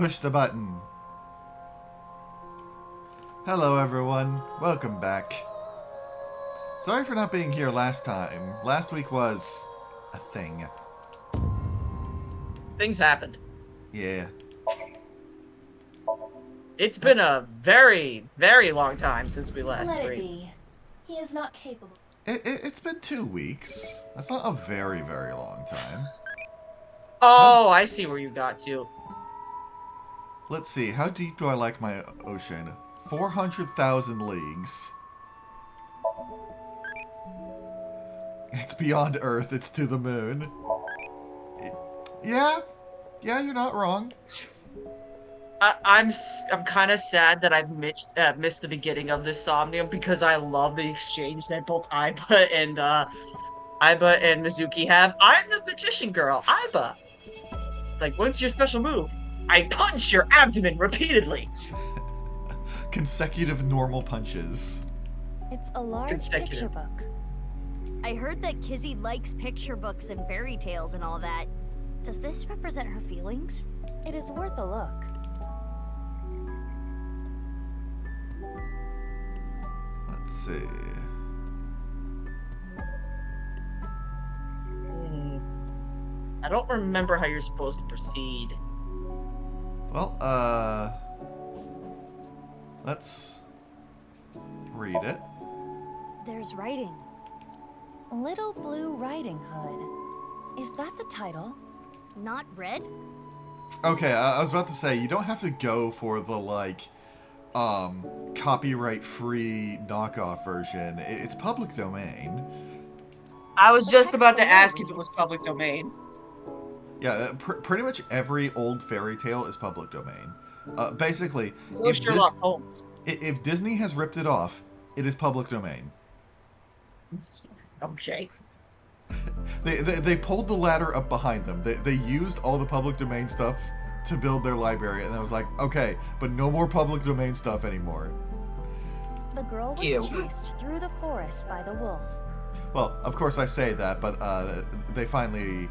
push the button. Hello everyone, welcome back. Sorry for not being here last time. Last week was a thing. Things happened. Yeah. It's been a very, very long time since we last Let it streamed. be. He is not capable. It's been 2 weeks. That's not a very, very long time. Oh, I see where you got to. Let's see, how deep do I like my ocean? 400,000 leagues. It's beyond Earth, it's to the moon. Yeah, you're not wrong. I'm kind of sad that I've missed the beginning of this Somnium because I love the exchange that both Aiba and Mizuki have. I'm the magician girl, Aiba. Like, what's your special move? I punch your abdomen repeatedly. Consecutive normal punches. It's a large picture book. I heard that Kizzy likes picture books and fairy tales and all that. Does this represent her feelings? It is worth a look. Let's see. I don't remember how you're supposed to proceed. Well, let's read it. There's writing. Little Blue Riding Hood. Is that the title? Not red? Okay, I was about to say, you don't have to go for the, like, copyright-free knockoff version. It's public domain. I was just about to ask if it was public domain. Yeah, pretty much every old fairy tale is public domain. Basically, So Sherlock Holmes. If Disney has ripped it off, it is public domain. Okay. They pulled the ladder up behind them. They used all the public domain stuff to build their library, and I was like, okay, but no more public domain stuff anymore. The girl was chased through the forest by the wolf. Well, of course I say that, but they finally,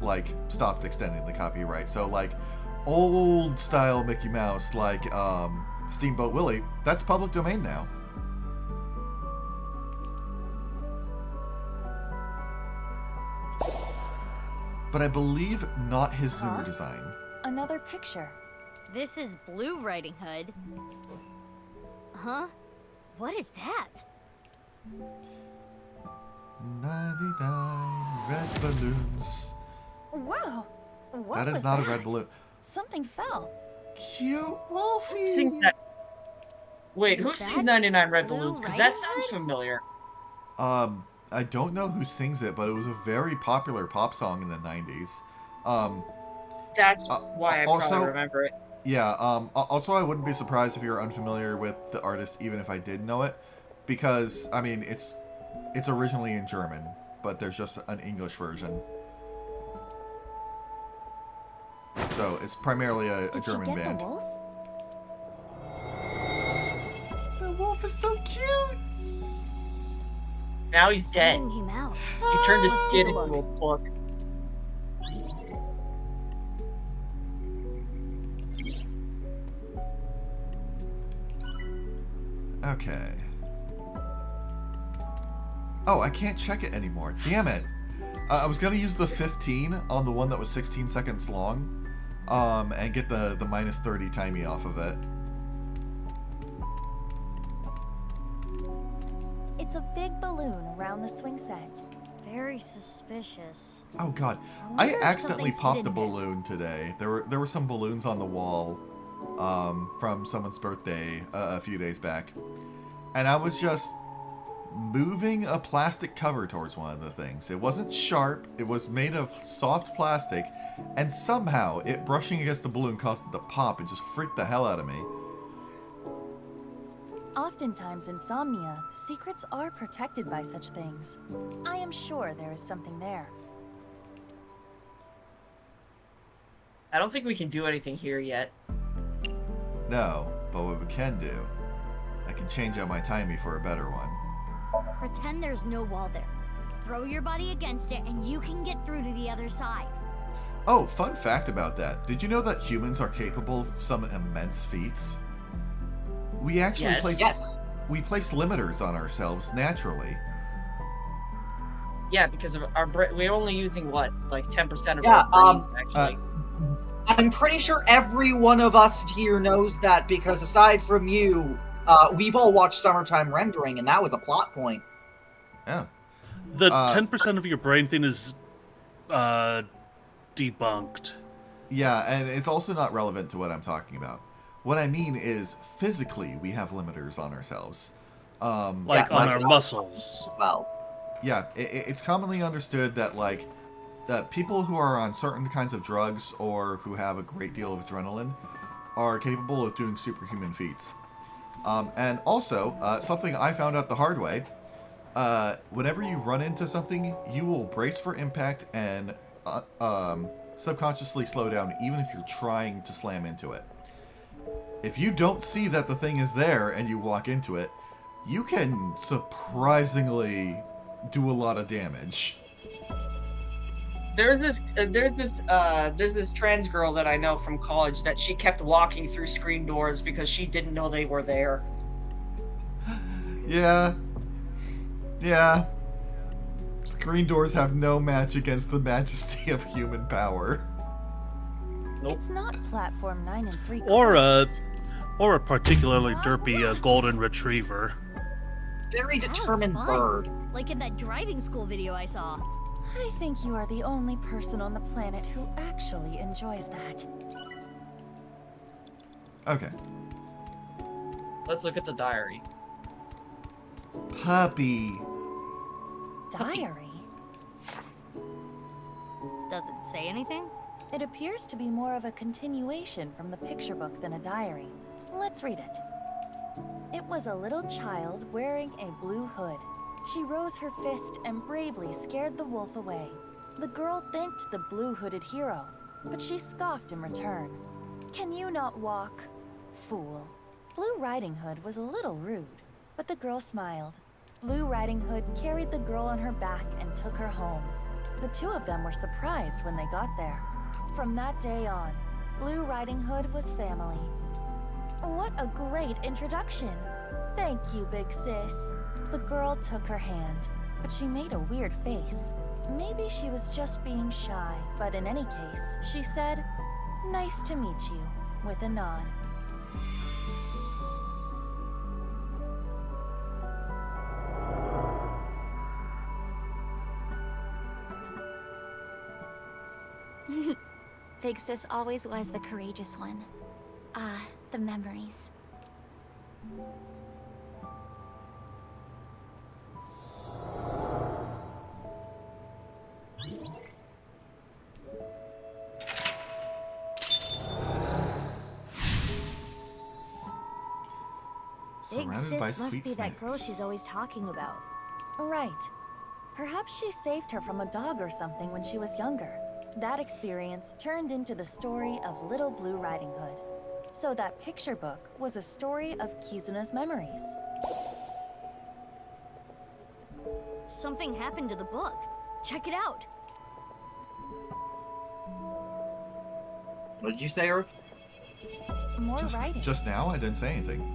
like, stopped extending the copyright. So, like, old style Mickey Mouse, like Steamboat Willie, that's public domain now. But I believe not his newer design. Another picture. This is Blue Riding Hood. Huh? What is that? 99 red balloons. Wow. What That is was not that? a red balloon. Something fell. Cute Wolfie. Sings that. Wait, who sings 99 Red Blue Balloons? Because Riding that sounds familiar. I don't know who sings it, but it was a very popular pop song in the 90s. That's why I also, probably remember it. Yeah, also I wouldn't be surprised if you're unfamiliar with the artist, even if I did know it. Because, I mean, it's originally in German, but there's just an English version. So, it's primarily a German band. The wolf? The wolf is so cute! Now he's dead. Sending him out. He turned his Let's kid take a into a book. Okay. Oh, I can't check it anymore. Damn it. I was gonna use the 15 on the one that was 16 seconds long, and get the minus 30 timey off of it. It's a big balloon around the swing set. Very suspicious. Oh god, wonder I if accidentally something's popped a hidden here. balloon today. There were some balloons on the wall, from someone's birthday a few days back, and I was just moving a plastic cover towards one of the things. It wasn't sharp, it was made of soft plastic, and somehow it brushing against the balloon caused it to pop. It just freaked the hell out of me. Oftentimes, insomnia, secrets are protected by such things. I am sure there is something there. I don't think we can do anything here yet. No, but what we can do, I can change out my timey for a better one. Pretend there's no wall there. Throw your body against it and you can get through to the other side. Oh, fun fact about that. Did you know that humans are capable of some immense feats? We actually Yes. Yes. we place limiters on ourselves naturally. Yeah, because of our we're only using what, like 10% of Yeah, our brains actually. I'm pretty sure every one of us here knows that because aside from you, we've all watched Summertime Rendering, and that was a plot point. Yeah. The 10% of your brain thing is debunked. Yeah, and it's also not relevant to what I'm talking about. What I mean is, physically, we have limiters on ourselves. Like on that's our what I was muscles. Well, Yeah, it's commonly understood that, like, people who are on certain kinds of drugs or who have a great deal of adrenaline are capable of doing superhuman feats. And also, something I found out the hard way, whenever you run into something, you will brace for impact and subconsciously slow down even if you're trying to slam into it. If you don't see that the thing is there and you walk into it, you can surprisingly do a lot of damage. There's this trans girl that I know from college that she kept walking through screen doors because she didn't know they were there. Yeah. Yeah. Screen doors have no match against the majesty of human power. Nope. It's not platform 9 and 3 Or a particularly derpy golden retriever. very That looks determined fun. bird. Like in that driving school video I saw. I think you are the only person on the planet who actually enjoys that. Okay. Let's look at the diary. Puppy. Diary? Does it say anything? It appears to be more of a continuation from the picture book than a diary. Let's read it. It was a little child wearing a blue hood. She rose her fist and bravely scared the wolf away. The girl thanked the blue-hooded hero, but she scoffed in return. Can you not walk? Fool. Blue Riding Hood was a little rude, but the girl smiled. Blue Riding Hood carried the girl on her back and took her home. The two of them were surprised when they got there. From that day on, Blue Riding Hood was family. What a great introduction! Thank you, big sis. The girl took her hand, but she made a weird face. Maybe she was just being shy, but in any case, she said, "Nice to meet you," with a nod. Big Sis always was the courageous one. Ah, the memories. Big Surrounded by Sis must sweet be that girl snacks. she's always talking about. Right. Perhaps she saved her from a dog or something when she was younger. That experience turned into the story of Little Blue Riding Hood. So that picture book was a story of Kizuna's memories. Something happened to the book. Check it out. What did you say, Earth? More writing. Just now, I didn't say anything.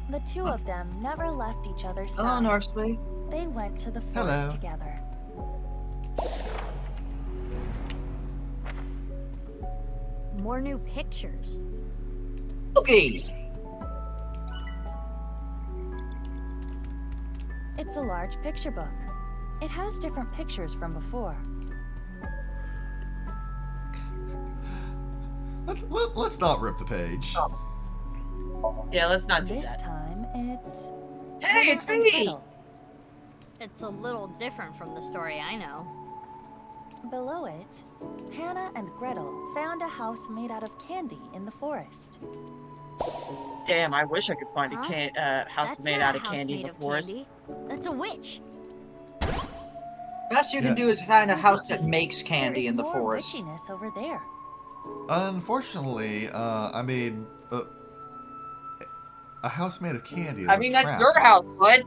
The two of them never left each other's Hello, side. Northway. They went to the forest Hello. together. More new pictures. Okay. It's a large picture book. It has different pictures from before. Let's not rip the page. Yeah, let's not do This that. time, it's... Hey, it's Hannah and me! Gretel. It's a little different from the story I know. Below it, Hannah and Gretel found a house made out of candy in the forest. Damn, I wish I could find Huh? a house That's made not out a of house candy in made the of forest. candy. That's a witch. Best you Yeah. can do is find a Who's house witchy? that makes candy There is in the more forest. witchiness over there. Unfortunately, I made a house made of candy. Is I a mean, that's trap. your house, bud.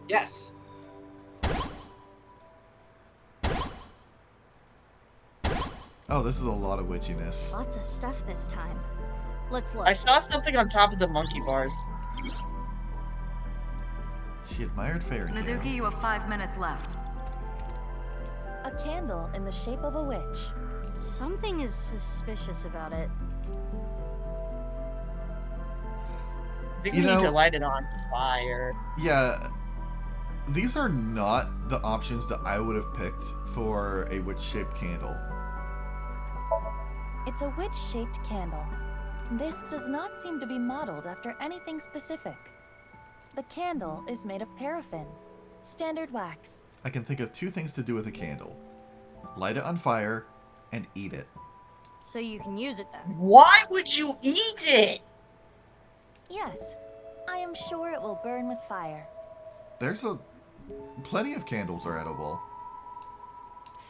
Yes. Oh, this is a lot of witchiness. Lots of stuff this time. Let's look. I saw something on top of the monkey bars. She admired fairy tales. Mizuki, you have 5 minutes left. A candle in the shape of a witch. Something is suspicious about it. I think You we need know- to light it on fire. Yeah, these are not the options that I would have picked for a witch-shaped candle. It's a witch-shaped candle. This does not seem to be modeled after anything specific. The candle is made of paraffin, standard wax. I can think of 2 things to do with a candle. Light it on fire and eat it. So you can use it then. Why would you eat it? Yes, I am sure it will burn with fire. There's plenty of candles are edible.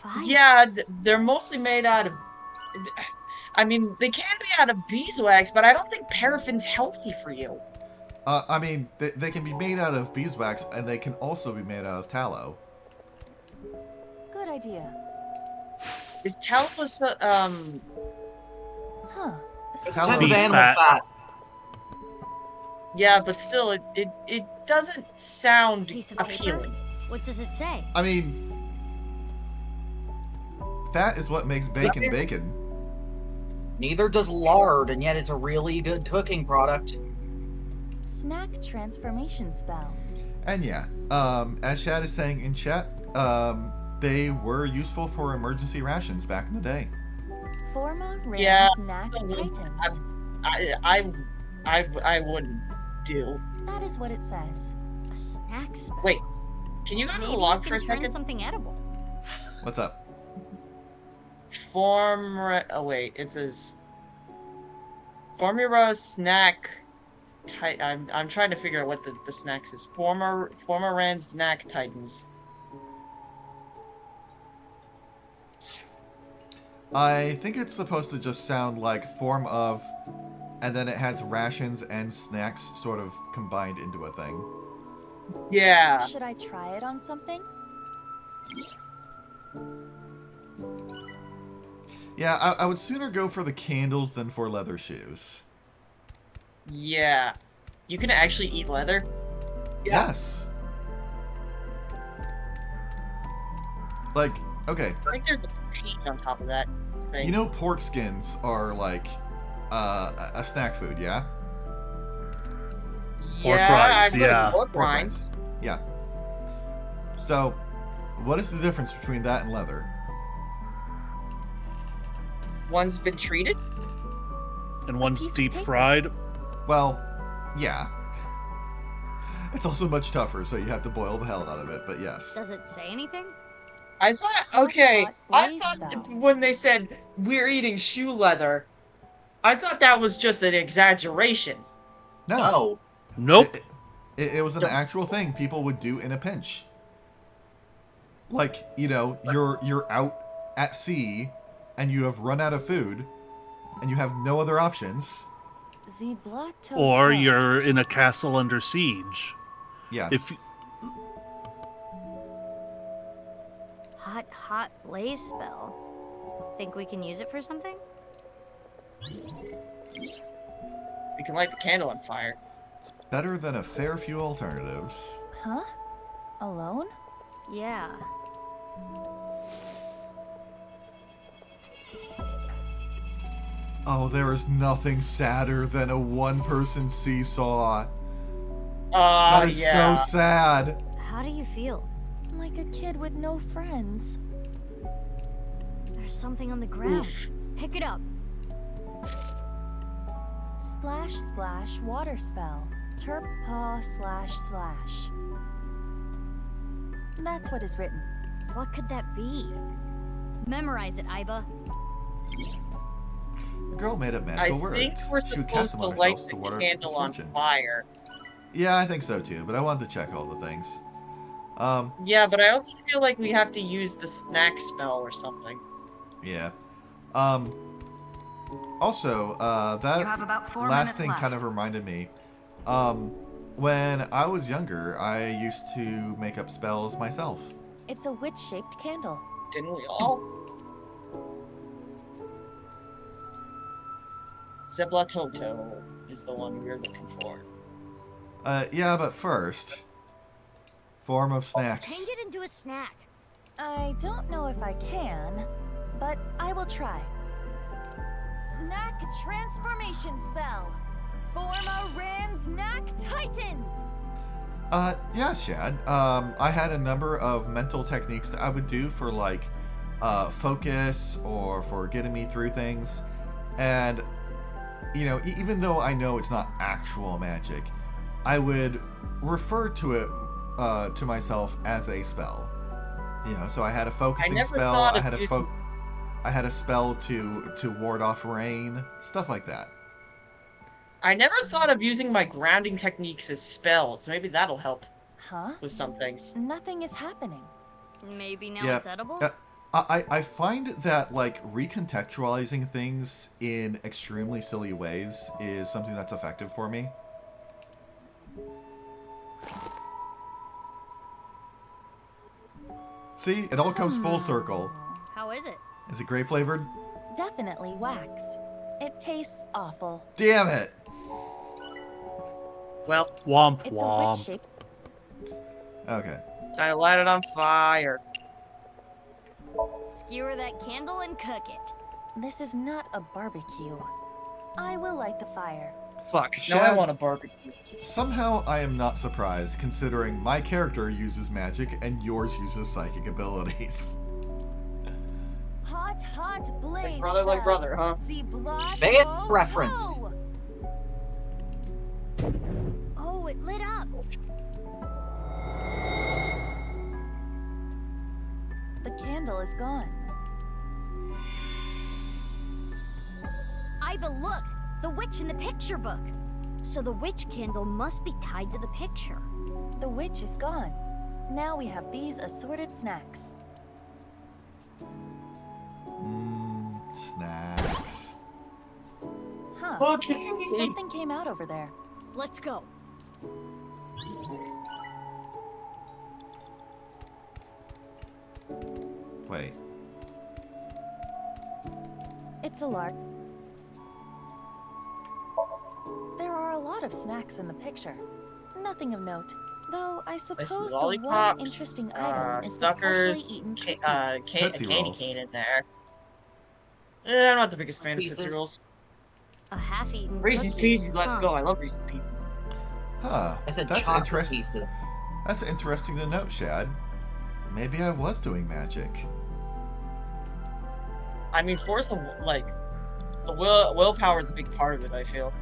Fire. Yeah, they're mostly made out of... I mean, they can be out of beeswax, but I don't think paraffin's healthy for you. I mean, they can be made out of beeswax, and they can also be made out of tallow. Good idea. Is tallow Huh. It's a Tallow type of is animal fat. fat. Yeah, but still, it doesn't sound Piece of paper? appealing. What does it say? I mean, fat is what makes bacon bacon. Neither does lard, and yet it's a really good cooking product. Snack transformation spell. And yeah, as Shad is saying in chat, they were useful for emergency rations back in the day. Forma Ran Yeah, Snack I wouldn't- Titans. I wouldn't do. That is what it says. A snack spell. Wait, can you go to Maybe the log it for can a turn second? something edible. What's up? Oh wait, it says Formula Snack. I'm trying to figure out what the snacks is. Former Ran Snack Titans. I think it's supposed to just sound like form of, and then it has rations and snacks sort of combined into a thing. Yeah. Should I try it on something? Yeah, I would sooner go for the candles than for leather shoes. Yeah. You can actually eat leather? Yeah. Yes. Like, okay, I think there's a page on top of that thing. you know pork skins are like a snack food, yeah? Pork yeah, rinds, I've heard of yeah. pork Pork rinds. Yeah. So, what is the difference between that and leather? One's been treated? And one's piece of deep paper. fried. Well, yeah. It's also much tougher, so you have to boil the hell out of it, but yes. Does it say anything? I thought, Hot okay, pot I blaze thought spell. when they said we're eating shoe leather, I thought that was just an exaggeration. No. Nope. It was an The- actual thing people would do in a pinch. Like, you know, you're out at sea and you have run out of food and you have no other options. The Blotto Or Toe. you're in a castle under siege. Yeah. If Hot blaze spell. Think we can use it for something? We can light the candle on fire. It's better than a fair few alternatives. Huh? Alone? Yeah. Oh, there is nothing sadder than a one-person seesaw. That is yeah. so sad. How do you feel? Like a kid with no friends. There's something on the ground. Oof. Pick it up. Splash splash water spell. Terp paw //. That's what is written. What could that be? Memorize it, Iba. The girl made up I magical think words. we're She would cast supposed to them on light herself the to water candle on misfortune. fire. Yeah, I think so too, but I wanted to check all the things. Yeah, but I also feel like we have to use the snack spell or something. Yeah. Also, You have that about 4 last minutes thing left. kind of reminded me. When I was younger, I used to make up spells myself. It's a witch-shaped candle. Didn't we all? Zeblatoto is the one we're looking for. Yeah, but first, form of snacks. Change it into a snack. I don't know if I can, but I will try. Snack transformation spell. Form a Ransnack Titans. Yeah, Shad. I had a number of mental techniques that I would do for like focus or for getting me through things, and you know, even though I know it's not actual magic, I would refer to it to myself as a spell. You know, so I had a focusing spell. I had a spell to ward off rain, stuff like that. I never thought of using my grounding techniques as spells. Maybe that'll help Huh? with some things. Nothing is happening. Maybe now Yeah. it's edible? I find that like recontextualizing things in extremely silly ways is something that's effective for me. See, it all comes full circle. How is it? Is it grape flavored? Definitely wax. It tastes awful. Damn it! Well, Womp It's a witch womp. shape. Okay. time to light it on fire. Skewer that candle and cook it. This is not a barbecue. I will light the fire. Fuck, now I Shad- want a barbecue. Somehow I am not surprised, considering my character uses magic and yours uses psychic abilities. Hot, hot blaze. Brother like brother, huh? The blood Bad flow reference. toe. Oh, it lit up. The candle is gone. Iva, look! The witch in the picture book. So the witch candle must be tied to the picture. The witch is gone. Now we have these assorted snacks. Snacks. Huh. Okay. Something came out over there. Let's go. Wait. It's a lark. There are a lot of snacks in the picture. Nothing of note. Though I I suppose see the one lollipops, interesting item is the partially Snuckers, eaten cookie. Tootsie candy Rolls. cane in there. I'm not the biggest fan of Pieces. Tootsie Rolls. A half-eaten Reese's cookie. Pieces, let's Huh. go. I love Reese's Pieces. Huh. I said That's chocolate interesting. pieces. That's interesting to note, Shad. Maybe I was doing magic. I mean, force of, like, the willpower is a big part of it, I feel.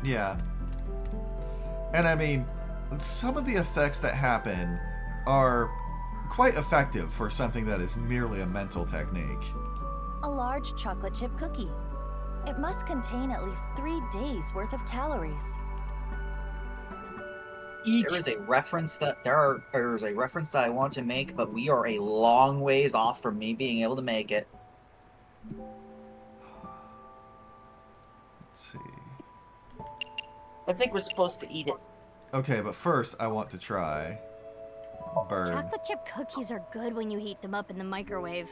Yeah. And I mean, some of the effects that happen are quite effective for something that is merely a mental technique. A large chocolate chip cookie. It must contain at least 3 days worth of calories. There is a reference that there's a reference that I want to make, but we are a long ways off from me being able to make it. Let's see. I think we're supposed to eat it. Okay, but first I want to try burn. Chocolate chip cookies are good when you heat them up in the microwave.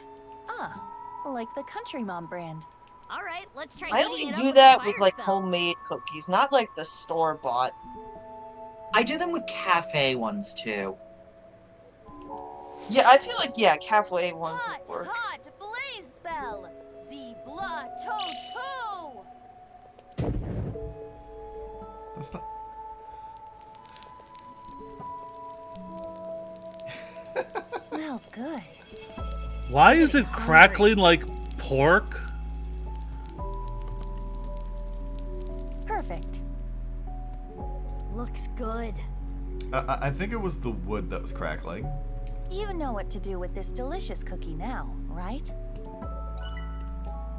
Ah, like the Country Mom brand. All right, let's try I heating only it do up that a with, fire like, spell. homemade cookies, not, like, the store-bought. I do them with cafe ones too. Yeah, I feel like, yeah, cafe ones Hot, would work. hot blaze spell. The blood toe. That's not. Smells good. Why is it crackling like pork? Perfect. Looks good. I think it was the wood that was crackling. You know what to do with this delicious cookie now, right?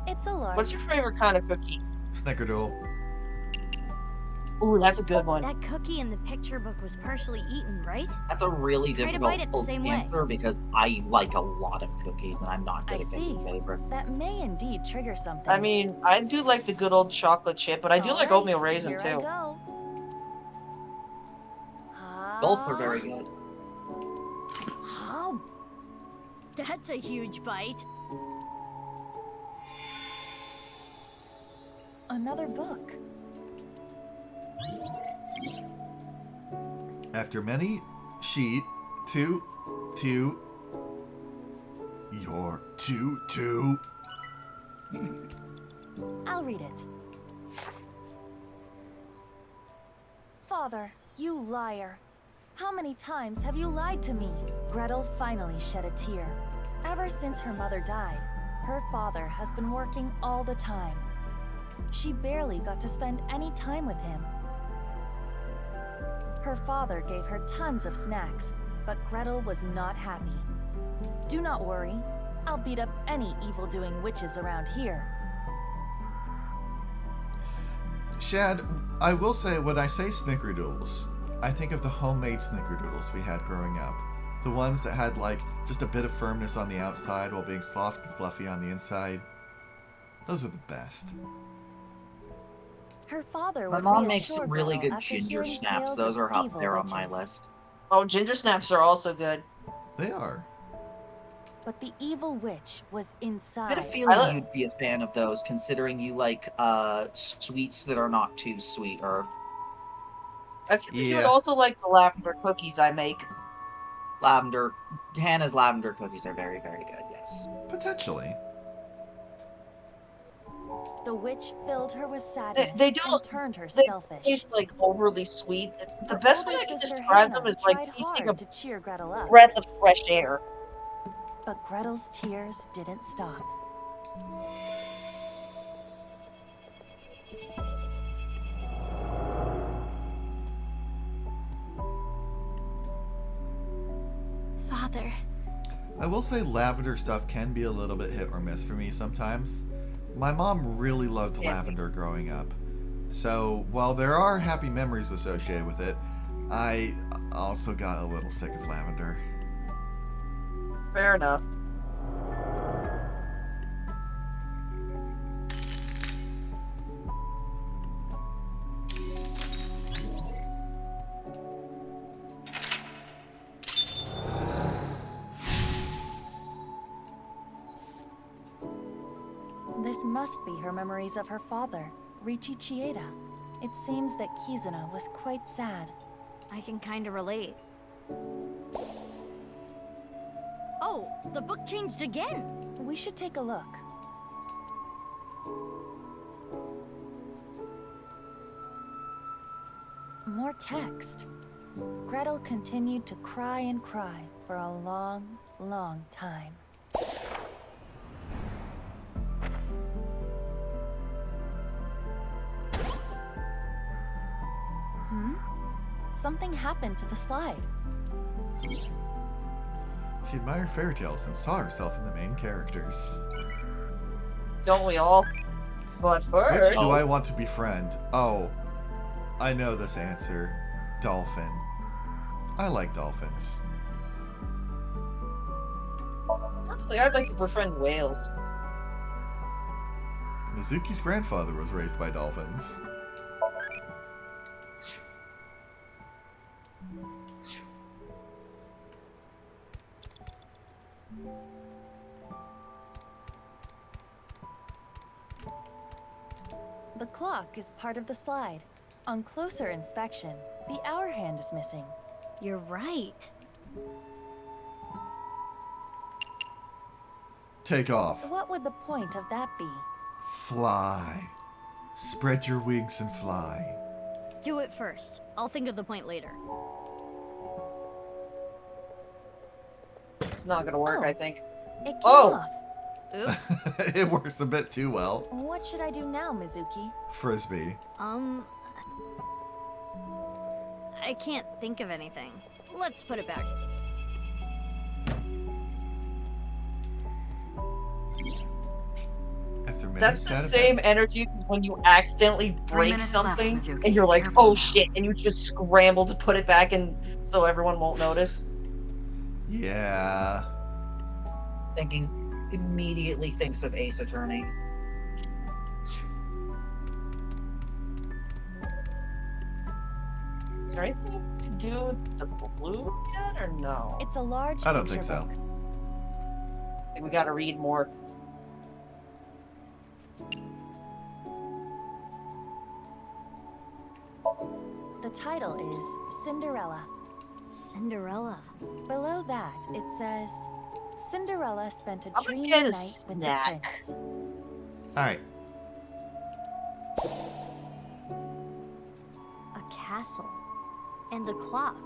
It's a large. What's your favorite kind of cookie? Snickerdoodle. Ooh, that's a good one. That cookie in the picture book was partially eaten, right? That's a really Try to difficult bite it the same way. answer because I like a lot of cookies and I'm not good I at picking see. favorites. That may indeed trigger something. I mean, I do like the good old chocolate chip, but I do like Alright, oatmeal raisin, here I too. go. Both are very good. How? That's a huge bite. Another book. After many sheet, two, you're two. I'll read it. Father, you liar. How many times have you lied to me? Gretel finally shed a tear. Ever since her mother died, her father has been working all the time. She barely got to spend any time with him. Her father gave her tons of snacks, but Gretel was not happy. Do not worry, I'll beat up any evil-doing witches around here. Shad, I will say, when I say snickerdoodles, I think of the homemade snickerdoodles we had growing up. The ones that had, like, just a bit of firmness on the outside while being soft and fluffy on the inside. Those were the best. Her father My would mom makes reassure some really Gretel good after ginger hearing snaps. tales Those of are up evil there on my witches. list. Oh, ginger snaps are also good. They are. But the evil witch was I inside. had a feeling you'd be a fan of those, considering you like sweets that are not too sweet, Earth. I feel like you would Yeah. also like the lavender cookies I make. Hannah's lavender cookies are very, very good, yes. Potentially. The witch filled her with sadness They do. and turned her They selfish. taste like overly sweet. The Her best way older I can sister describe them Hannah is like tried tasting hard a to cheer Gretel up, breath of fresh air. but Gretel's tears didn't stop. Father. I will say lavender stuff can be a little bit hit or miss for me sometimes. My mom really loved lavender growing up. So, while there are happy memories associated with it, I also got a little sick of lavender. Fair enough. This must be her memories of her father, Ricci Chieda. It seems that Kizuna was quite sad. I can kinda relate. Oh, the book changed again! We should take a look. More text. Gretel continued to cry and cry for a long, long time. Something happened to the slide. She admired fairy tales and saw herself in the main characters. Don't we all? But Which first, do I want to befriend? Oh, I know this answer. Dolphin. I like dolphins. honestly, I'd like to befriend whales. Mizuki's grandfather was raised by dolphins. The clock is part of the slide. On closer inspection, the hour hand is missing. You're right. Take off. What would the point of that be? Fly. Spread your wings and fly. Do it first. I'll think of the point later. It's not gonna work, Oh. I think. It came Oh! off. Oops. It works a bit too well. What should I do now, Mizuki? Frisbee. I can't think of anything. Let's put it back. After many That's the sad same events- energy as when you accidentally 3 break minutes left, something Mizuki. and you're like, Careful oh now." shit, and you just scramble to put it back in so everyone won't notice. Yeah. Thinking immediately thinks of Ace Attorney. Is there anything to do with the blue yet, or no? It's a large I don't picture think so. book. I think we gotta read more. The title is Cinderella. Cinderella. Below that, it says, Cinderella spent a I'm gonna dreamy get a night with the snack. prince. Alright. A castle. And a clock.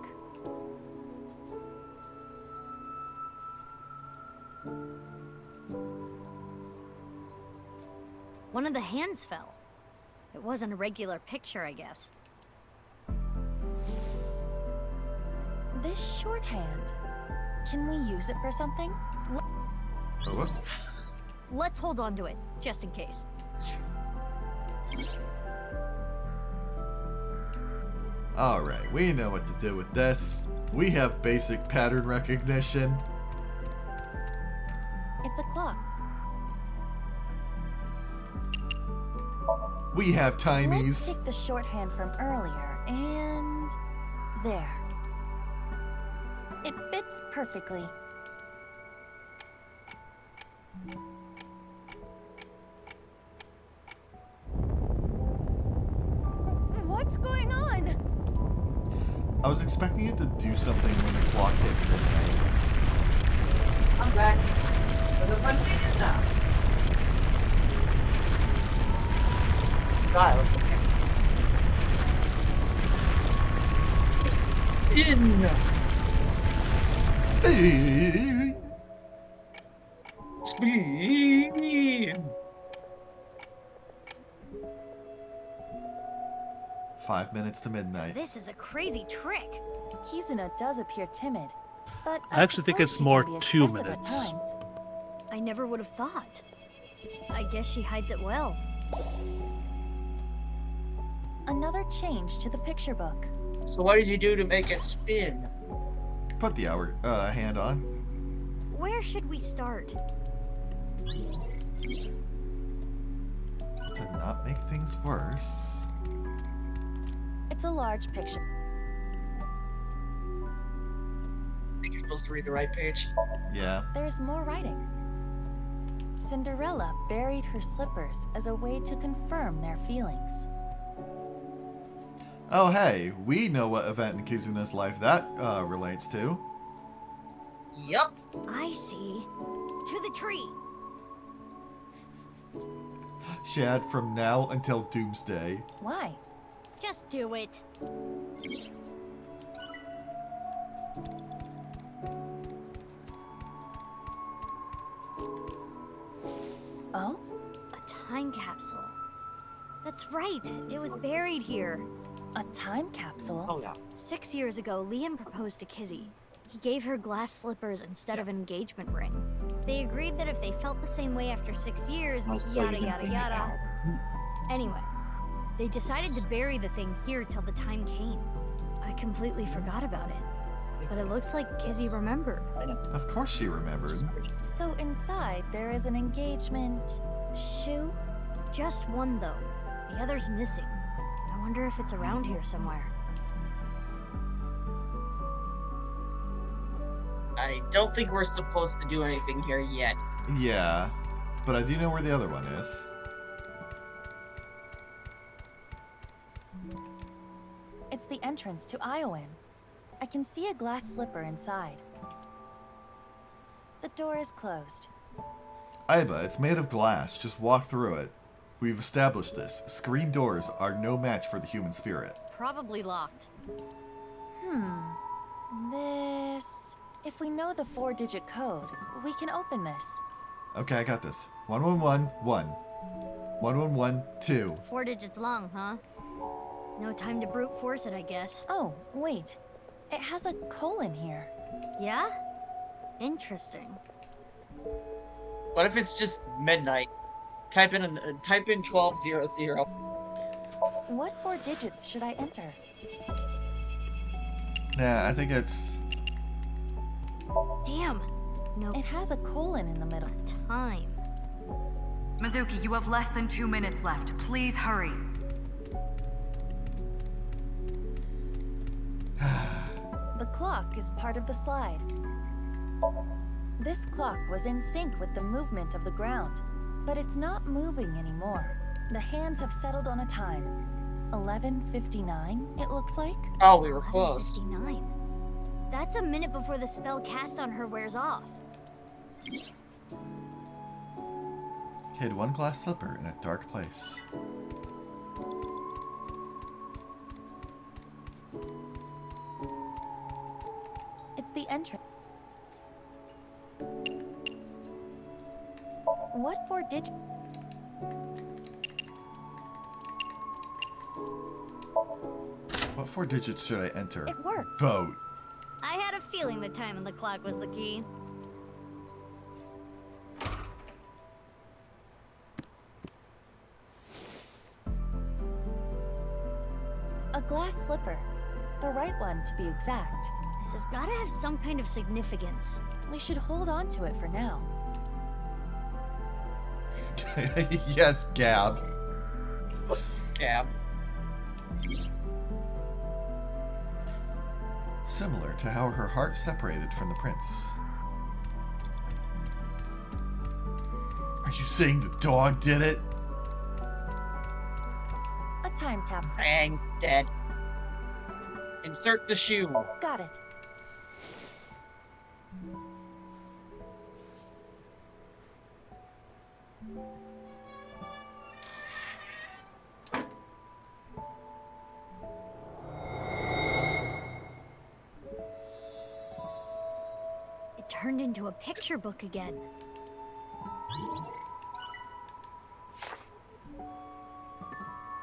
One of the hands fell. It wasn't a regular picture, I guess. This shorthand, can we use it for something? Oh, whoops. Let's hold on to it, just in case. Alright, we know what to do with this. We have basic pattern recognition. It's a clock. We have Let's timies. take the shorthand from earlier, and there. It fits perfectly. What's going on? I was expecting it to do something when the clock hit midnight. I'm back for the fun video now. God, look at that. In. Speed. Speed. 5 minutes to midnight. This is a crazy trick. Kizuna does appear timid, but I actually think suppose it's she more can be 2 expressive at minutes. times. I never would have thought. I guess she hides it well. Another change to the picture book. So what did you do to make it spin? Put the hour hand on. Where should we start? To not make things worse. It's a large picture. I think you're supposed to read the right page. Yeah. There's more writing. Cinderella buried her slippers as a way to confirm their feelings. Oh, hey, we know what event in Kizuna's life that relates to. Yup. I see. To the tree. She had from now until doomsday. Why? Just do it. Oh? A time capsule. That's right. It was buried here. A time capsule? Oh yeah. 6 years ago, Liam proposed to Kizzy. He gave her glass slippers instead of an engagement ring. They agreed that if they felt the same way after 6 years, So yada you can yada bring it yada. out. Anyways, they decided to bury the thing here till the time came. I completely forgot about it. But it looks like Kizzy remembered. Of course she remembered. So inside there is an engagement shoe? Just one, though. The other's missing. I wonder if it's around here somewhere. I don't think we're supposed to do anything here yet. Yeah, but I do know where the other one is. It's the entrance to Iowan. I can see a glass slipper inside. The door is closed. Aiba, it's made of glass. Just walk through it. We've established this. Screen doors are no match for the human spirit. Probably locked. This... If we know the 4-digit code, we can open this. Okay, I got this. 1111 1. 1111 2. 4 digits long, huh? No time to brute force it, I guess. Oh, wait. It has a colon here. Yeah? Interesting. What if it's just midnight? Type in 1200. What 4 digits should I enter? Nah, I think it's... Damn. No It has a colon in the middle. time. Mizuki, you have less than 2 minutes left. Please hurry. The clock is part of the slide. This clock was in sync with the movement of the ground, but it's not moving anymore. The hands have settled on a time. 11:59, it looks like. Oh, we were close. 11:59. That's a minute before the spell cast on her wears off. Hid one glass slipper in a dark place. It's the entrance. What for did you... What 4 digits should I enter? It worked. Vote. I had a feeling the time on the clock was the key. A glass slipper. The right one, to be exact. This has gotta have some kind of significance. We should hold on to it for now. Yes, Gab. Gab. Similar to how her heart separated from the prince. Are you saying the dog did it? A time capsule. Bang. Dead. Insert the shoe. Got it. It turned into a picture book again.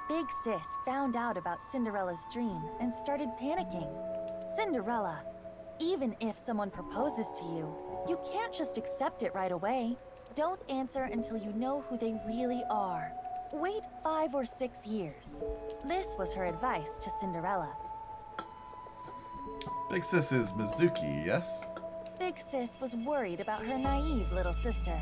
Big Sis found out about Cinderella's dream and started panicking. Cinderella, even if someone proposes to you, you can't just accept it right away. Don't answer until you know who they really are. Wait 5 or 6 years. This was her advice to Cinderella. Big sis is Mizuki, yes? Big Sis was worried about her naive little sister.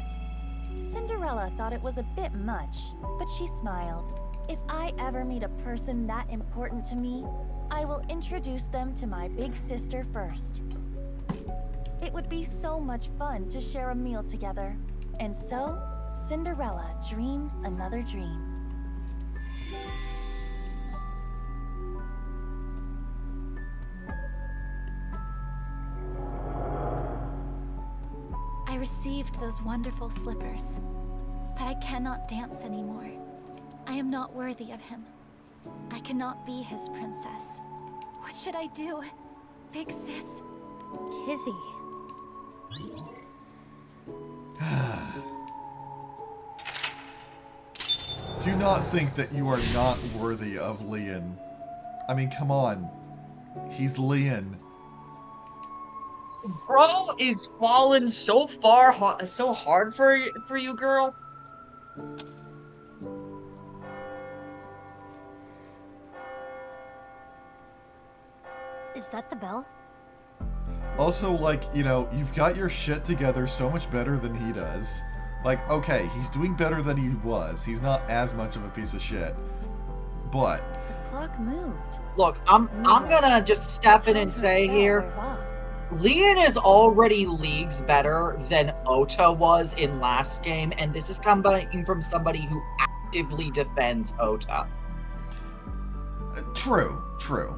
Cinderella thought it was a bit much, but she smiled. If I ever meet a person that important to me, I will introduce them to my big sister first. It would be so much fun to share a meal together. And so, Cinderella dreamed another dream. I received those wonderful slippers, but I cannot dance anymore. I am not worthy of him. I cannot be his princess. What should I do? Big Sis? Kizzy. Do not think that you are not worthy of Leon. I mean, come on. He's Leon. Bro is falling so far, so hard for you, girl. Is that the bell? Also, like, you know, you've got your shit together so much better than he does. Like, okay, he's doing better than he was. He's not as much of a piece of shit. But The clock moved. Look, I'm gonna just step in and say here, Leon is already leagues better than Ota was in last game, and this is coming from somebody who actively defends Ota. true.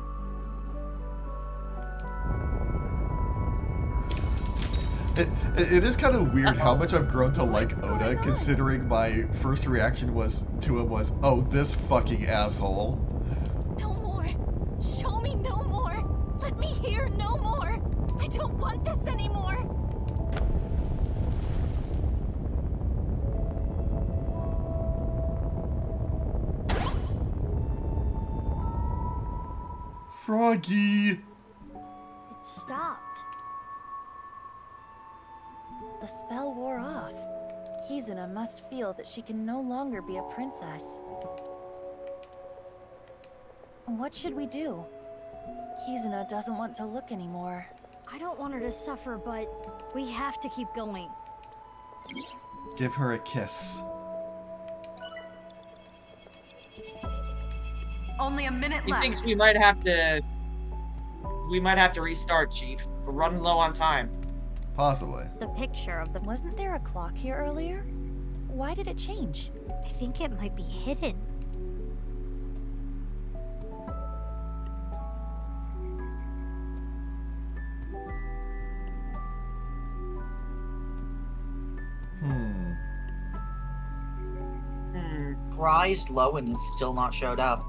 It is kind of weird how much I've grown to like Oda, considering my first reaction to him was, oh, this fucking asshole. No more. Show me no more. Let me hear no more. I don't want this anymore. Froggy! It stopped. The spell wore off. Kizuna must feel that she can no longer be a princess. What should we do? Kizuna doesn't want to look anymore. I don't want her to suffer, but we have to keep going. Give her a kiss. Only a minute He left. thinks we might have to restart, Chief. We're running low on time. Possibly. The picture of the... Wasn't there a clock here earlier? Why did it change? I think it might be hidden. surprised Lowen has still not showed up.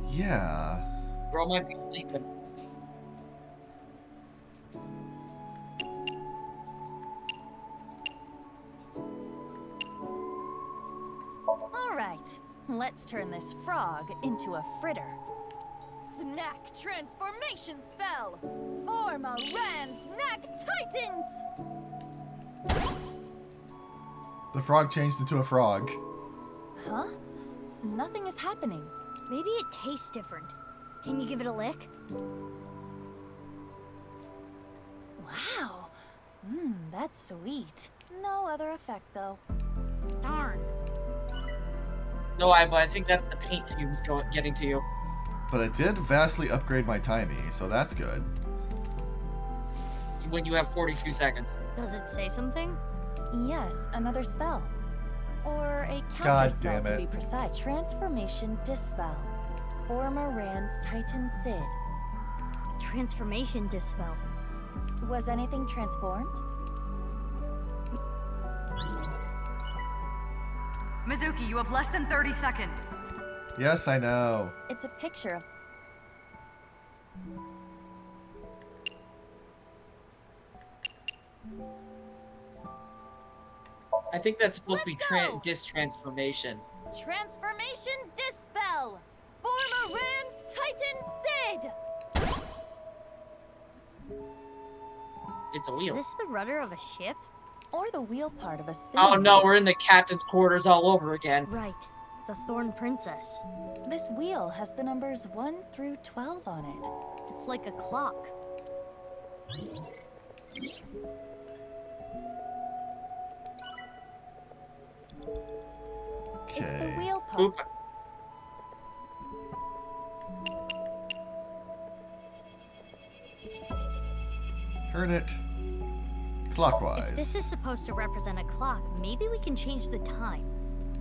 Yeah. Girl might be sleeping. All right, let's turn this frog into a fritter. Snack transformation spell! Form a Snack Titans! The frog changed into a frog. Huh? Nothing is happening. Maybe it tastes different. Can you give it a lick? Wow. That's sweet. No other effect, though. Darn. No, but I think that's the paint fumes getting to you. But it did vastly upgrade my timing, so that's good. When you have 42 seconds. Does it say something? Yes, another spell. Or a counter God spell damn to it. be precise. Transformation Dispel. Former Rand's Titan Sid. Transformation dispel. Was anything transformed? Mizuki, you have less than 30 seconds. Yes, I know. It's a picture of... I think that's supposed to be Let's go! distransformation. Transformation Dispel! Former Rand's Titan Sid! It's a Is wheel. this the rudder of a ship? Or the wheel part of a spinning Oh no, wheel. we're in the captain's quarters all over again. Right. The Thorn Princess. This wheel has the numbers 1 through 12 on it. It's like a clock. It's the Okay. wheel part. Oop. Turn it clockwise. If this is supposed to represent a clock, maybe we can change the time.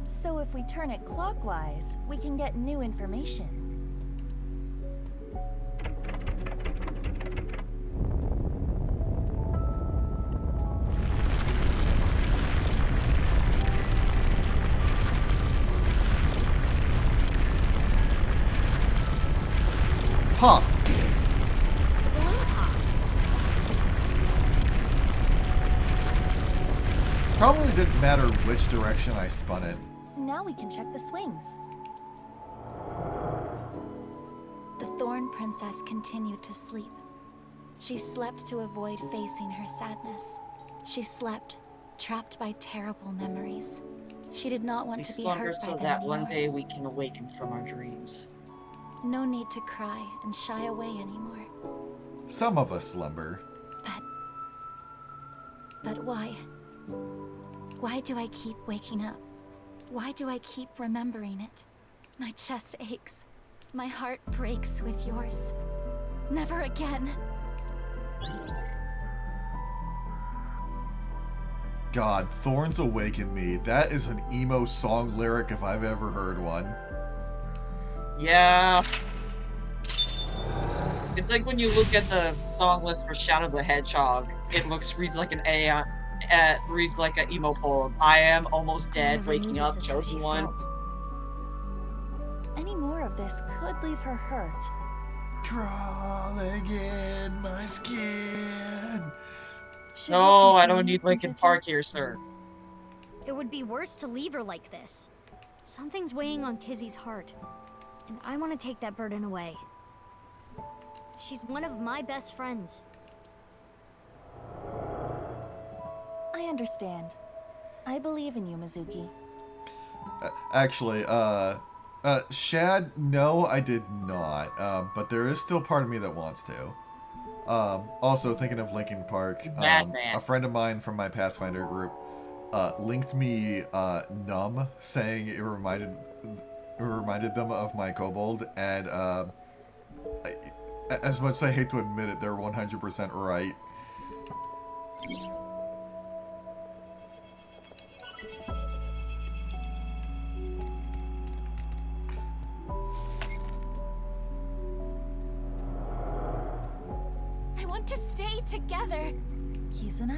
So if we turn it clockwise, we can get new information. Pop! The balloon popped. Probably didn't matter which direction I spun it. Now we can check the swings. The Thorn Princess continued to sleep. She slept to avoid facing her sadness. She slept, trapped by terrible memories. She did not want We to be slumber hurt by so them that anymore. one day we can awaken from our dreams. No need to cry and shy away anymore. Some of us slumber. But why? Why do I keep waking up? Why do I keep remembering it? My chest aches. My heart breaks with yours. Never again. God, Thorns Awaken Me. That is an emo song lyric if I've ever heard one. Yeah. It's like when you look at the song list for Shadow the Hedgehog, it reads like an reads like an emo poem. I am almost dead, Never waking knew up, this is how chosen she one. felt. Any more of this could leave her hurt. Crawling in my skin. Should we No, I don't continue, need Linkin Mizuki? Park here, sir. It would be worse to leave her like this. Something's weighing on Kizzy's heart, and I want to take that burden away. She's one of my best friends. I understand. I believe in you, Mizuki. Actually, Shad, no, I did not. But there is still part of me that wants to. Also, thinking of Linkin Park, Madman. a friend of mine from my Pathfinder group linked me Numb, saying it reminded them of my kobold, and as much as I hate to admit it, they're 100% right. I want to stay together. Kizuna?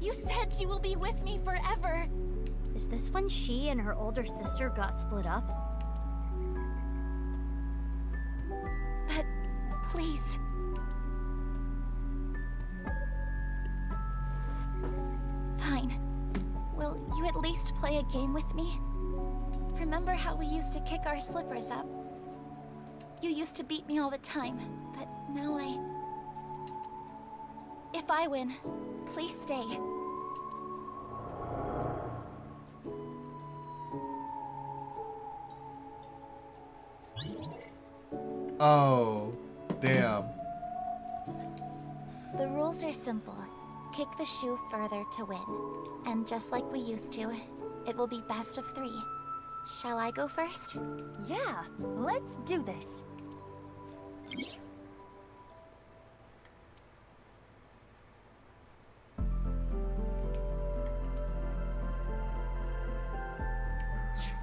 You said you will be with me forever. Is this when she and her older sister got split up? But please. Fine. Will you at least play a game with me? Remember how we used to kick our slippers up? You used to beat me all the time, but now If I win, please stay. Oh, damn. The rules are simple. Kick the shoe further to win. And just like we used to, it will be best of 3. Shall I go first? Yeah, let's do this.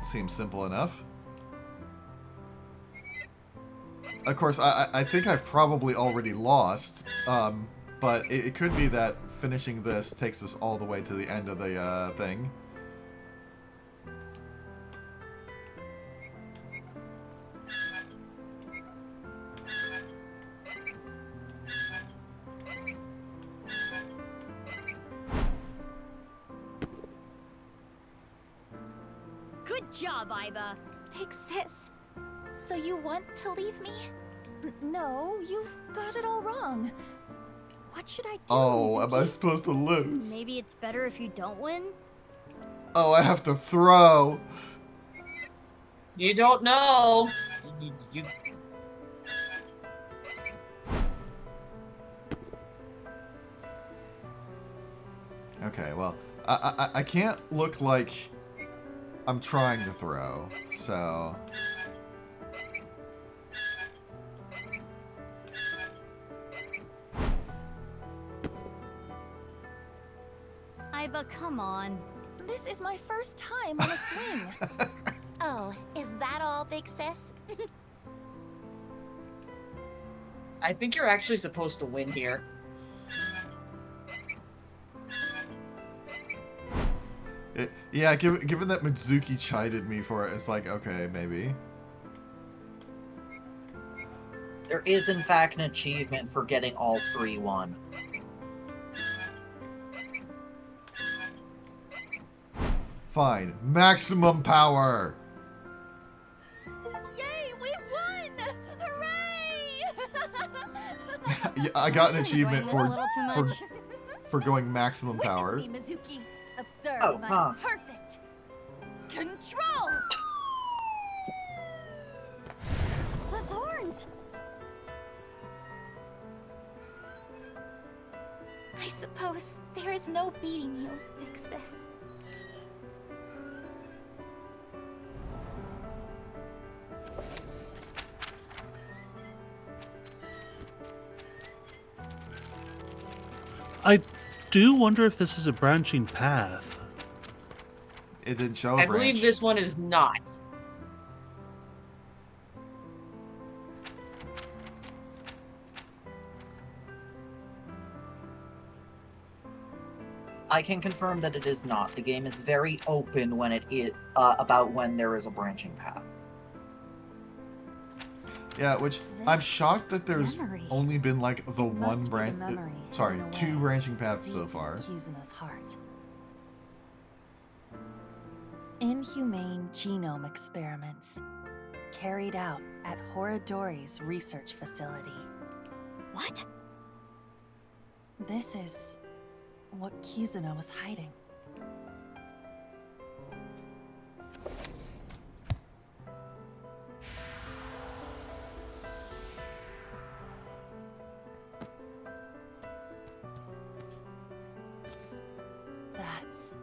Seems simple enough. Of course, I think I've probably already lost, but it could be that finishing this takes us all the way to the end of the thing. Good job, Iba. Big sis, so you want to leave me? No, you've got it all wrong. What should I do, Oh, am I Mizuki? supposed to lose? Maybe it's better if you don't win? Oh, I have to throw. You don't know. You Okay, well, I can't look like I'm trying to throw, so... Iba, come on. This is my first time on a swing. Oh, is that all, big sis? I think you're actually supposed to win here. Yeah, given that Mizuki chided me for it, it's like, okay, maybe. There is, in fact, an achievement for getting all 3 won. Fine. Maximum power! Yay, we won! Hooray! Yeah, I got an achievement Enjoying this a little too much? for going maximum power. Witness me, Mizuki. Observe Oh, my huh. perfect control! The thorns! I suppose there is no beating you, big sis. I do wonder if this is a branching path. It didn't show a I branch. believe this one is not. I can confirm that it is not. The game is very open when it is about when there is a branching path. Yeah, which I'm This shocked that there's memory. only been like the It one must be branch. the memory Sorry, hidden 2 away branching paths so deep far. in Kizuna's heart. Inhumane genome experiments carried out at Horadori's research facility. What? This is what Kizuna was hiding. That's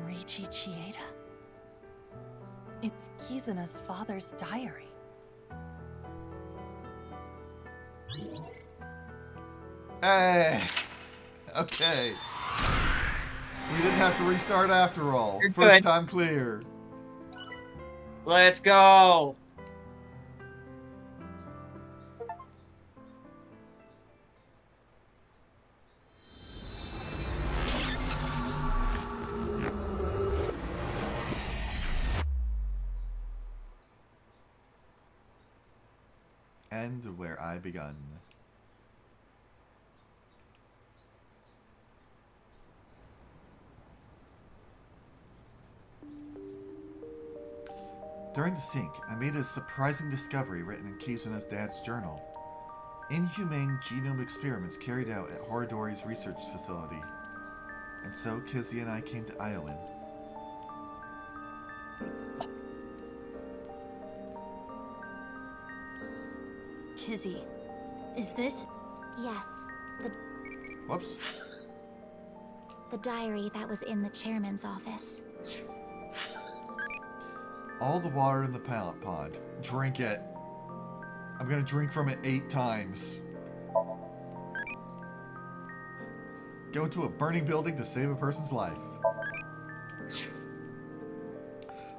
Riichi Chieda. It's Kizuna's father's diary. Hey! Okay. We didn't have to restart after all. You're First good. time clear. Let's go. End where I begun. During the sync, I made a surprising discovery written in Kizuna's dad's journal. Inhumane genome experiments carried out at Horadori's research facility. And so Kizzy and I came to Iowan. Kizzy, is this? Yes, Whoops. the diary that was in the chairman's office. All the water in the pallet pod. Drink it. I'm gonna drink from it 8 times. Go into a burning building to save a person's life.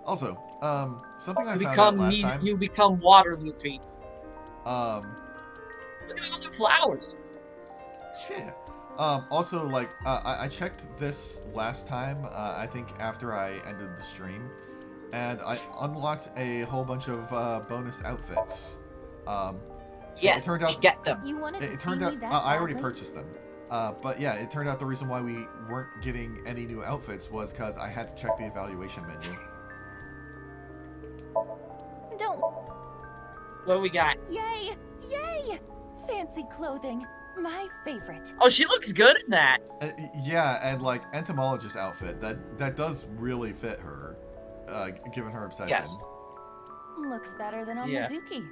Also, something I found out last time. You become water, Luffy. Um, Look at all the flowers. yeah. Also, like, I checked this last time, I think after I ended the stream, and I unlocked a whole bunch of bonus outfits. Yes, it turned out, get them. You wanted to it see turned me out, that I already badly? purchased them. But yeah, it turned out the reason why we weren't getting any new outfits was because I had to check the evaluation menu. Don't. What do we got? Yay! Yay! Fancy clothing. My favorite. Oh, she looks good in that. Yeah, and like entomologist outfit, that does really fit her, given her obsession. Yes. Looks better than on Yeah. Mizuki.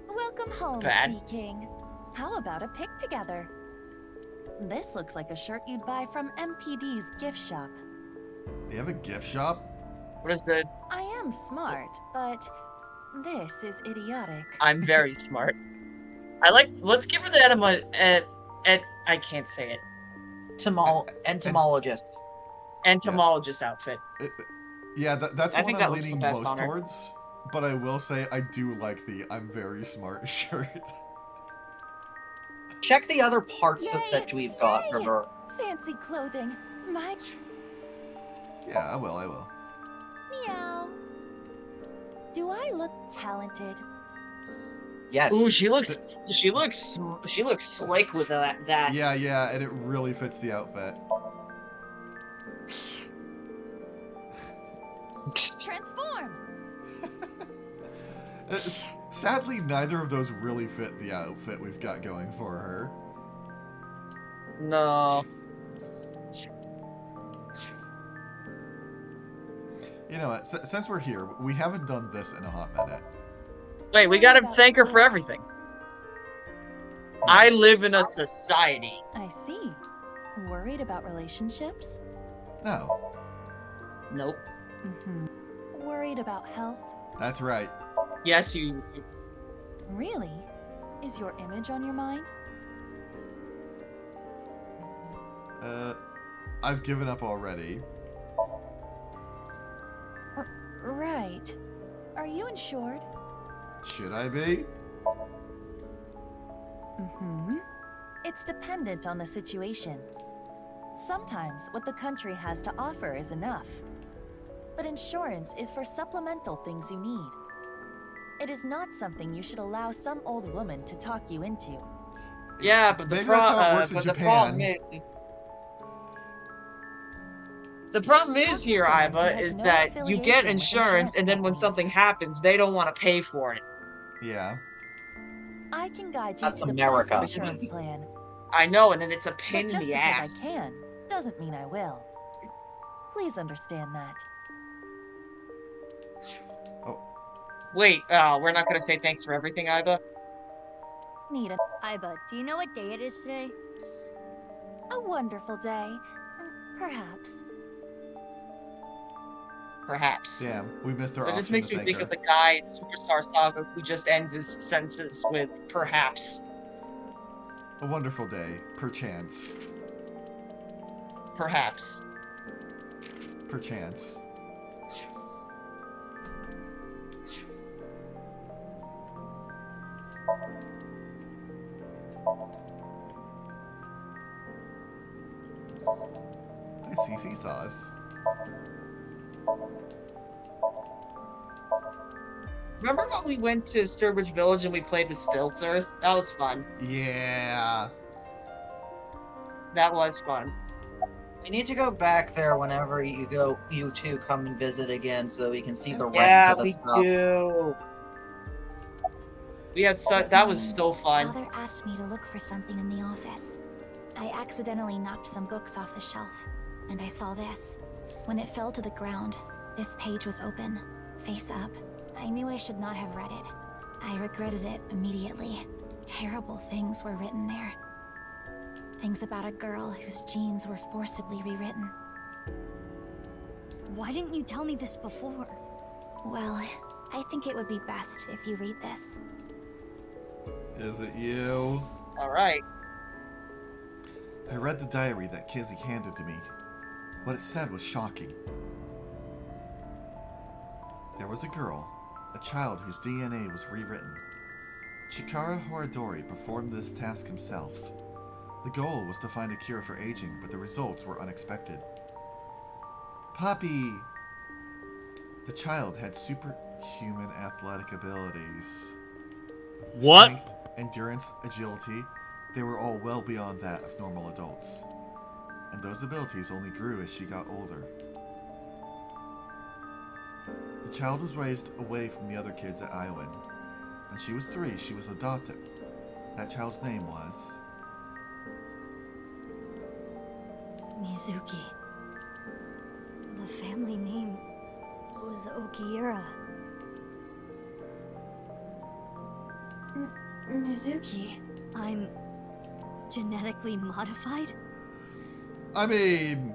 Welcome home, Bad. Sea King. How about a pic together? This looks like a shirt you'd buy from MPD's gift shop. They have a gift shop? What is the? I am smart, but this is idiotic. I'm very smart. I like. Let's give her the enema. I can't say it. Entomologist. Entomologist outfit. Yeah, that's the I one think I'm that looks the leaning best most on her. towards. But I will say I do like the "I'm very smart" shirt. Check the other parts Yay! that we've got for Yay! her. Fancy clothing. My Yeah, I will. meow. Do I look talented? Yes. Ooh, she looks slick with that. Yeah, and it really fits the outfit. Transform. Sadly, neither of those really fit the outfit we've got going for her. No. You know what? Since we're here, we haven't done this in a hot minute. Wait, we gotta thank her for everything. I live in a society. I see. Worried about relationships? No, Nope. Mm-hmm. Worried about health? that's right. Yes, you. Really? Is your image on your mind? I've given up already. Right. Are you insured? Should I be? Mm-hmm. It's dependent on the situation. Sometimes what the country has to offer is enough. But insurance is for supplemental things you need. It is not something you should allow some old woman to talk you into. Yeah, but the Maybe that's how it works in but the Japan. problem is. The problem is Talk to here, someone who Iba, has is no that you get affiliation with insurance, and then when companies. something happens, they don't want to pay for it. Yeah. I can guide you That's to the America. best insurance plan. I know, and then it's a pain But in just the because ass. I can, doesn't mean I will. Please understand that. Wait, we're not gonna say thanks for everything, Iba? Need Iba, do you know what day it is today? a wonderful day. Perhaps. Perhaps. Damn, we missed our That option just makes to me thank think her. of the guy in Superstar Saga who just ends his sentences with perhaps. A wonderful day, perchance. Perhaps. Perchance. I see seesaws. Remember when we went to Sturbridge Village and we played with Stilts Earth? That was fun. Yeah. That was fun. We need to go back there whenever you two come and visit again so that we can see the rest Yeah, of the we stuff. do. We had This that was morning, so fun. Father asked me to look for something in the office. I accidentally knocked some books off the shelf, and I saw this. When it fell to the ground, this page was open, face up. I knew I should not have read it. I regretted it immediately. Terrible things were written there. Things about a girl whose genes were forcibly rewritten. Why didn't you tell me this before? Well, I think it would be best if you read this. Is it you? Alright. I read the diary that Kizzy handed to me. What it said was shocking. There was a girl, a child whose DNA was rewritten. Chikara Horadori performed this task himself. The goal was to find a cure for aging, but the results were unexpected. Poppy! The child had superhuman athletic abilities. What? Strength, endurance, agility, they were all well beyond that of normal adults. And those abilities only grew as she got older. The child was raised away from the other kids at Iowan. When she was 3, she was adopted. That child's name was... Mizuki. The family name was Okiura. Mizuki. I'm genetically modified? I mean,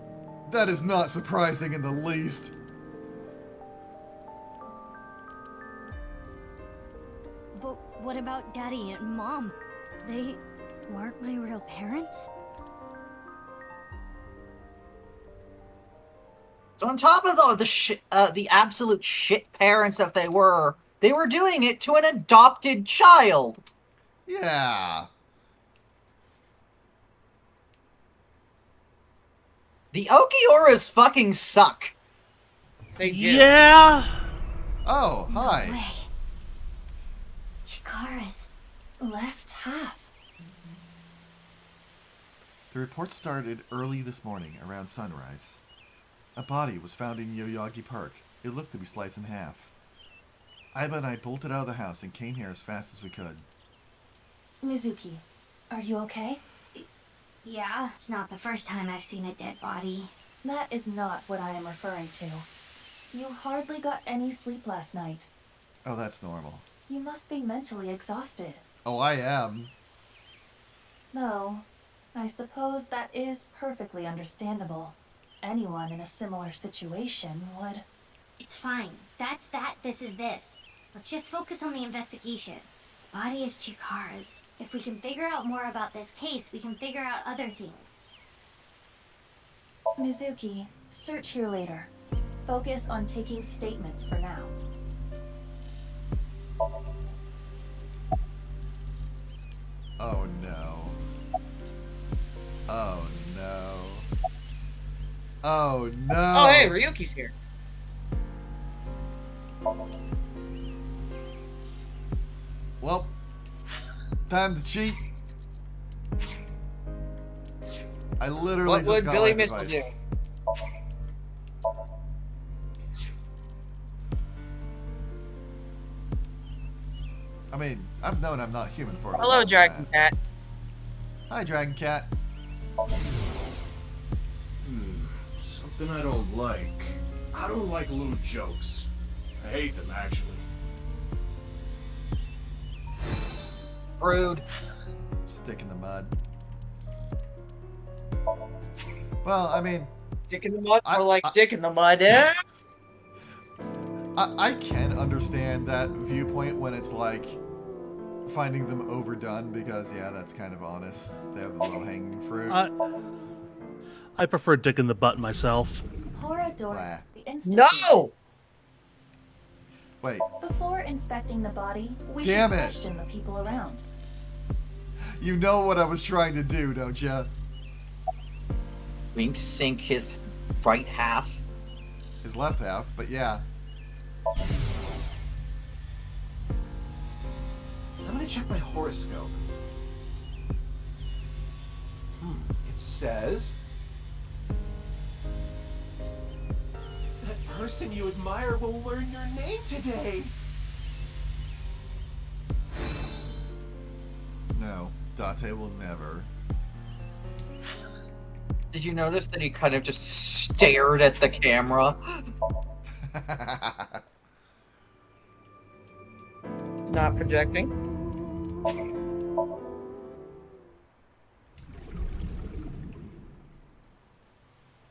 that is not surprising in the least. But what about Daddy and Mom? They weren't my real parents? So on top of the absolute shit parents that they were doing it to an adopted child. Yeah. The Okiuras fucking suck. They do. Yeah. Oh, hi. No way. Chikara's left half. The report started early this morning, around sunrise. A body was found in Yoyagi Park. It looked to be sliced in half. Aiba and I bolted out of the house and came here as fast as we could. Mizuki, are you okay? Yeah, it's not the first time I've seen a dead body. That is not what I am referring to. You hardly got any sleep last night. Oh, that's normal. You must be mentally exhausted. Oh, I am. Though, I suppose that is perfectly understandable. Anyone in a similar situation would... It's fine. That's that, this is this. Let's just focus on the investigation. Body is Chikara's. If we can figure out more about this case, we can figure out other things. Mizuki, search here later. Focus on taking statements for now. Oh no. Oh no. Oh no. Oh, hey, Ryuki's here. Well, time to cheat. I literally What just would got Billy life Mitchell advice. do? I mean, I've known I'm not human for a Hello, long Dragon time. Cat. Hi, Dragon Cat. Something I don't like. I don't like little jokes. I hate them, actually. Rude. Stick in the mud. Well, I mean, Dick in the mud, or like I- dick in the mud, eh? I can understand that viewpoint when it's like finding them overdone because, yeah, that's kind of honest. They have the low-hanging fruit. I prefer dick in the butt myself. Horadori Blah. instituted. No! Wait, Before inspecting the body, we Damn should it. question the people around. you know what I was trying to do, don't ya? Wink sink his right half. His left half, but yeah. check my horoscope. It says... That person you admire will learn your name today. No, Date will never. Did you notice that he kind of just stared at the camera? Not projecting.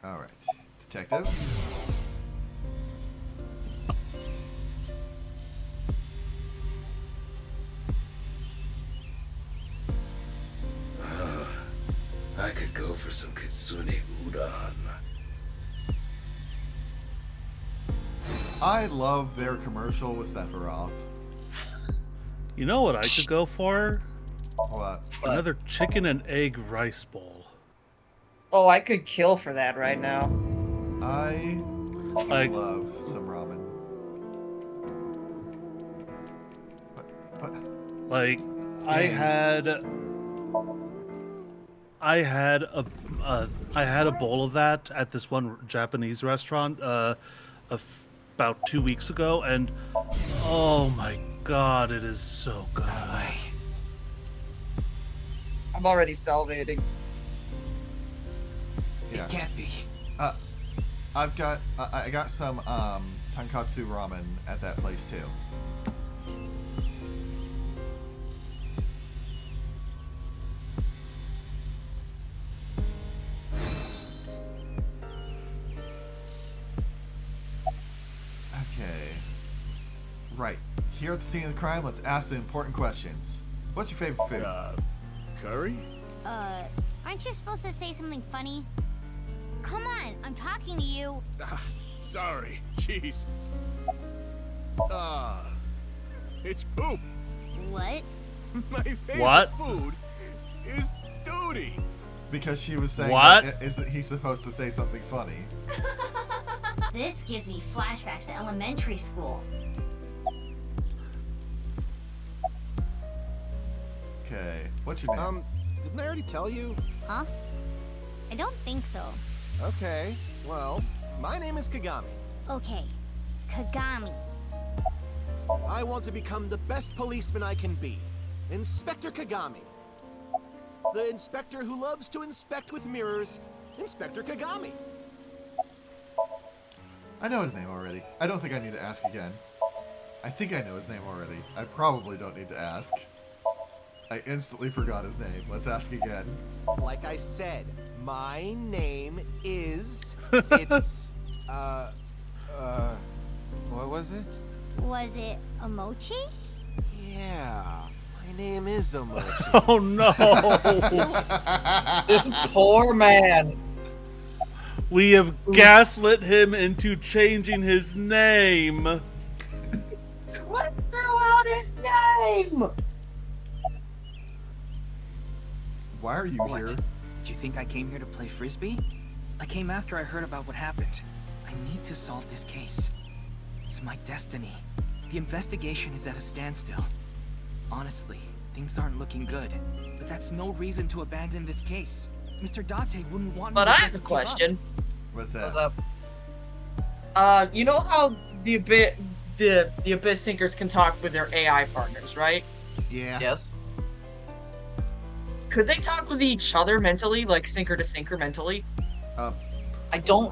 Alright. Detective? I could go for some kitsune udon. I love their commercial with Sephiroth. You know what I could go for? What? Another chicken and egg rice bowl. Oh, I could kill for that right now. I love some ramen. What? Like, I had a bowl of that at this one Japanese restaurant about 2 weeks ago, and oh my god, it is so good. I'm already salivating. Yeah. It can't be. I got some tonkatsu ramen at that place too. Okay. Right. Here at the scene of the crime, let's ask the important questions. What's your favorite food? Curry? Aren't you supposed to say something funny? Come on, I'm talking to you. Sorry. Jeez. It's poop. What? My favorite What? food is duty. Because she was saying, What? Isn't he supposed to say something funny? This gives me flashbacks to elementary school. Okay. What's your name? Didn't I already tell you? Huh? I don't think so. Okay, well, my name is Kagami. Okay, Kagami. I want to become the best policeman I can be. Inspector Kagami. The inspector who loves to inspect with mirrors, Inspector Kagami. I know his name already. I don't think I need to ask again. I think I know his name already. I probably don't need to ask. I instantly forgot his name. Let's ask again. Like I said, my name is... It's... What was it? Was it a mochi? Yeah, my name is Omochi. Oh no! This poor man. We have gaslit him into changing his name. What threw out his name? Why are you What? here? Did you think I came here to play frisbee? I came after I heard about what happened. I need to solve this case. It's my destiny. The investigation is at a standstill. Honestly, things aren't looking good. But that's no reason to abandon this case. Mr. Date wouldn't want But me I to have a just give question. What's that? What's up? You know how the Abyss Sinkers can talk with their AI partners, right? Yeah. Yes. Could they talk with each other mentally, like sinker to sinker mentally? I don't...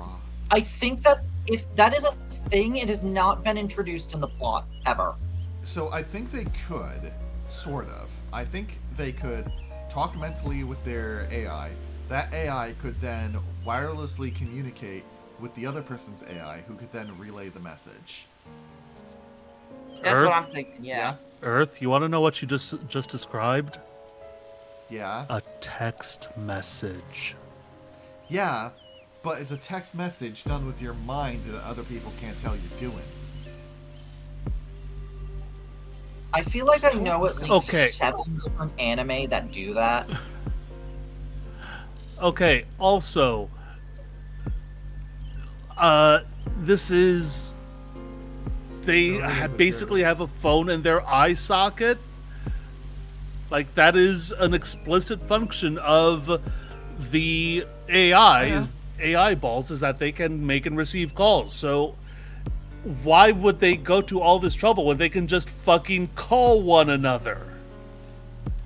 I think that if that is a thing, it has not been introduced in the plot, ever. So I think they could, sort of. I think they could talk mentally with their AI. That AI could then wirelessly communicate with the other person's AI, who could then relay the message. That's Earth? what I'm thinking, yeah. Earth, you want to know what you just described? Yeah. A text message. Yeah, but it's a text message done with your mind that other people can't tell you're doing. I feel like I know at least Okay. 7 different anime that do that. Okay, also, this is... They basically have a phone in their eye socket, Like, that is an explicit function of the AI, is AI balls, is that they can make and receive calls. So why would they go to all this trouble when they can just fucking call one another?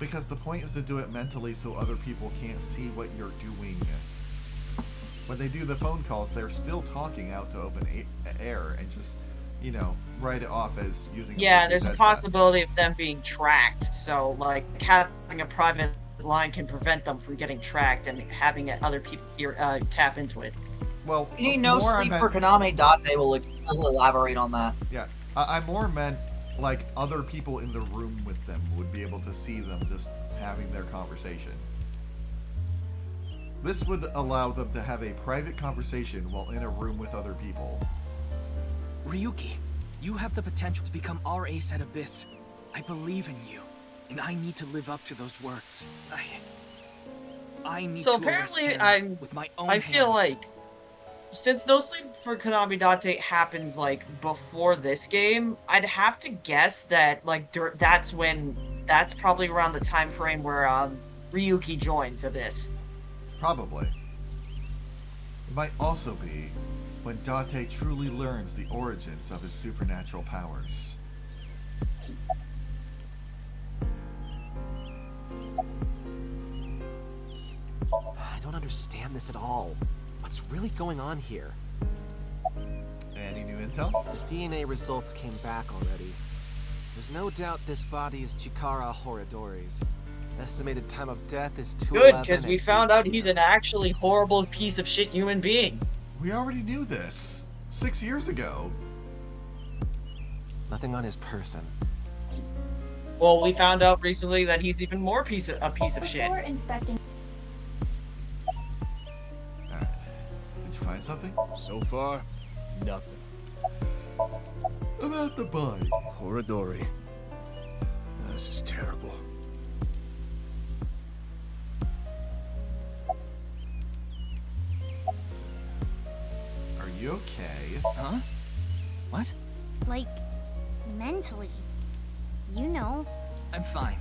Because the point is to do it mentally so other people can't see what you're doing. When they do the phone calls, they're still talking out to open air and just, you know, write it off as using. Yeah, there's a possibility of them being tracked. So, like, having a private line can prevent them from getting tracked, and having other people tap into it. Well, You need no sleep for Konami. They will elaborate on that. Yeah, I more meant like other people in the room with them would be able to see them just having their conversation. This would allow them to have a private conversation while in a room with other people. Ryuki, you have the potential to become our ace at Abyss. I believe in you, and I need to live up to those words. I need So to apparently, arrest him with my own I feel hands. like since No Sleep for Konami Date happens like before this game, I'd have to guess that like that's probably around the time frame where Ryuki joins Abyss. Probably. It might also be when Date truly learns the origins of his supernatural powers. I don't understand this at all. What's really going on here? Any new intel? The DNA results came back already. There's no doubt this body is Chikara Horadori's. Estimated time of death is 211. Good, because we found out he's an actually horrible piece of shit human being. We already knew this 6 years ago. Nothing on his person. Well, we found out recently that he's even more a piece of shit. Before inspecting. Alright. Did you find something? So far, nothing. About the body. Horadori. This is terrible. Are you okay? Huh? What? Like, mentally. You know. I'm fine.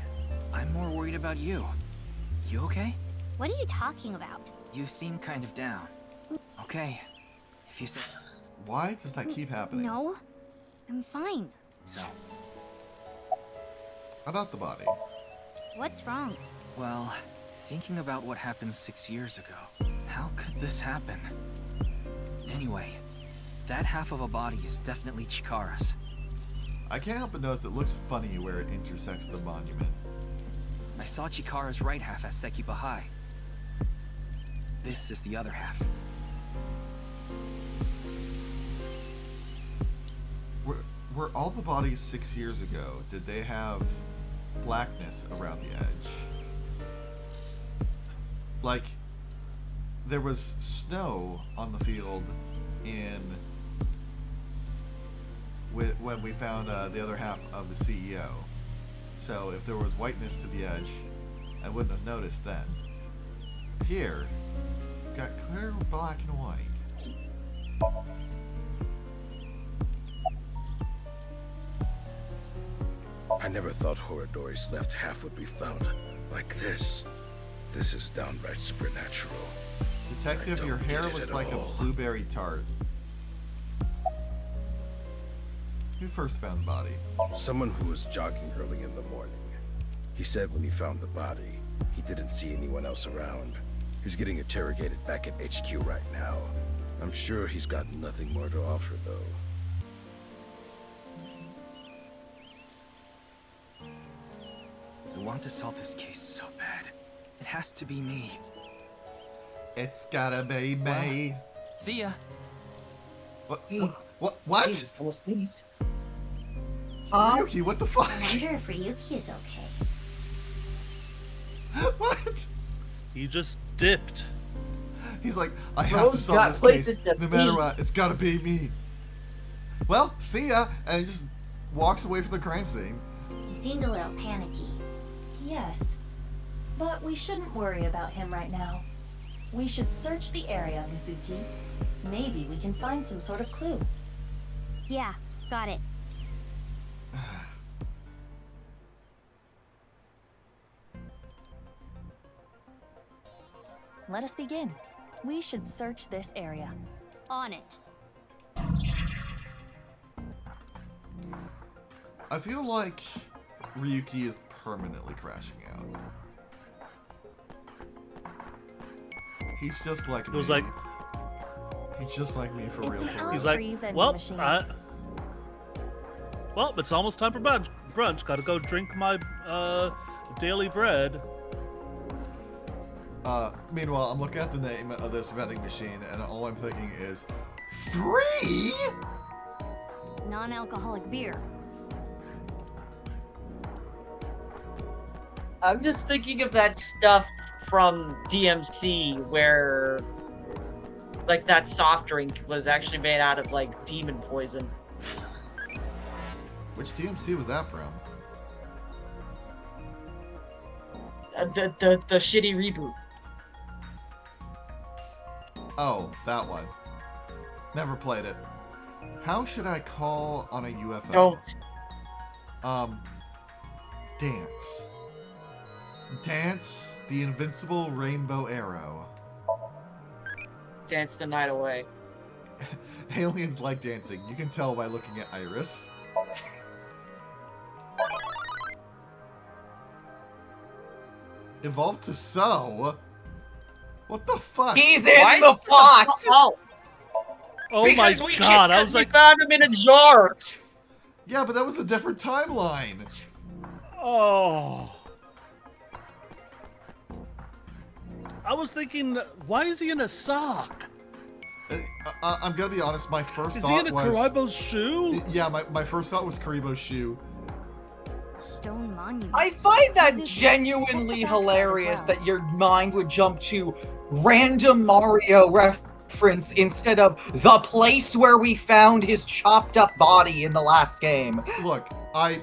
I'm more worried about you. You okay? What are you talking about? You seem kind of down. Okay. If you say... Why does that keep happening? No. I'm fine. So? About the body. What's wrong? Well, thinking about what happened 6 years ago, how could this happen? Anyway, that half of a body is definitely Chikara's. I can't help but notice it looks funny where it intersects the monument. I saw Chikara's right half at Sekiba High. This is the other half. Were all the bodies 6 years ago, did they have blackness around the edge? Like, there was snow on the field when we found the other half of the CEO. So if there was whiteness to the edge, I wouldn't have noticed then. Here, got clear black and white. I never thought Horadori's left half would be found like this. This is downright supernatural. Detective, your hair looks like a blueberry tart. Who first found the body? Someone who was jogging early in the morning. He said when he found the body, he didn't see anyone else around. He's getting interrogated back at HQ right now. I'm sure he's got nothing more to offer, though. I want to solve this case so bad. It has to be me. It's gotta be me. See ya. What? Jesus, please. Ryuki, what the fuck? I wonder if Ryuki is okay. What? He just dipped. He's like, I have to solve this case. No matter what, it's gotta be me. Well, see ya. And he just walks away from the crime scene. He seemed a little panicky. Yes. But we shouldn't worry about him right now. We should search the area, Mizuki. Maybe we can find some sort of clue. Yeah, got it. let us begin. We should search this area. On it. I feel like Ryuki is permanently crashing out. He's just like me. It was like, He's just like me for It's real. an For real. he's like, free vending well, machine. well, it's almost time for brunch. Gotta go drink my daily bread. Meanwhile, I'm looking at the name of this vending machine, and all I'm thinking is, free? Non-alcoholic beer. I'm just thinking of that stuff from DMC where, like, that soft drink was actually made out of, like, demon poison. Which DMC was that from? The shitty reboot. Oh, that one. Never played it. How should I call on a UFO? Don't. Dance. Dance the invincible rainbow arrow. Dance the night away. Aliens like dancing. You can tell by looking at Iris. Evolved to sow? What the fuck? He's in the pot! Oh, Oh my god! I was like, we found him in a jar. Yeah, but that was a different timeline. oh. I was thinking, why is he in a sock? I'm gonna be honest. My first Is thought he in a was Karibo's shoe? Yeah, my first thought was Karibo's shoe. Stone monument. I find that genuinely hilarious that your mind would jump to random Mario reference instead of the place where we found his chopped up body in the last game. Look, I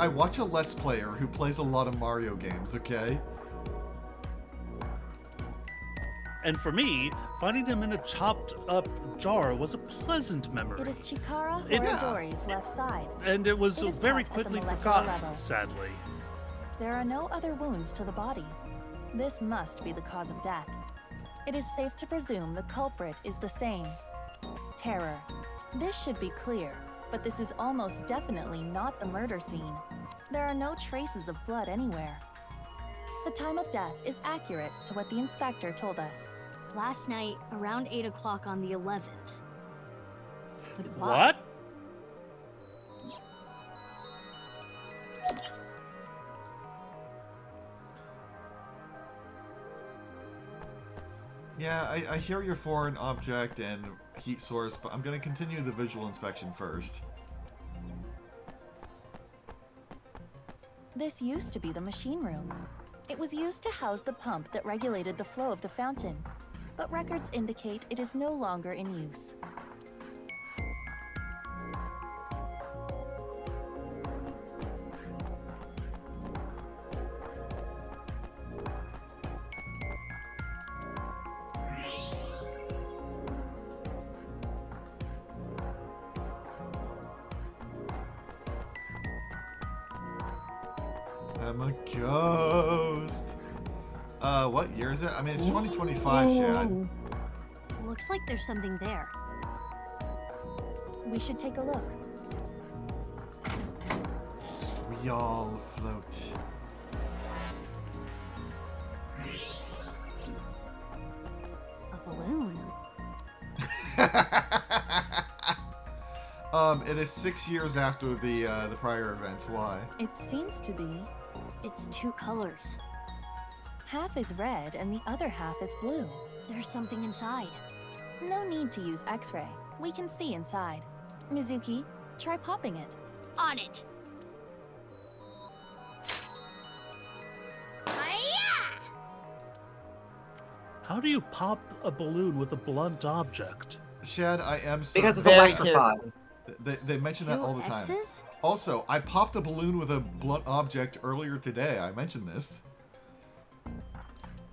watch a Let's Player who plays a lot of Mario games, okay? And for me, finding him in a chopped up jar was a pleasant memory. It is Chikara It- Horadori's left side. And it was It is very cut at the quickly molecular forgotten, level. sadly. There are no other wounds to the body. This must be the cause of death. It is safe to presume the culprit is the same. Terror. This should be clear, but this is almost definitely not the murder scene. There are no traces of blood anywhere. The time of death is accurate to what the inspector told us. Last night, around 8 o'clock on the 11th. But why? What? Yeah, I hear your foreign object and heat source, but I'm gonna continue the visual inspection first. This used to be the machine room. It was used to house the pump that regulated the flow of the fountain, but records indicate it is no longer in use. I'm a ghost. What year is it? I mean, it's 2025, Shad. Looks like there's something there. We should take a look. We all float. A balloon. It is 6 years after the prior events. Why? It seems to be. It's two colors. Half is red and the other half is blue. There's something inside. No need to use X-ray. We can see inside. Mizuki, try popping it. On it. How do you pop a balloon with a blunt object? Shad, I am so Because it's Very electrified. They mention that all the time. X's? Also, I popped a balloon with a blunt object earlier today. I mentioned this.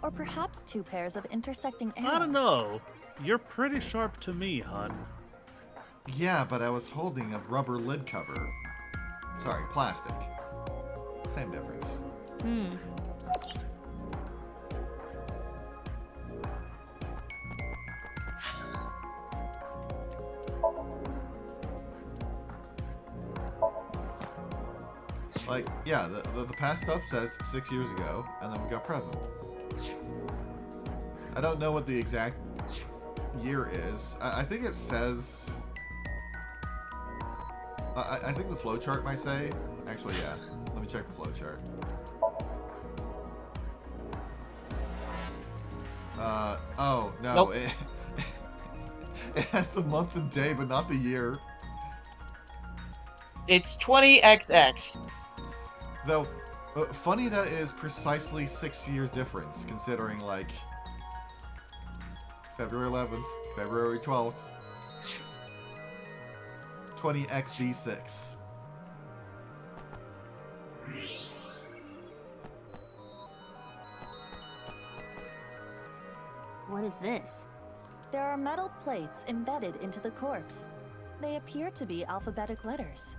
Or perhaps two pairs of intersecting arrows. I don't know. You're pretty sharp to me, hun. Yeah, but I was holding a rubber lid cover. Sorry, plastic. Same difference. Like, yeah, the past stuff says 6 years ago, and then we got present. I don't know what the exact year is. I think it says... I think the flowchart might say... Actually, yeah. Let me check the flowchart. Oh, no. Nope. It has the month and day, but not the year. It's 20XX. Though, funny that it is precisely 6 years difference, considering, like, February 11th, February 12th, 20XD6. What is this? There are metal plates embedded into the corpse. They appear to be alphabetic letters.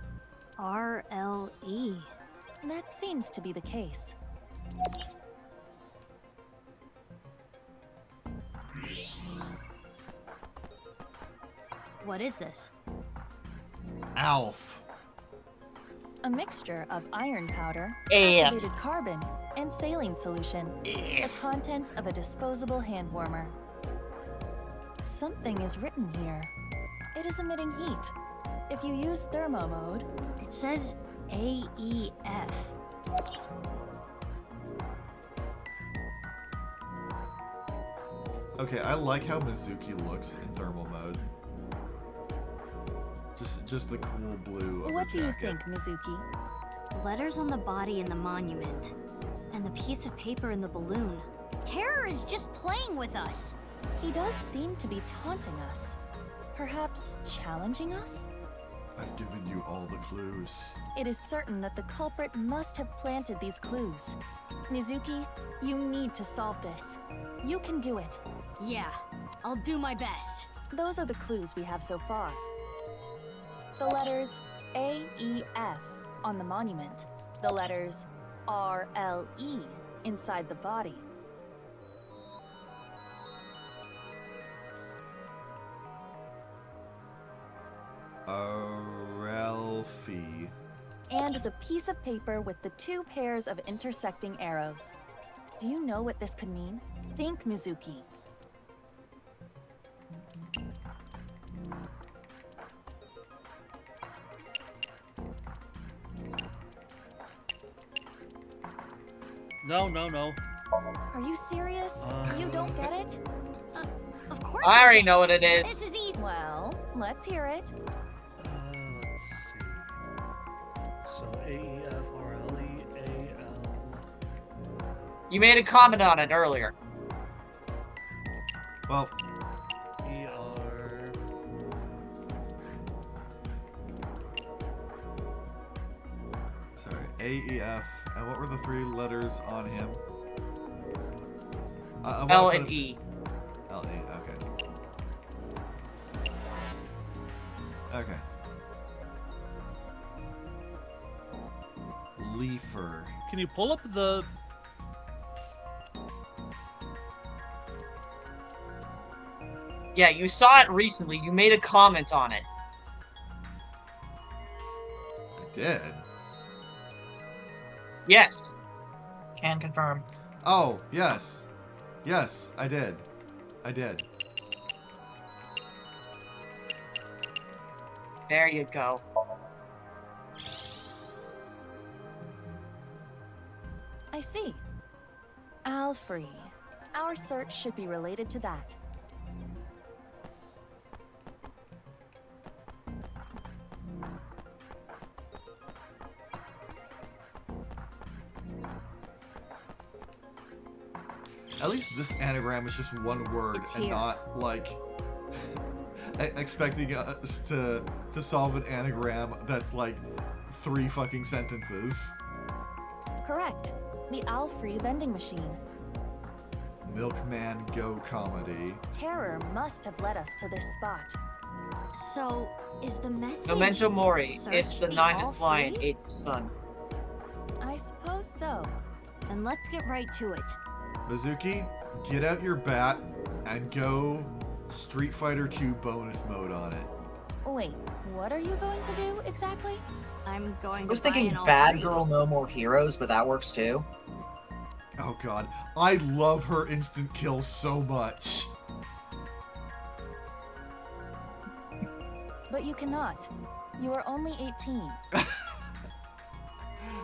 RLE. That seems to be the case. What is this? ALF. A mixture of iron powder, AF. activated carbon, and saline solution. Yes. The contents of a disposable hand warmer. Something is written here. It is emitting heat. If you use thermo mode, It says AEF. Okay, I like how Mizuki looks in thermal mode. Just the cool blue of what her do you jacket. think, Mizuki? Letters on the body in the monument. And the piece of paper in the balloon. Terror is just playing with us. He does seem to be taunting us. Perhaps challenging us? I've given you all the clues. It is certain that the culprit must have planted these clues. Mizuki, you need to solve this. You can do it. Yeah, I'll do my best. Those are the clues we have so far. The letters AEF on the monument. The letters RLE inside the body. Ralphie. And the piece of paper with the 2 pairs of intersecting arrows. Do you know what this could mean? Think, Mizuki. No, no, no. Are you serious? You don't get it? Of course. I already know what it This is. is easy. Well, let's hear it. Let's see. So AEFRLEAL. You made a comment on it earlier. Well, ER. sorry, AEF. And what were the 3 letters on him? I wanna L put and it- E. L-E, okay. Okay. Leafer. Can you pull up the... Yeah, you saw it recently. You made a comment on it. I did? Yes. Can confirm. Oh, yes. Yes, I did. I did. There you go. I see. Alfrey. Our search should be related to that. At least this anagram is just one word It's and here. not like expecting us to solve an anagram that's like 3 fucking sentences. Correct. The Alfrey vending machine. Milkman Go Comedy. Terror must have led us to this spot. So, is the message... Memento Mori. If search the night all is blind, three? ate the sun. I suppose so. Then let's get right to it. Mizuki, get out your bat and go Street Fighter 2 bonus mode on it. Wait, what are you going to do exactly? I'm going to I was buy thinking in all Bad three. Girl No More Heroes, but that works too. Oh god, I love her instant kill so much. But you cannot. You are only 18.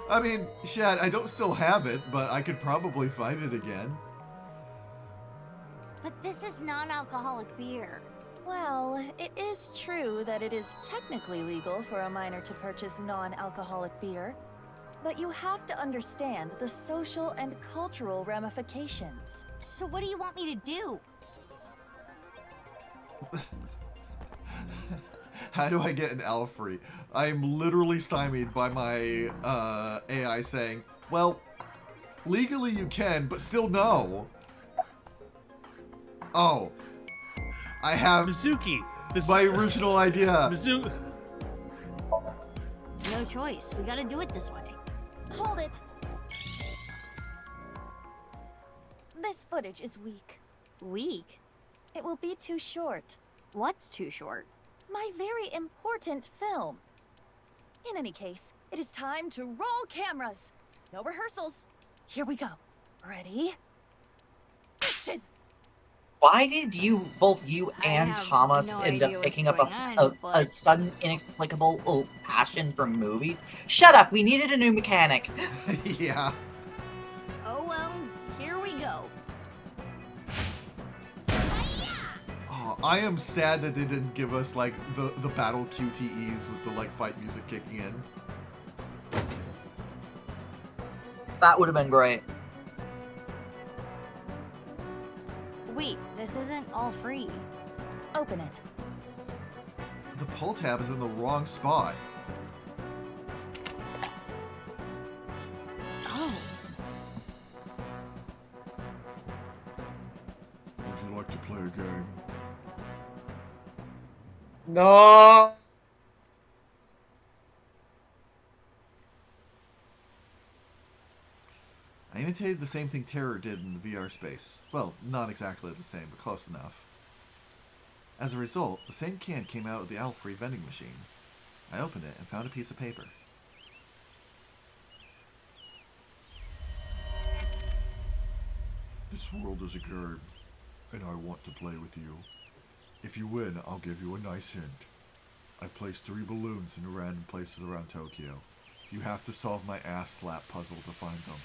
I mean, Shad, I don't still have it, but I could probably find it again. But this is non-alcoholic beer. Well, it is true that it is technically legal for a minor to purchase non-alcoholic beer, but you have to understand the social and cultural ramifications. So what do you want me to do? How do I get an L free? I'm literally stymied by my AI saying, well, legally you can, but still no. Oh. I have Mizuki, my original idea. No choice. We gotta do it this way. Hold it! This footage is weak. Weak? It will be too short. What's too short? My very important film. In any case, it is time to roll cameras. No rehearsals. Here we go. Ready? Action! Why did both you I and have Thomas no end idea up what's picking up going on, a but- sudden, inexplicable passion for movies? Shut up! We needed a new mechanic. Yeah. Oh well, here we go. Oh, I am sad that they didn't give us like the battle QTEs with the like fight music kicking in. That would have been great. Wait, this isn't all free. Open it. The pull tab is in the wrong spot. Oh. Would you like to play a game? No. I imitated the same thing Terror did in the VR space. Well, not exactly the same, but close enough. As a result, the same can came out of the Alfrey vending machine. I opened it and found a piece of paper. This world is a game, and I want to play with you. If you win, I'll give you a nice hint. I placed 3 balloons in random places around Tokyo. You have to solve my ass slap puzzle to find them.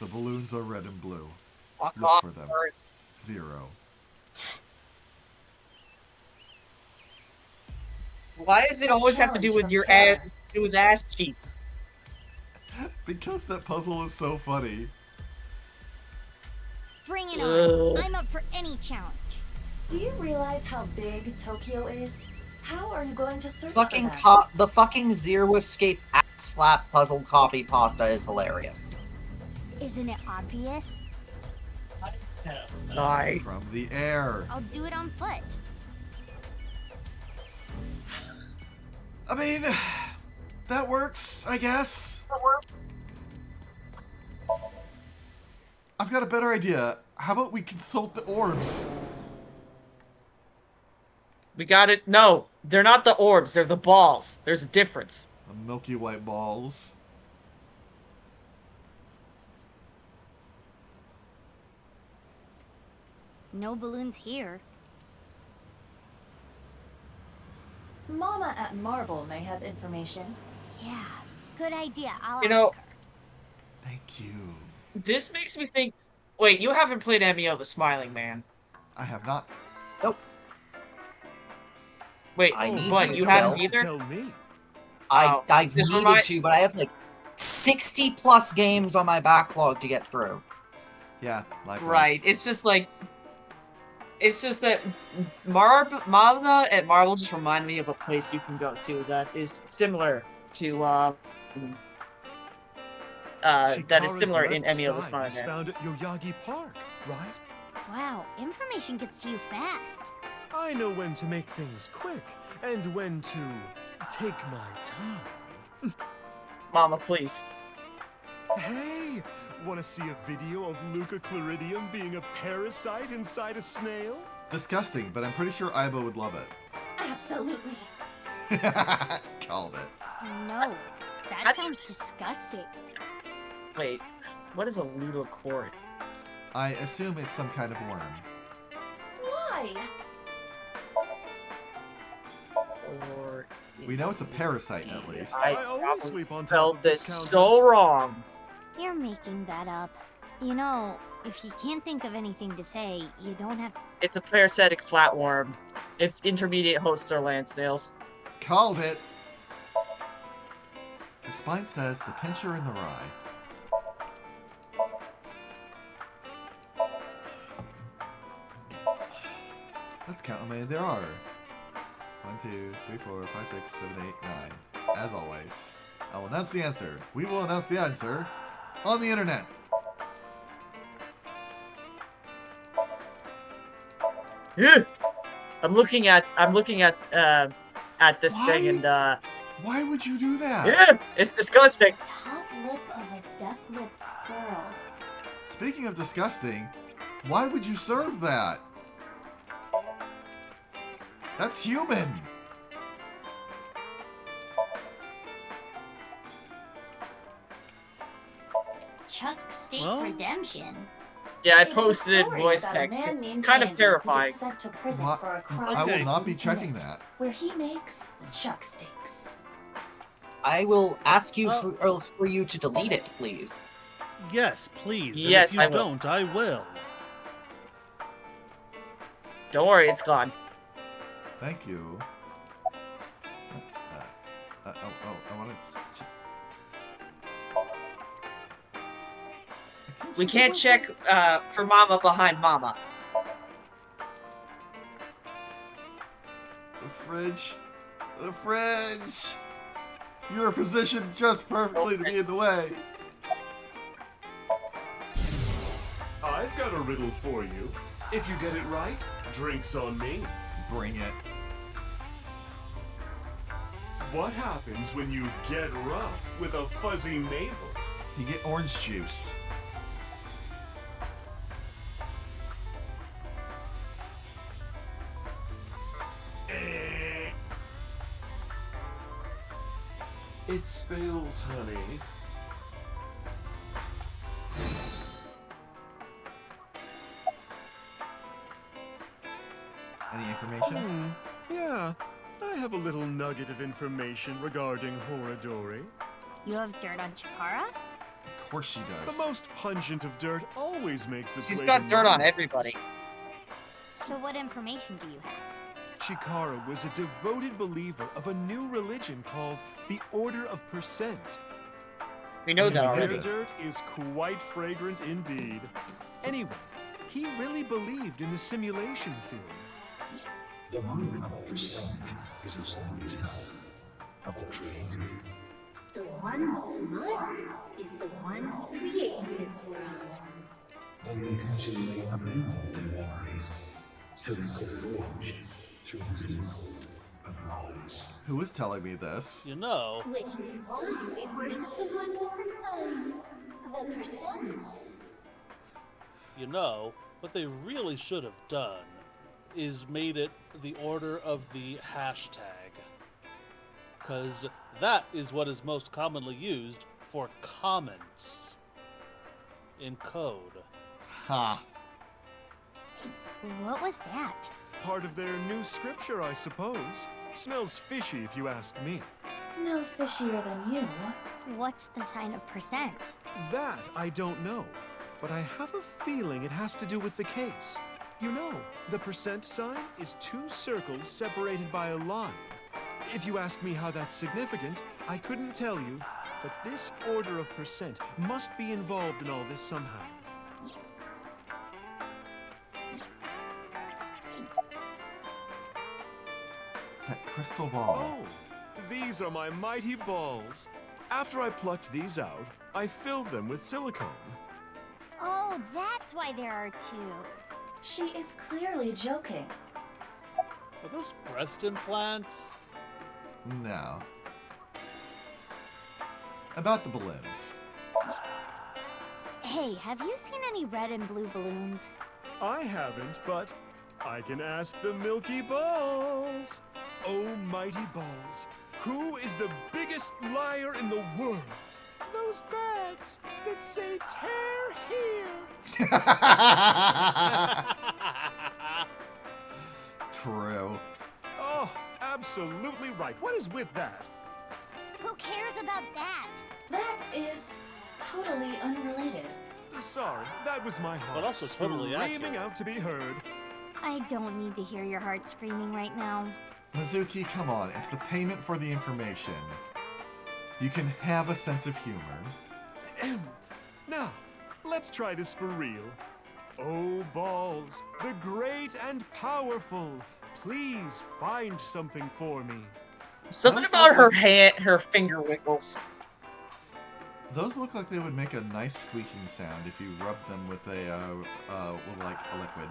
The balloons are red and blue. Look for them. 0. Why does it always have to do with your ass, with ass cheeks? Because that puzzle is so funny. Bring it on. I'm up for any challenge. Do you realize how big Tokyo is? How are you going to search Fucking for them? the fucking Zero Escape ass slap puzzle copy pasta is hilarious. Isn't it obvious? Sorry. From the air. I'll do it on foot. I mean, that works, I guess. I've got a better idea. How about we consult the orbs? We got it. No, they're not the orbs. They're the balls. There's a difference. The milky white balls. No balloons here. Mama at Marble may have information. Yeah, good idea. I'll You ask know, her. Thank you. this makes me think. Wait, you haven't played MEO the Smiling Man. I have not. Nope. Wait, I need but to you as haven't well. either? Tell me. I've this needed remind- to, but I have like 60 plus games on my backlog to get through. Yeah, likewise. Right. It's just like. It's just that Mama at Marvel just remind me of a place you can go to that is similar to that is similar in Chikara's MEO the left Smiling side is Man. found at Yoyagi Park, right? Wow, information gets to you fast. I know when to make things quick and when to take my time. Mama, please. Hey, want to see a video of Luca Claridium being a parasite inside a snail? Disgusting, but I'm pretty sure Aiba would love it. Absolutely. Called it. No, that How do you sounds disgusting. Wait, what is a ludochord? I assume it's some kind of worm. Why? Or We know it's a parasite, at least. I I always probably sleep on top spelled of this this counter. so wrong. You're making that up. You know, if you can't think of anything to say, you don't have to. It's a parasitic flatworm. Its intermediate hosts are land snails. Called it! The spine says the pincher and the rye. Let's count how many there are. 1, 2, 3, 4, 5, 6, 7, 8, 9. As always, I will announce the answer. We will announce the answer on the internet. I'm looking at this thing and Why would you do that? yeah, it's disgusting. Top lip of a duck-lipped girl. Speaking of disgusting, why would you serve that? That's human. Chuck Steak Well? Redemption. Yeah, I It is a posted it in story voice about a text. man It's named kind of Andy who gets terrifying. sent to prison What? for a crime I will he not be didn't checking commit, that. Where he makes chuck steaks. I will ask you Well- for you to delete it, please. Yes, please. Yes, and if I you will. don't, I will. Don't worry, it's gone. Thank you. I want to. We can't check for Mama behind Mama. The fridge. The fridge. You are positioned just perfectly to be in the way. I've got a riddle for you. If you get it right, drinks on me. Bring it. What happens when you get rough with a fuzzy navel? You get orange juice. It spills, honey. Any information? Yeah, I have a little nugget of information regarding Horadori. You have dirt on Chikara? Of course she The does. most pungent of dirt always makes its She's way got to dirt on mine. everybody. So what information do you have? Chikara was a devoted believer of a new religion called the Order of Percent. We know that Yeah, Their already. dirt is quite fragrant indeed. Anyway, he really believed in the simulation theory. The Order of Percent is a holy sign of the Creator. The one with the mud is the one who created this world. They intentionally abandoned their memories so they could voyage through this world of lies. Who is telling me this? You know, Which is why we worship the one with the sign, the percent. you know, what they really should have done is made it the order of the hashtag. Because that is what is most commonly used for comments in code. Ha. What was that? Part of their new scripture, I suppose. Smells fishy if you ask me. No fishier than you. What's the sign of percent? That I don't know, but I have a feeling it has to do with the case. You know, the percent sign is two circles separated by a line. If you ask me how that's significant, I couldn't tell you, but this order of percent must be involved in all this somehow. That crystal ball. Oh, these are my mighty balls. After I plucked these out, I filled them with silicone. Oh, that's why there are two. She is clearly joking. Are those breast implants? No. About the balloons. Hey, have you seen any red and blue balloons? I haven't, but I can ask the Milky Balls. Oh, mighty balls, Who is the biggest liar in the world? Those bags that say tear here. True. Oh, absolutely right. What is with that? Who cares about that? That is totally unrelated. Sorry, that was my heart But also totally screaming accurate. out to be heard. I don't need to hear your heart screaming right now. Mizuki, come on. It's the payment for the information. You can have a sense of humor. Now, let's try this for real. Oh, balls, the great and powerful, please find something for me. Something Those about look her like- hand, her finger wiggles. Those look like they would make a nice squeaking sound if you rubbed them with like a liquid.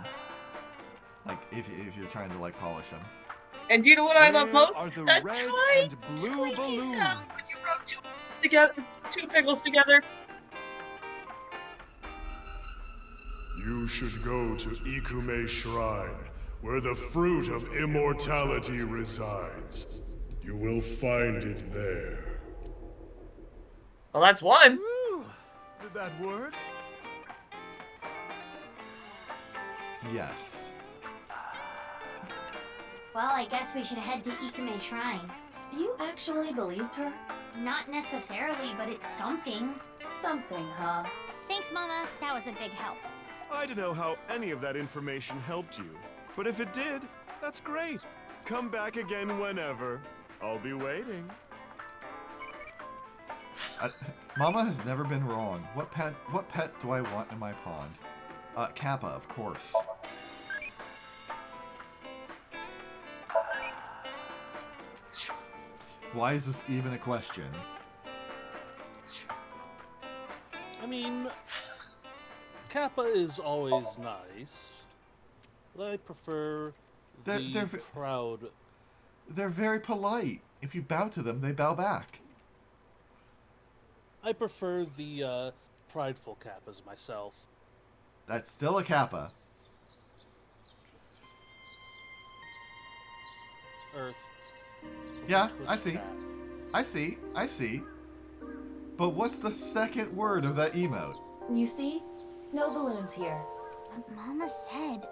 Like if you're trying to like polish them. And you know what I love Where most? are the That red tiny and blue squeaky balloons? sound when you rub two pickles together. You should go to Ikume Shrine, where the fruit of immortality resides. You will find it there. Well, that's one. Ooh, did that work? Yes. Well, I guess we should head to Ikume Shrine. You actually believed her? Not necessarily, but it's something. Something, huh? Thanks, Mama. That was a big help. I don't know how any of that information helped you, but if it did, that's great. Come back again whenever. I'll be waiting. Mama has never been wrong. What pet do I want in my pond? Kappa, of course. Why is this even a question? I mean, Kappa is always nice, but I prefer the proud. They're very polite. If you bow to them, they bow back. I prefer the prideful Kappas myself. That's still a Kappa. Earth. Yeah, I see. I see. But what's the second word of that emote? You see? No balloons here. But Mama said...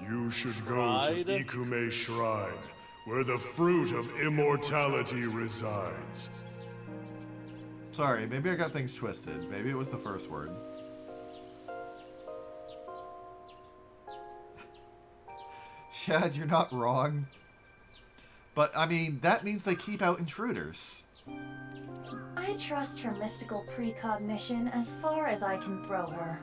You should go to Ikume Shrine, where the fruit of immortality resides. Sorry, maybe I got things twisted. Maybe it was the first word. Shad, you're not wrong. But, I mean, that means they keep out intruders. I trust her mystical precognition as far as I can throw her.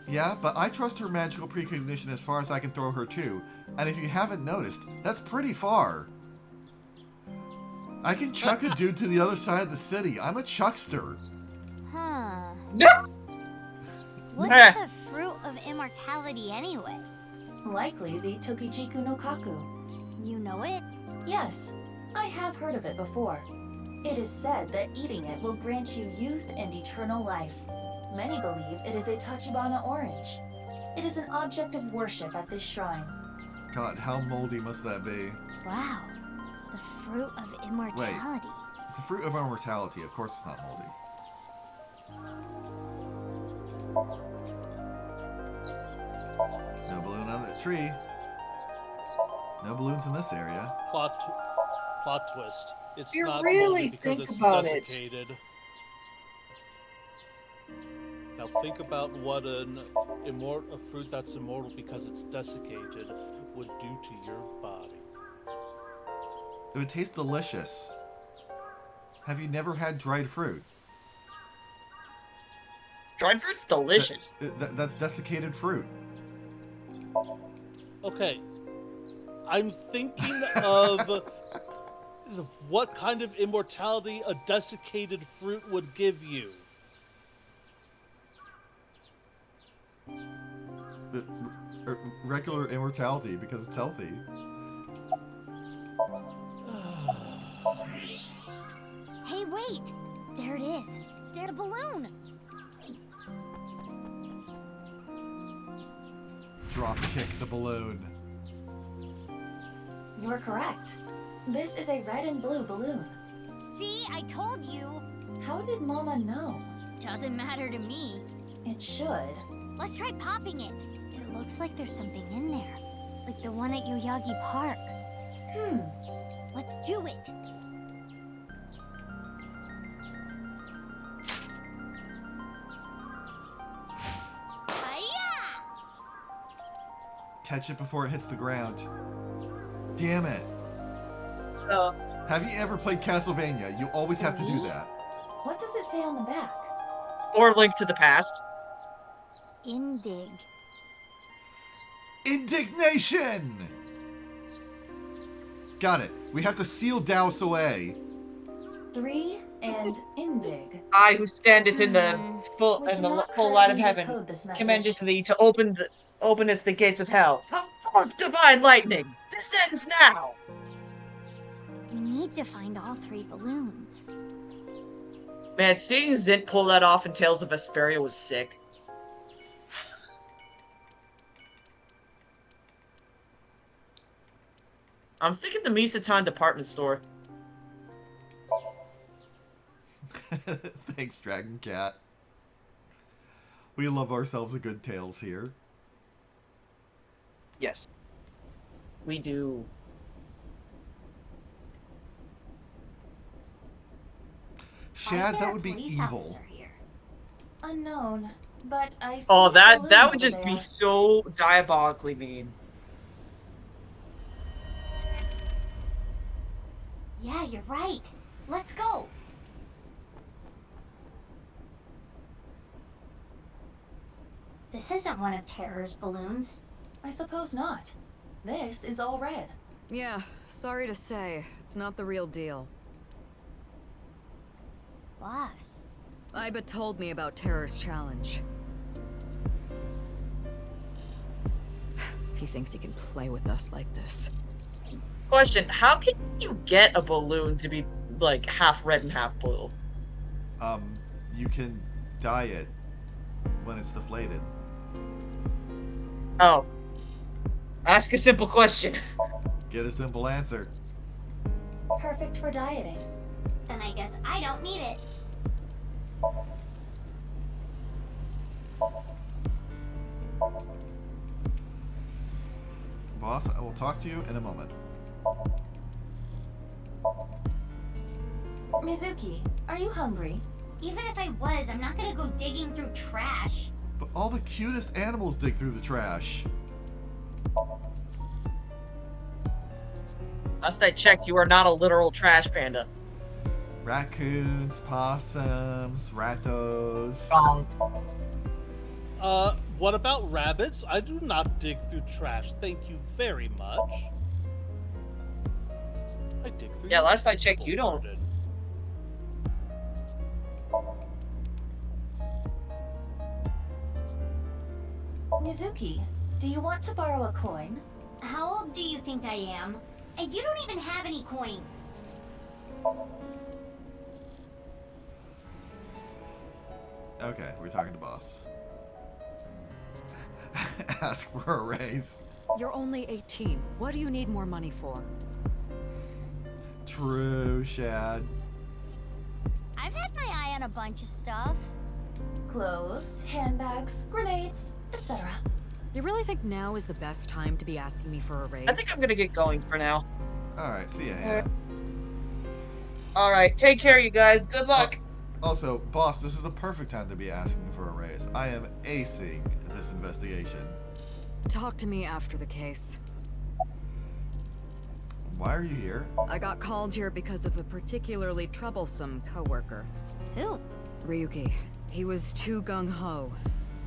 Yeah, but I trust her magical precognition as far as I can throw her too. And if you haven't noticed, that's pretty far. I can chuck a dude to the other side of the city. I'm a chuckster. Huh. What's the fruit of immortality anyway? Likely the Tokichiku no Kaku. You know it? Yes, I have heard of it before. It is said that eating it will grant you youth and eternal life. Many believe it is a Tachibana orange. It is an object of worship at this shrine. God, how moldy must that be? Wow. The fruit of immortality. Wait, it's a fruit of immortality. Of course it's not moldy. No balloon on the tree. No balloons in this area. Plot twist. It's You not really moldy because think it's about it. desiccated. Now think about what a fruit that's immortal because it's desiccated would do to your body. It would taste delicious. Have you never had dried fruit? Dried fruit's delicious. That's desiccated fruit. Okay. I'm thinking of what kind of immortality a desiccated fruit would give you. Regular immortality because it's healthy. Hey, wait! There it is. There's a balloon. Drop kick the balloon. You're correct. This is a red and blue balloon. See, I told you. How did Mama know? Doesn't matter to me. It should. Let's try popping it. It looks like there's something in there. Like the one at Yoyagi Park. Let's do it. Catch it before it hits the ground. Damn it. Have you ever played Castlevania? You always have to do that. What does it say on the back? Or Link to the Past. Indig. Indignation! Got it. We have to seal Douse away. 3 and Indig. I who standeth in the full light of heaven, decode this message. commandeth thee to openeth the gates of hell. Forth divine lightning, descends now. We need to find all 3 balloons. Man, seeing Zint pull that off in Tales of Vesperia was sick. I'm thinking the Misatan department store. Thanks, Dragon Cat. We love ourselves a good Tales here. Yes. We do. Shad, that would be evil. Unknown, but I see Oh, a that balloon would over just be there. so diabolically mean. Yeah, you're right. Let's go. This isn't one of Terror's balloons. I suppose not. This is all red. Yeah, sorry to say, it's not the real deal. Boss. Iba told me about Terror's challenge. He thinks he can play with us like this. Question, how can you get a balloon to be, like, half red and half blue? You can dye it when it's deflated. Oh. Ask a simple question. Get a simple answer. Perfect for dieting. Then I guess I don't need it. Boss, I will talk to you in a moment. Mizuki, are you hungry? Even if I was, I'm not gonna go digging through trash. But all the cutest animals dig through the trash. Last I checked, you are not a literal trash panda. Raccoons, possums, rattos. What about rabbits? I do not dig through trash. Thank you very much. I dig through. Yeah, last I checked, you don't. Mizuki, do you want to borrow a coin? How old do you think I am? And you don't even have any coins. Okay, we're talking to boss. Ask for a raise. You're only 18. What do you need more money for? True, Shad. I've had my eye on a bunch of stuff. Clothes, handbags, grenades, etc. You really think now is the best time to be asking me for a raise? I think I'm gonna get going for now. Alright, see ya, Hannah. Alright, take care, you guys. Good luck. Also, boss, this is the perfect time to be asking for a raise. I am acing this investigation. Talk to me after the case. Why are you here? I got called here because of a particularly troublesome coworker. Who? Ryuki. He was too gung-ho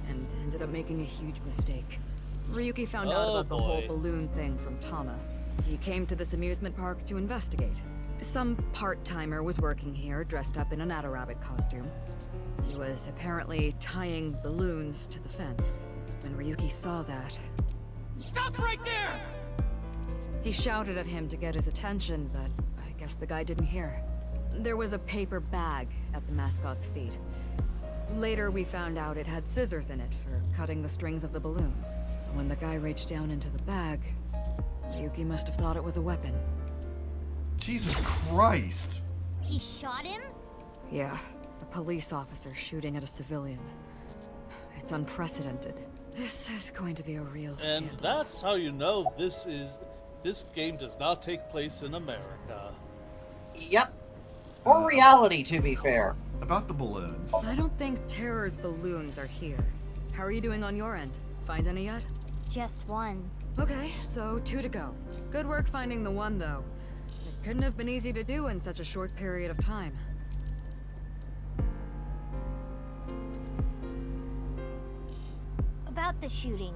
and ended up making a huge mistake. Ryuki found out about the whole balloon thing from Tama. He came to this amusement park to investigate. Some part-timer was working here, dressed up in an Adarabbit costume. He was apparently tying balloons to the fence. When Ryuki saw that... Stop right there! He shouted at him to get his attention, but I guess the guy didn't hear. There was a paper bag at the mascot's feet. Later, we found out it had scissors in it for cutting the strings of the balloons. When the guy reached down into the bag, Ryuki must have thought it was a weapon. Jesus Christ. He shot him? Yeah, a police officer shooting at a civilian. It's unprecedented. This is going to be a real And scandal. that's how you know this game does not take place in America. Yep. Or reality, to be fair. About the balloons. I don't think Terror's balloons are here. How are you doing on your end? Find any yet? Just one. Okay, so 2 to go. Good work finding the one, though. It couldn't have been easy to do in such a short period of time. About the shooting.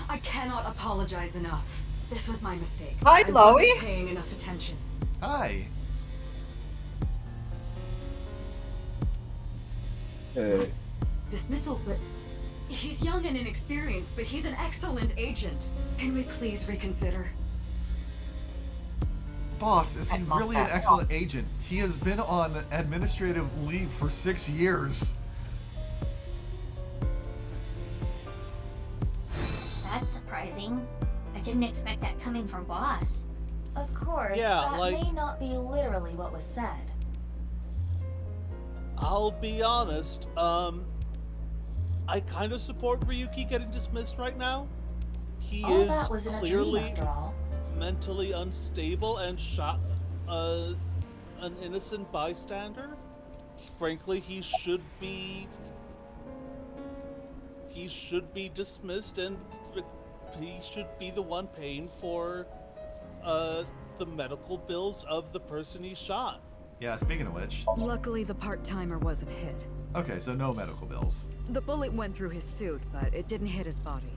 I cannot apologize enough. This was my mistake. Hi, I Chloe. wasn't paying enough attention. Hi. Dismissal, but he's young and inexperienced, but he's an excellent agent. Can we please reconsider? Boss, is he really an excellent agent? He has been on administrative leave for 6 years. That's surprising. I didn't expect that coming from Boss. Of course, Yeah, that like- may not be literally what was said. I'll be honest, I kind of support Ryuki getting dismissed right now. He All is that was in a dream, clearly after all. mentally unstable and shot an innocent bystander. Frankly, he should be dismissed, and he should be the one paying for the medical bills of the person he shot. Yeah, speaking of which. Luckily, the part-timer wasn't hit. Okay, so no medical bills. The bullet went through his suit, but it didn't hit his body.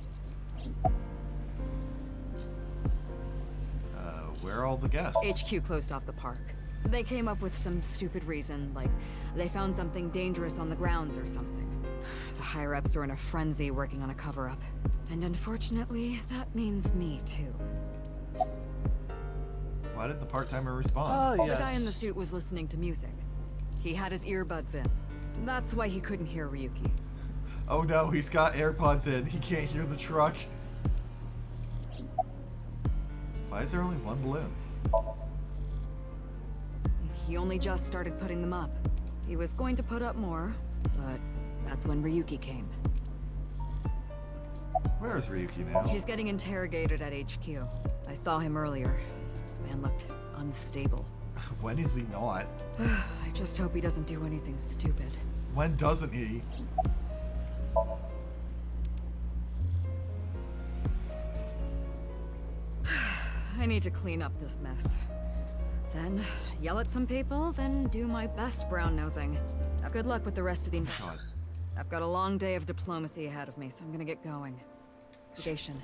Where are all the guests? HQ closed off the park. They came up with some stupid reason, like they found something dangerous on the grounds or something. The higher-ups are in a frenzy working on a cover-up. And unfortunately, that means me too. Why did the part-timer respond? The guy in the suit was listening to music. He had his earbuds in. That's why he couldn't hear Ryuki. Oh no, he's got AirPods in. He can't hear the truck. Why is there only one balloon? He only just started putting them up. He was going to put up more, but that's when Ryuki came. Where is Ryuki now? He's getting interrogated at HQ. I saw him earlier. The man looked unstable. When is he not? I just hope he doesn't do anything stupid. When doesn't he? I need to clean up this mess. Then yell at some people, then do my best brown nosing. Now, good luck with the rest of the God. I've got a long day of diplomacy ahead of me, so I'm gonna get going. Sedation.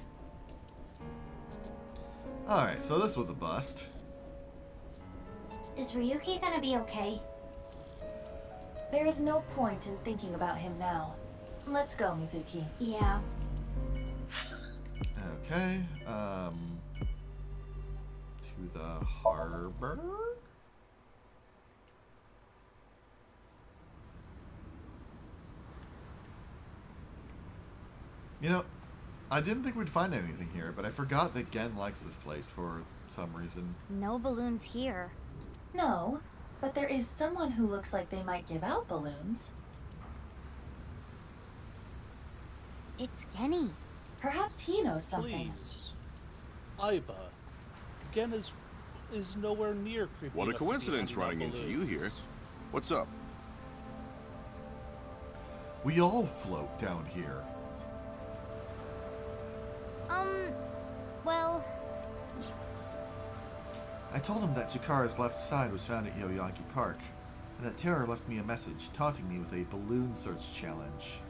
Alright, so this was a bust. Is Ryuki gonna be okay? There is no point in thinking about him now. Let's go, Mizuki. Yeah. Okay, to the harbor? You know, I didn't think we'd find anything here, but I forgot that Gen likes this place for some reason. No balloons here. No, but there is someone who looks like they might give out balloons. It's Kenny. Perhaps he knows something. Please. Aiba. Gen is nowhere near creepy. What a enough to be coincidence handing out running into you balloons. here. What's up? We all float down here. Well, I told him that Jakara's left side was found at Yoyonki Park, and that Terror left me a message taunting me with a balloon search challenge.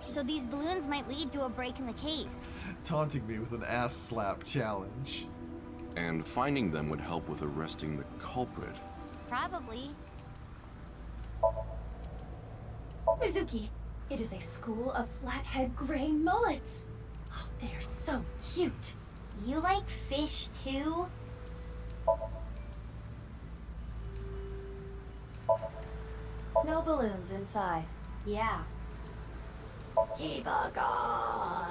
so these balloons might lead to a break in the case. Taunting me with an ass slap challenge. And finding them would help with arresting the culprit. Probably. Mizuki, it is a school of flathead gray mullets. Oh, they are so cute. You like fish too? No balloons inside. Yeah. Kibagon!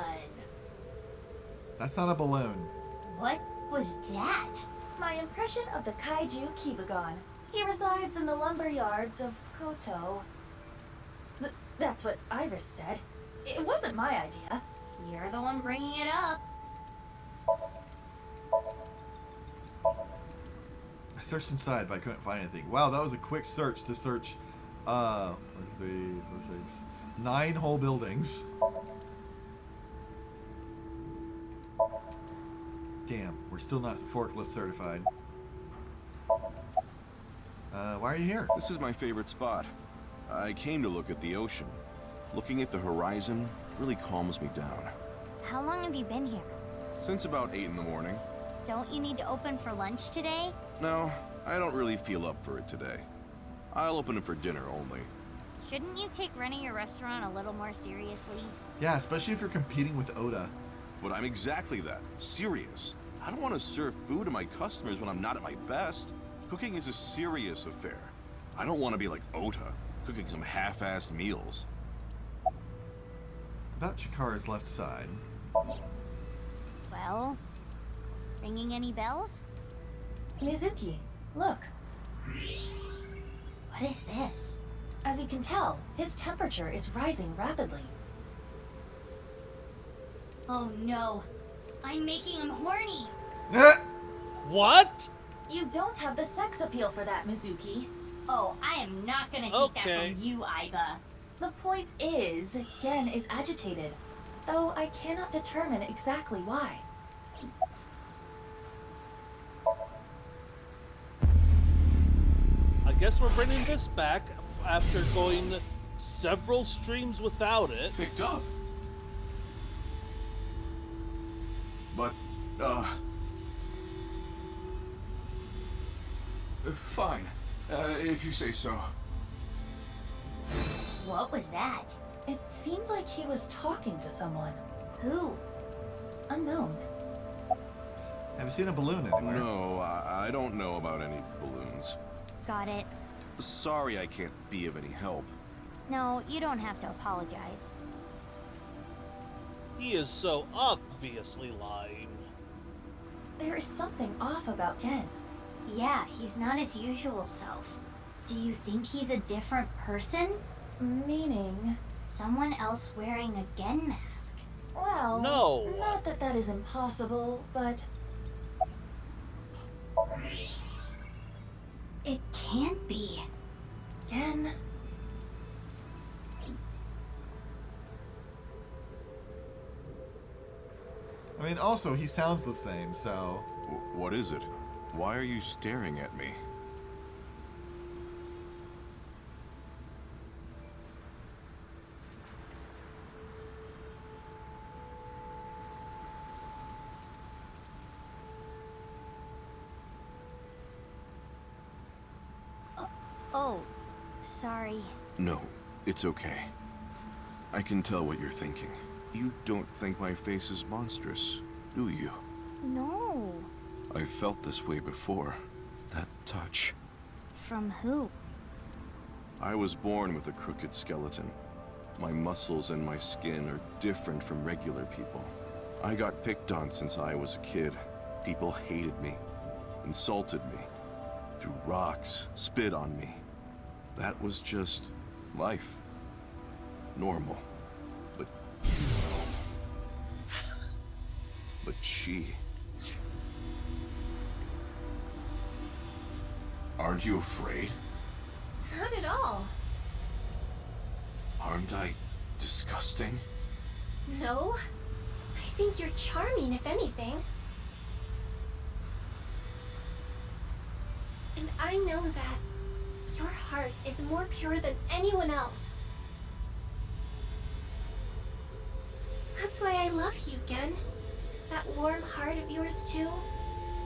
That's not a balloon. What was that? My impression of the kaiju Kibagon. He resides in the lumber yards of Koto. That's what Iris said. It wasn't my idea. You're the one bringing it up. I searched inside, but I couldn't find anything. Wow, that was a quick search to search, 1, 2, 3, 4, 6, 9 whole buildings. Damn, we're still not forklift certified. Why are you here? This is my favorite spot. I came to look at the ocean. Looking at the horizon really calms me down. How long have you been here? Since about 8 in the morning. Don't you need to open for lunch today? No, I don't really feel up for it today. I'll open it for dinner only. Shouldn't you take running your restaurant a little more seriously? Yeah, especially if you're competing with Oda. But I'm exactly that. Serious. I don't want to serve food to my customers when I'm not at my best. Cooking is a serious affair. I don't want to be like Ota, cooking some half-assed meals. About Chikara's left side. Well, ringing any bells? Mizuki, look. What is this? As you can tell, his temperature is rising rapidly. Oh no, I'm making him horny. What? You don't have the sex appeal for that, Mizuki. Oh, I am not gonna take that from you, Aiba. The point is, Gen is agitated, though I cannot determine exactly why. I guess we're bringing this back after going several streams without it. Picked up. But, fine. If you say so. What was that? It seemed like he was talking to someone. Who? Unknown. Have you seen a balloon anywhere? No, I don't know about any balloons. Got it. Sorry I can't be of any help. No, you don't have to apologize. He is so obviously lying. There is something off about Gen. Yeah, he's not his usual self. Do you think he's a different person? Meaning? Someone else wearing a Gen mask. Well, no. Not that that is impossible, but... It can't be. Gen... I mean, also, he sounds the same, so... What is it? Why are you staring at me? Oh, sorry. No, it's okay. I can tell what you're thinking. You don't think my face is monstrous, do you? No. I've felt this way before. That touch. From who? I was born with a crooked skeleton. My muscles and my skin are different from regular people. I got picked on since I was a kid. People hated me, insulted me, threw rocks, spit on me. That was just life. Normal. But she... Aren't you afraid? Not at all. Aren't I disgusting? No. I think you're charming, if anything. And I know that your heart is more pure than anyone else. That's why I love you, Gen. That warm heart of yours, too.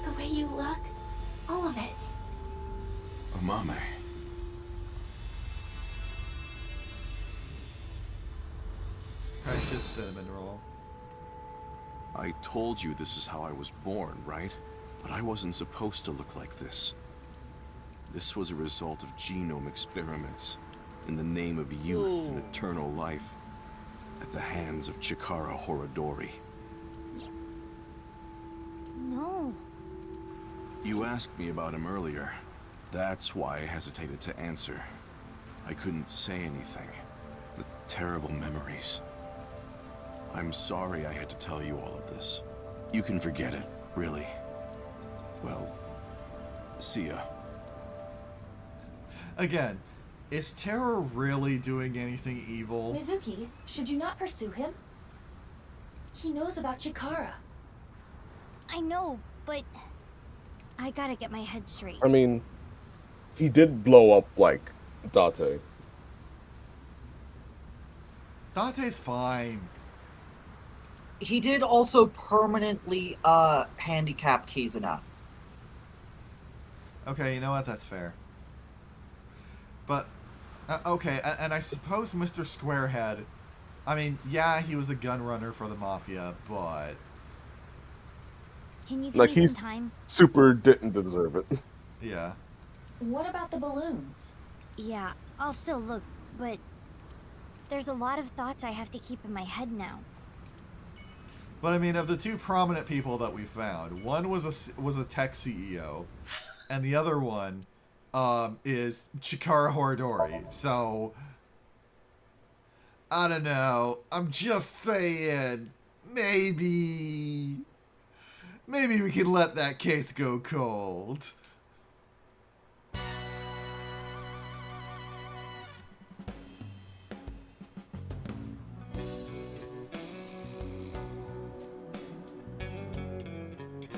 The way you look. All of it. Amame. Precious cinnamon roll. I told you this is how I was born, right? But I wasn't supposed to look like this. This was a result of genome experiments in the name of youth and eternal life. at the hands of Chikara Horodori. No. You asked me about him earlier. That's why I hesitated to answer. I couldn't say anything. The terrible memories. I'm sorry I had to tell you all of this. You can forget it, really. Well, see ya. Again, is Terra really doing anything evil? Mizuki, should you not pursue him? He knows about Chikara. I know, but I gotta get my head straight. I mean, he did blow up, like, Date. Date's fine. He did also permanently handicap Kizuna. Okay, you know what? That's fair. But, okay, and I suppose Mr. Squarehead, I mean, yeah, he was a gun runner for the Mafia, but... Can you give Like, me he some time? super didn't deserve it. Yeah. What about the balloons? Yeah, I'll still look, but there's a lot of thoughts I have to keep in my head now. But I mean, of the two prominent people that we found, one was a tech CEO, and the other one is Chikara Horodori. So I don't know. I'm just saying, maybe we can let that case go cold.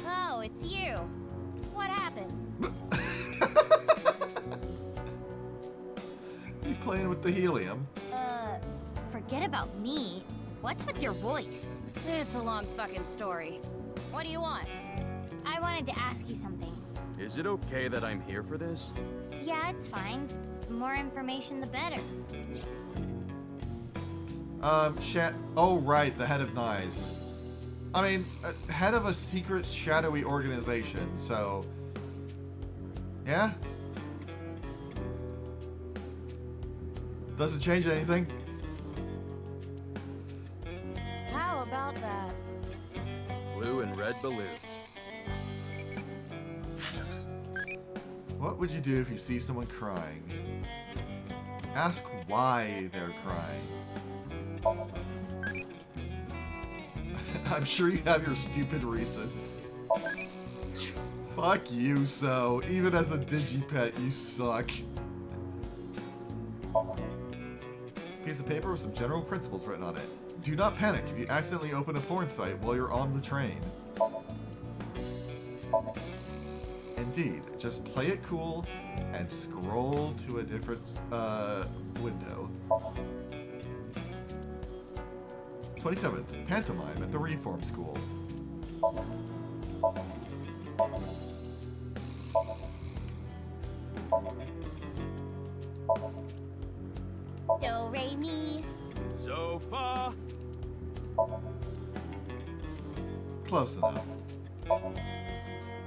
Oh, it's you. What happened? You playing with the helium? Forget about me. What's with your voice? It's a long fucking story. What do you want? I wanted to ask you something. Is it okay that I'm here for this? Yeah, it's fine. The more information, the better. Oh, right, the head of NICE. I mean, head of a secret, shadowy organization, so... Yeah? Doesn't change anything. How about that? Blue and red balloons. What would you do if you see someone crying? Ask why they're crying. I'm sure you have your stupid reasons. Fuck you, So. Even as a digipet, you suck. Piece of paper with some general principles written on it. Do not panic if you accidentally open a porn site while you're on the train. Indeed, just play it cool and scroll to a different window. 27th, pantomime at the Reform School. Do, re, mi. So far. Close enough.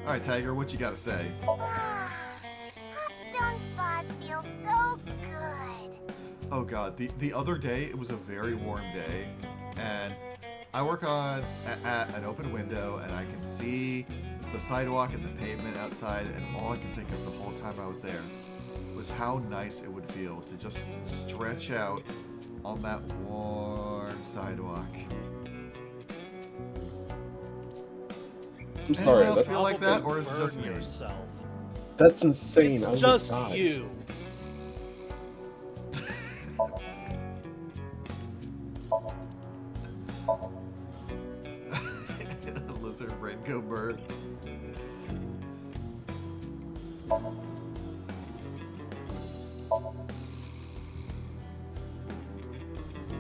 Alright, Tiger, what you gotta say? Stone spas feel so good. Oh god, the other day, it was a very warm day, and I work at an open window, and I can see the sidewalk and the pavement outside, and all I can think of the whole time I was there was how nice it would feel to just stretch out on that warm sidewalk. I'm sorry. Anyone else That's, feel like that, or is it just me? Yourself. that's insane. It's I would just die. you. Lizard brain go bird.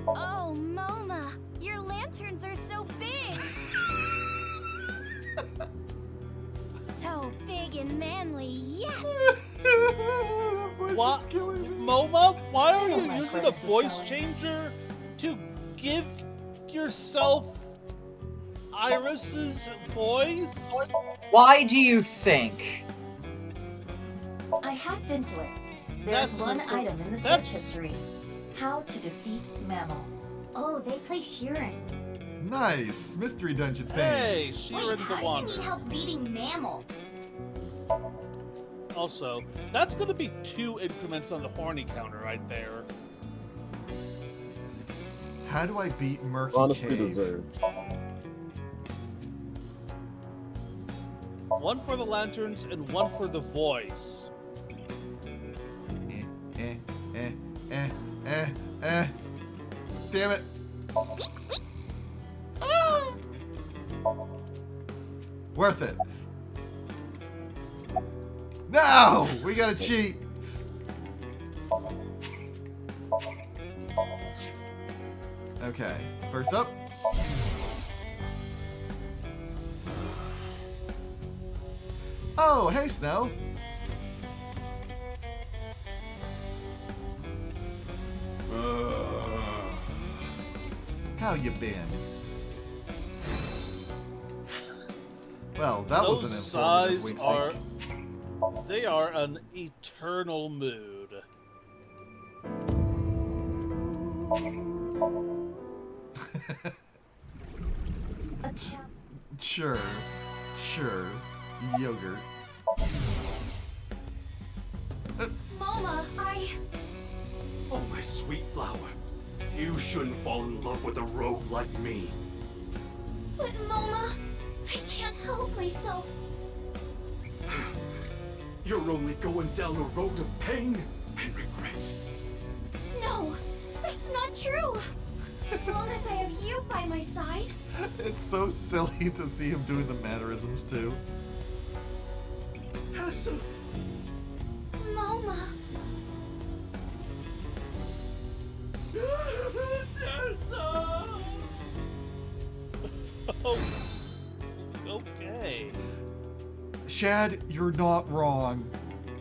Oh, Moma, your lanterns are so big. So big and manly, yes. What? MoMA, why are you my using a voice is voice going. changer to give yourself Iris's voice? Why do you think? I hacked into it. There's That's one an- item in the search that's- history. How to defeat Mammal. Oh, they play Sheeran. Nice! Mystery Dungeon Hey, fans. Wait, Sheeran the how do you Wanderer. need help beating Mammal? Also, that's going to be 2 increments on the horny counter right there. How do I beat Murky Honestly Cave? deserved. 1 for the lanterns and 1 for the voice. Damn it. Worth it. No! We gotta cheat. Okay, first up. Oh, hey, Snow. How you been? Well, that was an Those informative sighs wink. are... They are an eternal mood. Sure. Yogurt. Mama, Oh, my sweet flower. You shouldn't fall in love with a rogue like me. But Mama, I can't help myself. You're only going down a road of pain and regret. No, that's not true. As long as I have you by my side. It's so silly to see him doing the mannerisms too. Tessa. Mama. Tessa. Oh, okay. Shad, you're not wrong.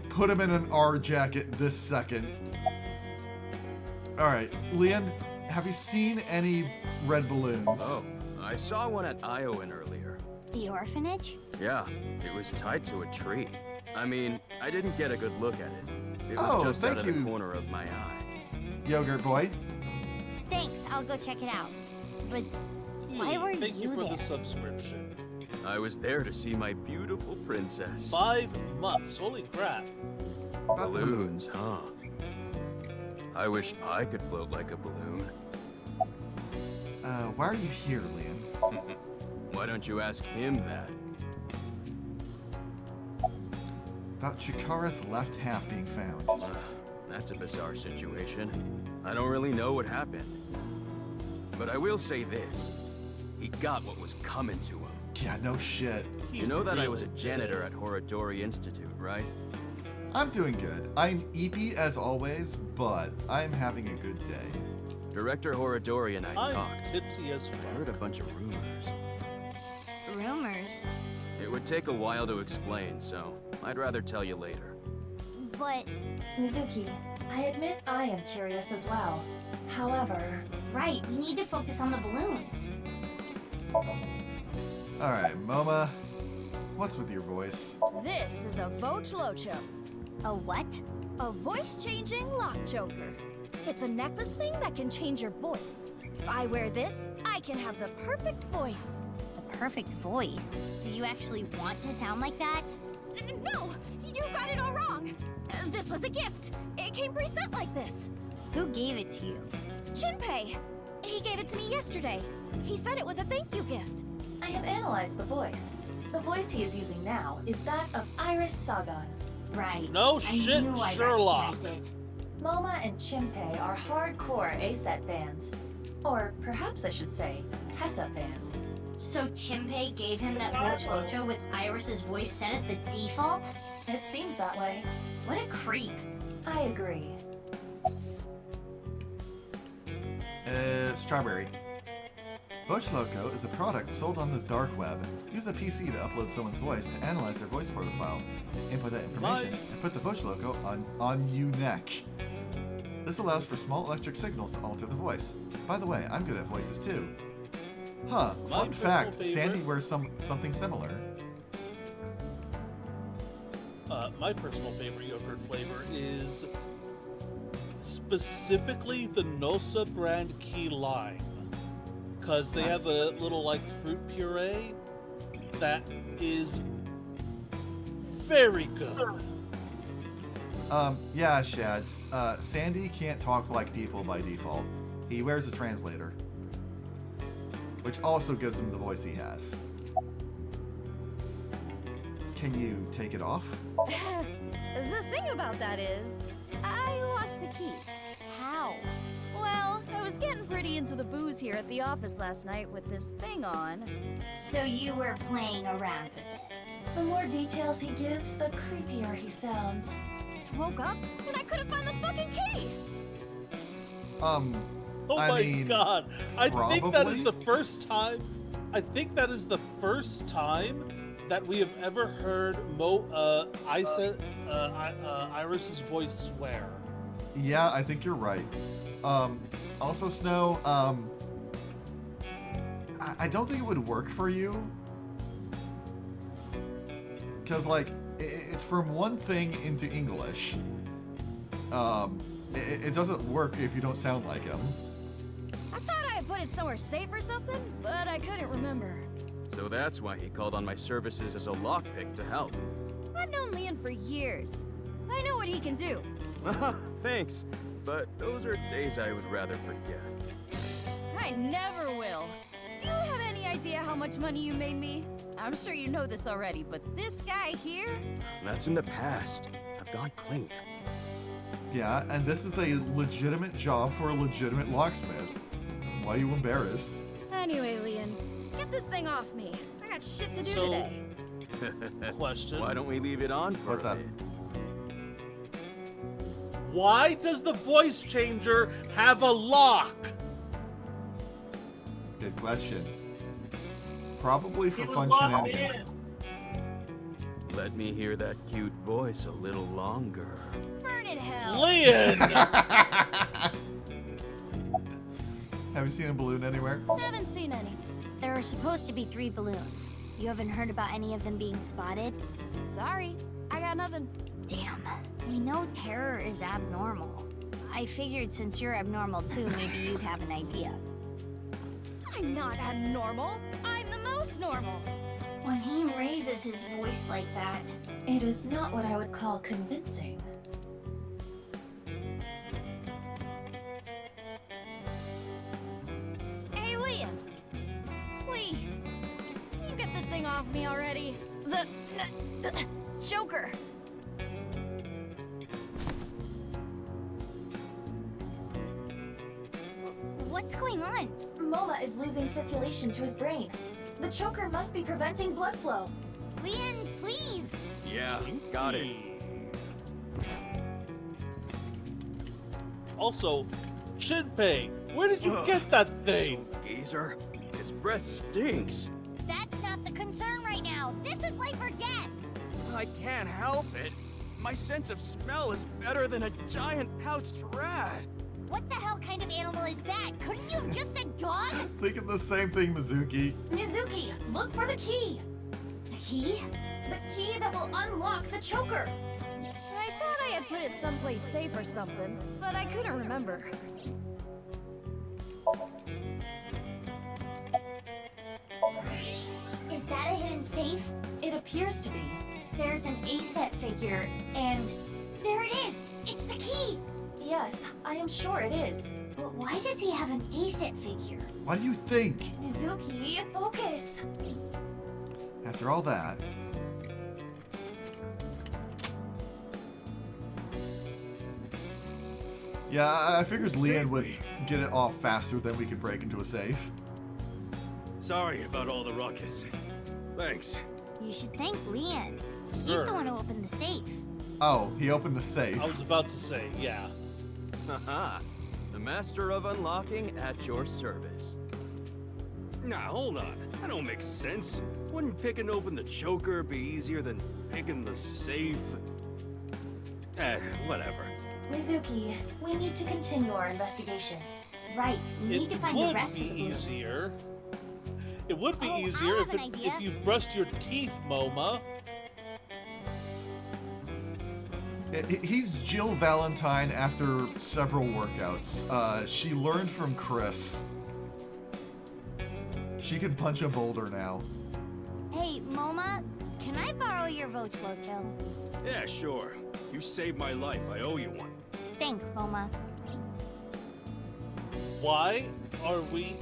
Put him in an R jacket this second. Alright, Leon, have you seen any red balloons? Oh, I saw one at Iowan earlier. The orphanage? Yeah, it was tied to a tree. I mean, I didn't get a good look at it. It was Oh, just thank out of you. the corner of my eye. Yogurt boy. Thanks, I'll go check it out. But why were Thank you for there? the subscription. I was there to see my beautiful princess. 5 months, holy crap. Balloons, huh? I wish I could float like a balloon. Why are you here, Leon? Why don't you ask him that? About Chikara's left half being found. That's a bizarre situation. I don't really know what happened. But I will say this. He got what was coming to him. Yeah, no shit. You know that I was a janitor at Horadori Institute, right? I'm doing good. I'm eepy as always, but I'm having a good day. Director Horadori and I I'm talked. tipsy as fuck. I heard a bunch of rumors. Rumors? It would take a while to explain, so I'd rather tell you later. But Mizuki, I admit I am curious as well. However... right, we need to focus on the balloons. Alright, Moma. What's with your voice? This is a Vochlocho. A what? A voice-changing lock choker. It's a necklace thing that can change your voice. If I wear this, I can have the perfect voice. The perfect voice? So you actually want to sound like that? No! You got it all wrong! This was a gift. It came preset like this. Who gave it to you? Shinpei. He gave it to me yesterday. He said it was a thank you gift. I have analyzed the voice. The voice he is using now is that of Iris Sagan. Right. No I shit, knew I Sherlock. recognized it. Moma and Chimpei are hardcore A-set fans. Or perhaps I should say, Tessa fans. So Chimpei gave him that Vochlocho with Iris's voice set as the default? It seems that way. What a creep. I agree. Strawberry. Vochloco is a product sold on the dark web. Use a PC to upload someone's voice to analyze their voice profile, input that information, and put the Vochloco on UNEC. This allows for small electric signals to alter the voice. By the way, I'm good at voices too. Huh, fun fact, Sandy wears something similar. My personal favorite yogurt flavor is specifically the Nosa brand key lime, because they have a little like fruit puree that is very good. Yeah, Shads. Sandy can't talk like people by default. He wears a translator, which also gives him the voice he has. Can you take it off? The thing about that is, I lost the key. How? Well, I was getting pretty into the booze here at the office last night with this thing on. So you were playing around with it. The more details he gives, the creepier he sounds. I woke up and I couldn't find the fucking key! Oh my god. I think that is the first time. I think that is the first time that we have ever heard Iris's voice swear. Yeah, I think you're right. Also, Snow, I don't think it would work for you. Because, like, it's from one thing into English. It doesn't work if you don't sound like him. I thought I had put it somewhere safe or something, but I couldn't remember. So that's why he called on my services as a lockpick to help. I've known Leon for years. I know what he can do. Thanks, but those are days I would rather forget. I never will. Do you have any idea how much money you made me? I'm sure you know this already, but this guy here? That's in the past. I've gone clean. Yeah, and this is a legitimate job for a legitimate locksmith. Why are you embarrassed? Anyway, Leon, get this thing off me. I got shit to do So- today. Question. Why don't we leave it on for What's a up? bit? Why does the voice changer have a lock? Good question. Probably for He was fun locked shenanigans. in. Let me hear that cute voice a little longer. Burn in hell. Leon! Have you seen a balloon anywhere? Haven't seen any. There are supposed to be 3 balloons. You haven't heard about any of them being spotted? Sorry, I got nothing. Damn. We know terror is abnormal. I figured since you're abnormal too, maybe you'd have an idea. I'm not abnormal. I'm the most normal. When he raises his voice like that, It is not what I would call convincing. Hey, Leon. Please. Can you get this thing off me already? The choker. what's going on? Mola is losing circulation to his brain. The choker must be preventing blood flow. Leon, please! Yeah, got it. Also, Shinpei, where did you get that thing? Geezer, his breath stinks. That's not the concern right now. This is life or death. I can't help it. My sense of smell is better than a giant pouched rat. What the hell kind of animal is that? Couldn't you have just said dog? Thinking the same thing, Mizuki. Mizuki, look for the key. The key? The key that will unlock the choker. I thought I had put it someplace safe or something, but I couldn't remember. Is that a hidden safe? It appears to be. There's an A-set figure, and there it is! It's the key! Yes, I am sure it is. But why does he have an A-set figure? What do you think? Mizuki, focus. After all that. Yeah, I figured Leon would get it off faster than we could break into a safe. Sorry about all the ruckus. Thanks. You should thank Leon. He's Sure. the one who opened the safe. Oh, he opened the safe. I was about to say, yeah. Haha. The master of unlocking at your service. Nah, hold on. That don't make sense. Wouldn't picking open the choker be easier than picking the safe? Whatever. Mizuki, we need to continue our investigation. Right, we need to It find the would rest be of the balloons. easier. It would be Oh, I easier have if, an idea. if you brushed your teeth, Moma. He's Jill Valentine after several workouts. She learned from Chris. She can punch a boulder now. Hey, Moma, can I borrow your Vochlocho? Yeah, sure. You saved my life. I owe you one. Thanks, Moma. Why are we...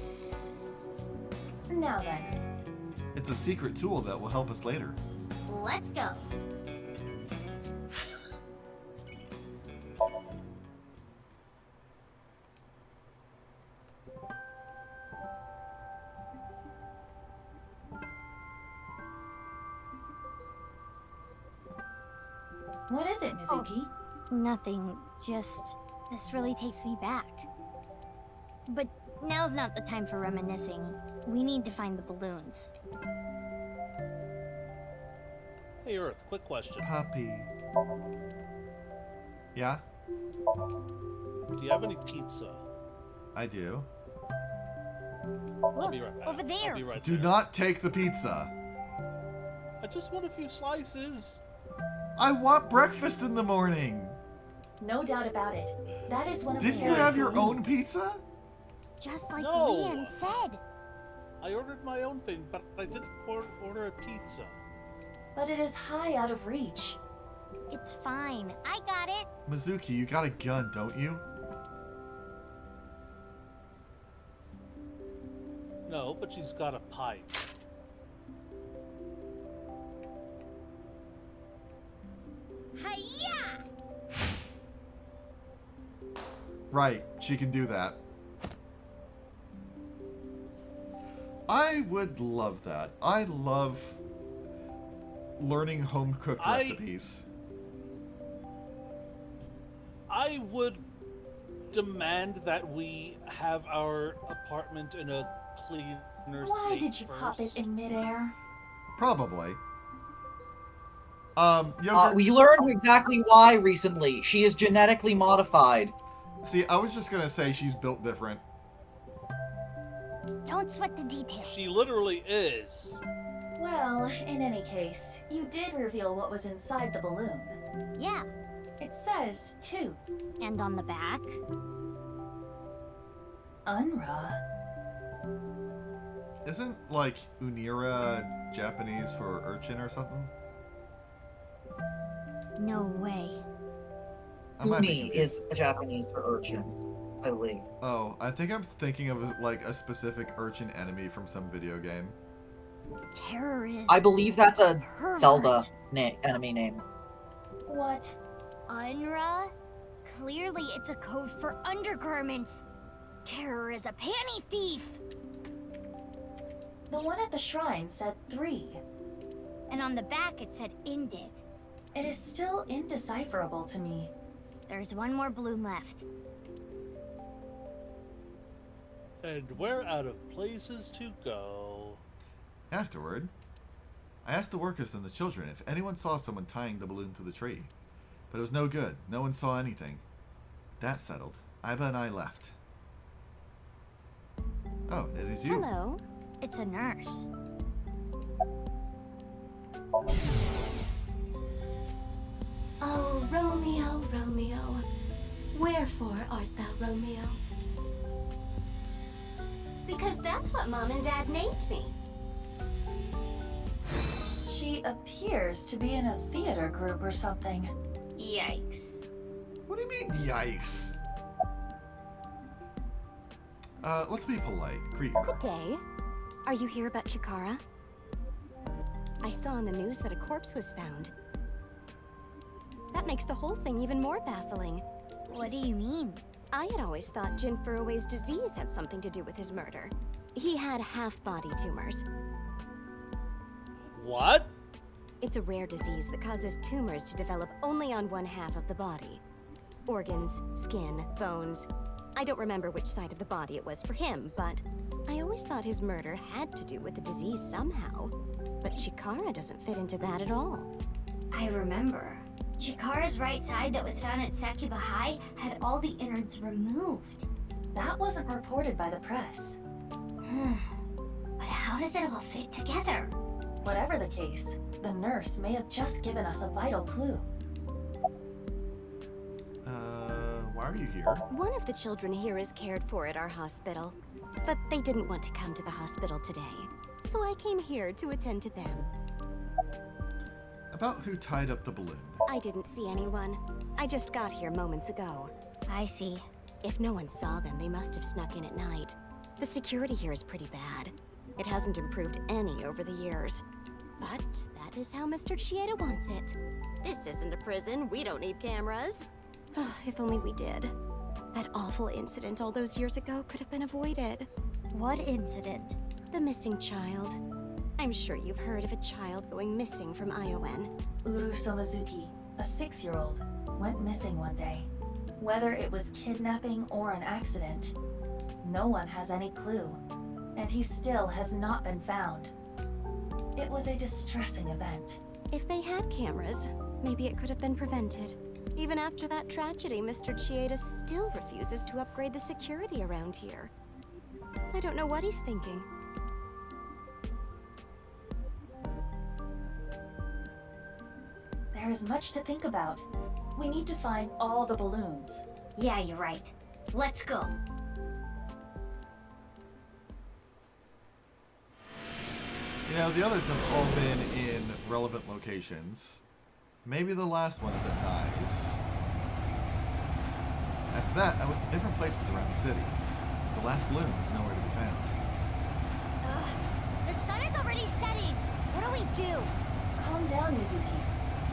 Now then. It's a secret tool that will help us later. Let's go. What is it, Mizuki? Nothing. Just, this really takes me back. But now's not the time for reminiscing. We need to find the balloons. Hey, Earth, quick question. Puppy. Yeah? Do you have any pizza? I do. I'll be right back. Over there. I'll be right Do there. not take the pizza. I just want a few slices. I want breakfast in the morning. No doubt about it. That is one of Didn't the you have areas your we own need. pizza? Just like No. Leon said. I ordered my own thing, but I didn't order a pizza. But it is high out of reach. It's fine. I got it. Mizuki, you got a gun, don't you? No, but she's got a pipe. Hiya! Right, she can do that. I would love that. I love learning home-cooked recipes. I would demand that we have our apartment in a cleaner Why state did you pop it in midair? Probably. We learned exactly why recently. She is genetically modified. See, I was just gonna say she's built different. Don't sweat the details. She literally is. Well, in any case, you did reveal what was inside the balloon. Yeah. It says, 2. And on the back? Unra. Isn't, like, Unira Japanese for urchin or something? No way. I might be Uni confused. is Japanese for urchin, I believe. Oh, I think I'm thinking of, like, a specific urchin enemy from some video game. Terror is... I believe that's a pervert. Zelda enemy name. What? Unra? Clearly it's a code for undergarments. Terror is a panty thief. The one at the shrine said 3. And on the back it said Indig. It is still indecipherable to me. There's one more balloon left. And we're out of places to go. Afterward, I asked the workers and the children if anyone saw someone tying the balloon to the tree. But it was no good. No one saw anything. That settled. Iba and I left. Oh, it is you. Hello. It's a nurse. Oh, Romeo, Romeo, wherefore art thou Romeo? Because that's what Mom and Dad named me. She appears to be in a theater group or something. Yikes. What do you mean, yikes? Let's be polite. Greet her. Good day. Are you here about Chikara? I saw on the news that a corpse was found. That makes the whole thing even more baffling. What do you mean? I had always thought Jin Furue's disease had something to do with his murder. He had half-body tumors. What? It's a rare disease that causes tumors to develop only on one half of the body. Organs, skin, bones. I don't remember which side of the body it was for him, but I always thought his murder had to do with the disease somehow. But Chikara doesn't fit into that at all. I remember. Chikara's right side that was found at Sakuba High had all the innards removed. That wasn't reported by the press. But how does it all fit together? Whatever the case, the nurse may have just given us a vital clue. are you here? One of the children here is cared for at our hospital, but they didn't want to come to the hospital today. So I came here to attend to them. About who tied up the balloon? I didn't see anyone. I just got here moments ago. I see. If no one saw them, they must have snuck in at night. The security here is pretty bad. It hasn't improved any over the years. But that is how Mr. Chieda wants it. This isn't a prison. We don't need cameras. If only we did. That awful incident all those years ago could have been avoided. What incident? The missing child. I'm sure you've heard of a child going missing from Iowan. Uru Somazuki, a 6-year-old, went missing one day. Whether it was kidnapping or an accident, no one has any clue, and he still has not been found. It was a distressing event. If they had cameras, maybe it could have been prevented. Even after that tragedy, Mr. Chieda still refuses to upgrade the security around here. I don't know what he's thinking. There is much to think about. We need to find all the balloons. Yeah, you're right. Let's go. You know, the others have all been in relevant locations. Maybe the last one is at Nyes. After that, I went to different places around the city. The last balloon was nowhere to be found. The sun is already setting. What do we do? Calm down, Mizuki.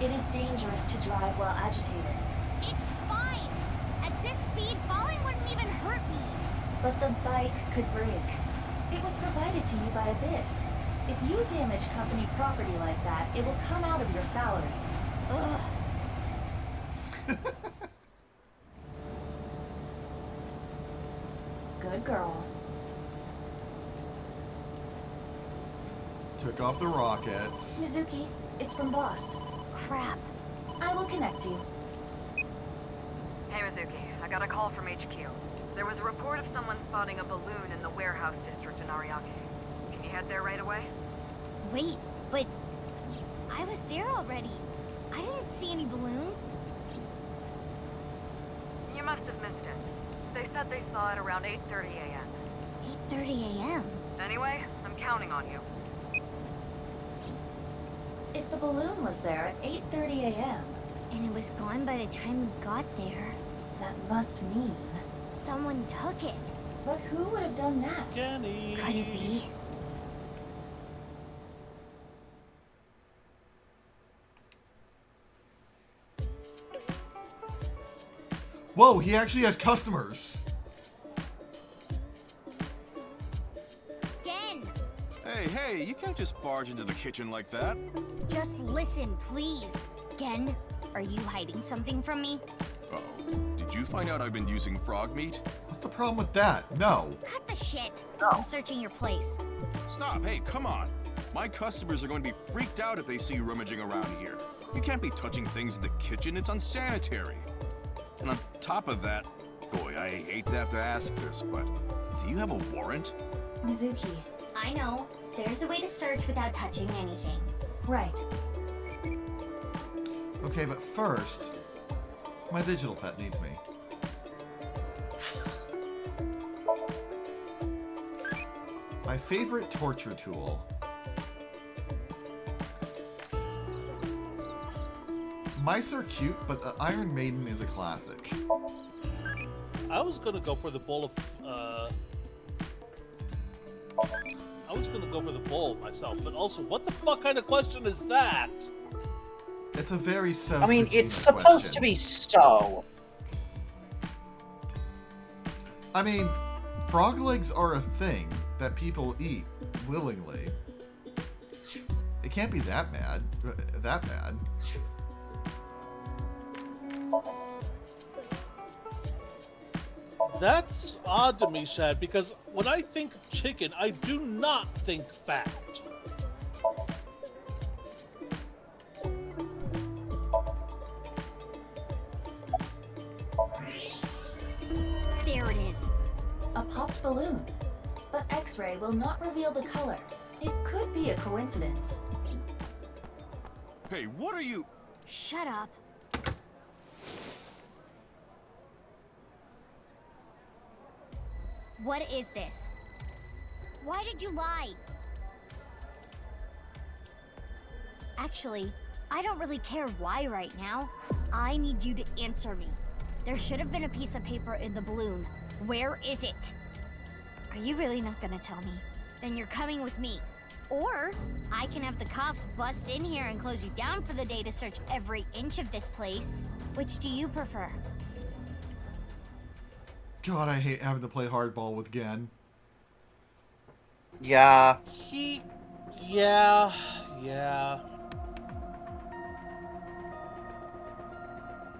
It is dangerous to drive while agitated. It's fine. At this speed, falling wouldn't even hurt me. But the bike could break. It was provided to you by Abyss. If you damage company property like that, it will come out of your salary. Ugh. Good girl. Took off the rockets. Mizuki, it's from Boss. Crap. I will connect you. Hey Mizuki, I got a call from HQ. There was a report of someone spotting a balloon in the warehouse district in Ariake. Can you head there right away? Wait, but I was there already. I didn't see any balloons. You must have missed it. They said they saw it around 8:30 a.m. 8:30 a.m. Anyway, I'm counting on you. If the balloon was there at 8:30 a.m. and it was gone by the time we got there, that must mean someone took it. But who would have done that? Kenny. Could it be? Whoa, he actually has customers. Gen! Hey, you can't just barge into the kitchen like that. Just listen, please. Gen, are you hiding something from me? Uh-oh. Did you find out I've been using frog meat? What's the problem with that? No. Cut the shit. I'm searching your place. Stop, hey, come on. My customers are going to be freaked out if they see you rummaging around here. You can't be touching things in the kitchen, it's unsanitary. And on top of that, boy, I hate to have to ask this, but do you have a warrant? Mizuki. I know. There's a way to search without touching anything. Right. Okay, but first, my digital pet needs me. My favorite torture tool. Mice are cute, but the Iron Maiden is a classic. I was gonna go for the bowl of. I was gonna go for the bowl myself, but also, what the fuck kind of question is that? It's a very sensitive I mean, it's supposed to be so. I mean, frog legs are a thing that people eat willingly. It can't be that bad. That bad. That's odd to me, Shad, because when I think chicken, I do not think fat. There it is. A popped balloon. But X-ray will not reveal the color. It could be a coincidence. Hey, what are you... Shut up. What is this? Why did you lie? Actually, I don't really care why right now. I need you to answer me. There should have been a piece of paper in the balloon. Where is it? Are you really not gonna tell me? Then you're coming with me. Or, I can have the cops bust in here and close you down for the day to search every inch of this place. Which do you prefer? God, I hate having to play hardball with Gen. Yeah. Yeah.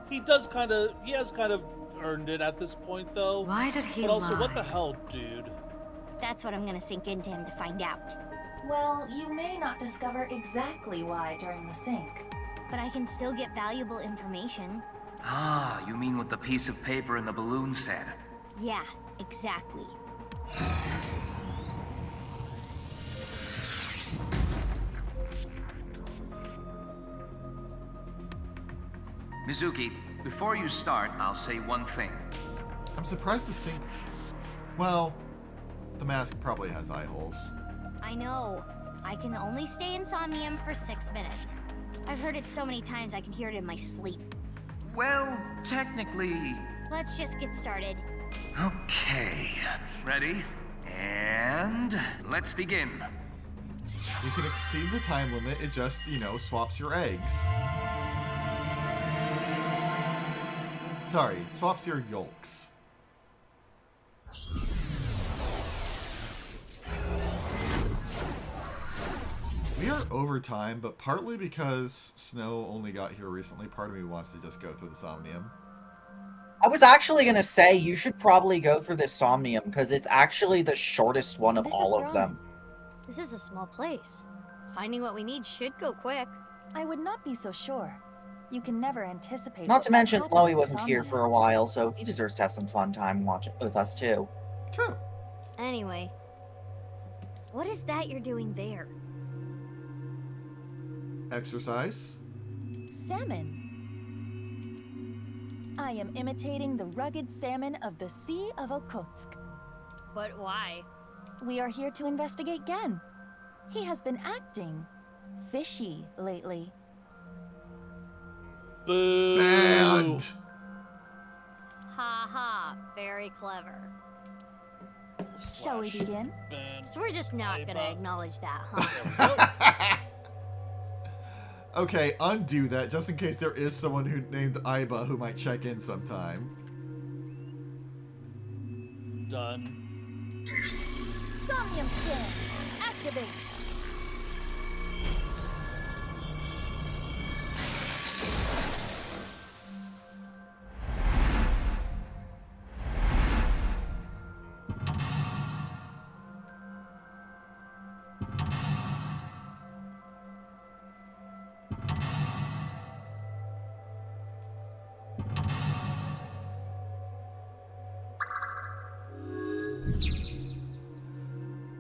He has kind of earned it at this point, though. Why did he But also, lie? what the hell, dude? That's what I'm gonna sink into him to find out. Well, you may not discover exactly why during the sync. But I can still get valuable information. Ah, you mean what the piece of paper in the balloon said? Yeah, exactly. Mizuki, before you start, I'll say one thing. I'm surprised the sync... Well, the mask probably has eye holes. I know. I can only stay in Somnium for 6 minutes. I've heard it so many times I can hear it in my sleep. Well, technically... Let's just get started. Okay. Ready? And... let's begin. You can exceed the time limit, it just, swaps your eggs. Sorry, swaps your yolks. We are over time, but partly because Snow only got here recently, part of me wants to just go through the Somnium. I was actually going to say you should probably go through this Somnium because it's actually the shortest one of all of them. This is a small place. Finding what we need should go quick. I would not be so sure. You can never anticipate. Not to what mention, might happen Chloe with wasn't here Somnium. for a while, so he deserves to have some fun time watching with us too. True. Anyway, what is that you're doing there? Exercise. Salmon. I am imitating the rugged salmon of the Sea of Okhotsk. But why? We are here to investigate Gen. He has been acting fishy lately. Boo! Banned. Ha ha, very clever. Shall we begin? So we're just not gonna acknowledge that, huh? Okay, undo that just in case there is someone who named Aiba who might check in sometime. Done. Somnium scan. Activate.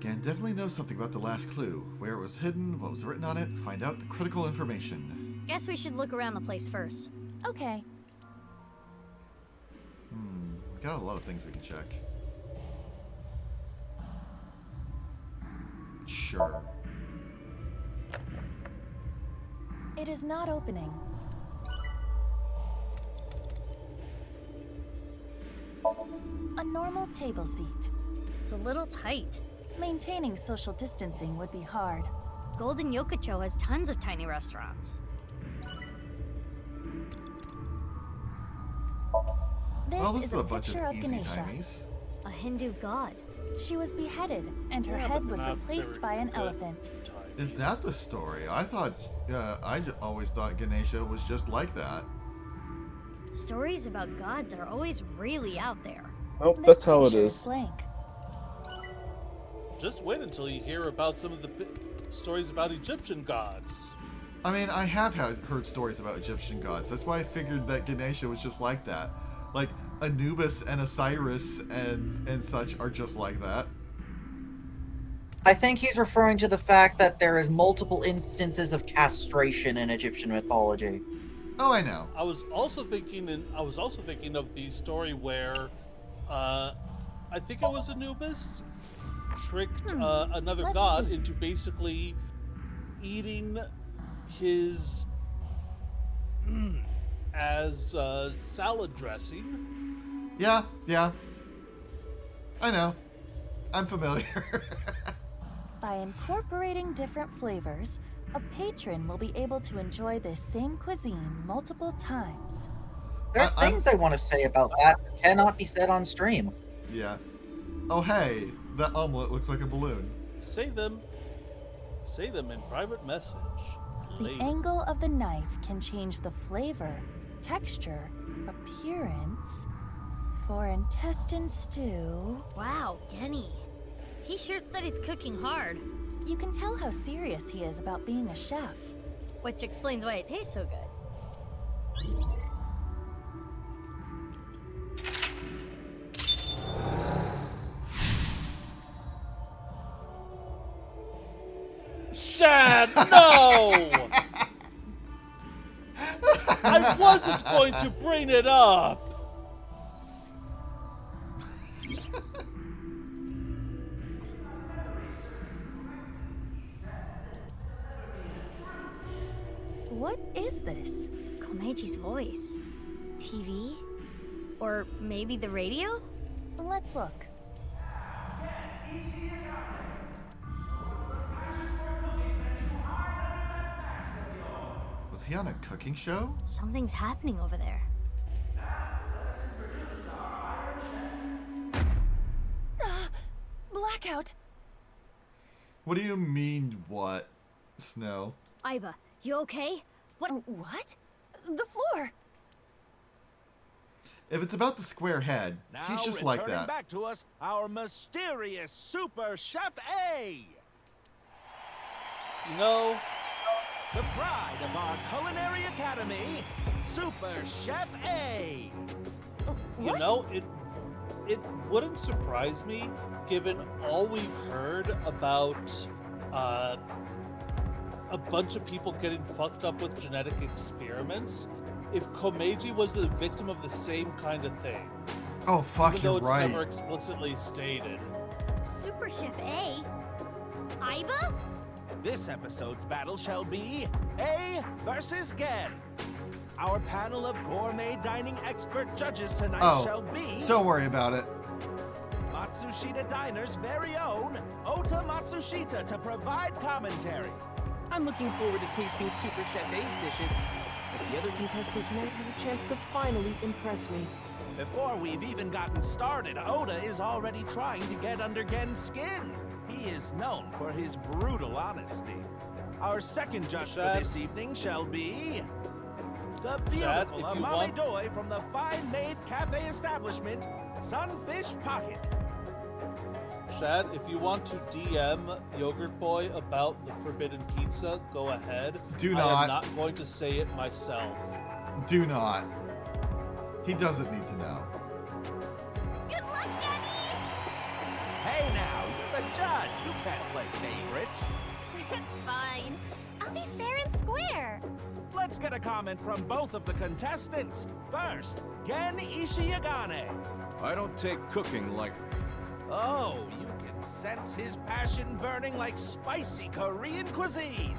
Gan definitely knows something about the last clue. Where it was hidden, what was written on it, find out the critical information. Guess we should look around the place first. Okay. We got a lot of things we can check. Sure. It is not opening. A normal table seat. It's a little tight. Maintaining social distancing would be hard. Golden Yokocho has tons of tiny restaurants. This Well, this is is a a bunch picture of of easy Ganesha. timies. A Hindu god. She was beheaded, and her Yeah, head but was not replaced very by an good elephant. Is that the story? I thought, always thought Ganesha was just like that. Stories about gods are always really out there. Nope, This that's how it picture is. Blank. Just wait until you hear about some of the stories about Egyptian gods. I mean, I have heard stories about Egyptian gods. That's why I figured that Ganesha was just like that. Like, Anubis and Osiris and such are just like that. I think he's referring to the fact that there is multiple instances of castration in Egyptian mythology. Oh, I know. I was also thinking of the story where I think it was Anubis, tricked another let's god see. into basically eating his as salad dressing. Yeah. I know. I'm familiar. By incorporating different flavors, a patron will be able to enjoy this same cuisine multiple times. There are things I want to say about that cannot be said on stream. Yeah. Oh, hey, that omelet looks like a balloon. Say them in private message. The later. angle of the knife can change the flavor, texture, appearance. For intestine stew... Wow, Genny. He sure studies cooking hard. You can tell how serious he is about being a chef. Which explains why it tastes so good. Shad, no! I wasn't going to bring it up. What is this? Komeji's voice. TV? Or maybe the radio? Let's look. Was he on a cooking show? Something's happening over there. Blackout! What do you mean, what, Snow? Aiba, you okay? What? The floor! If it's about the square head, Now he's just like returning that. back to us, our mysterious Super Chef A! No. The pride of our culinary academy, Super Chef A! You know, it wouldn't surprise me, given all we've heard about a bunch of people getting fucked up with genetic experiments, if Komeji was the victim of the same kind of thing. Oh, fuck, even though you're it's right. never explicitly stated. Super Chef A? Aiba? This episode's battle shall be A versus Gen. Our panel of gourmet dining expert judges tonight shall be... Don't worry about it. Matsushita Diner's very own Ota Matsushita to provide commentary. I'm looking forward to tasting Super Chef A's dishes, but the other contestant tonight has a chance to finally impress me. Before we've even gotten started, Oda is already trying to get under Gen's skin. He is known for his brutal honesty. Our second judge for this evening shall be... the beautiful Amame Doi from the fine-made cafe establishment, Sunfish Pocket. Shad, if you want to DM Yogurt Boy about the forbidden pizza, go ahead. Do I not. am not going to say it myself. Do not. He doesn't need to know. Good luck, Genny! Hey now, you're the judge. You can't play favorites. It's fine. I'll be fair and square. Let's get a comment from both of the contestants. First, Gen Ishiyagane. I don't take cooking lightly. Oh, you can sense his passion burning like spicy Korean cuisine.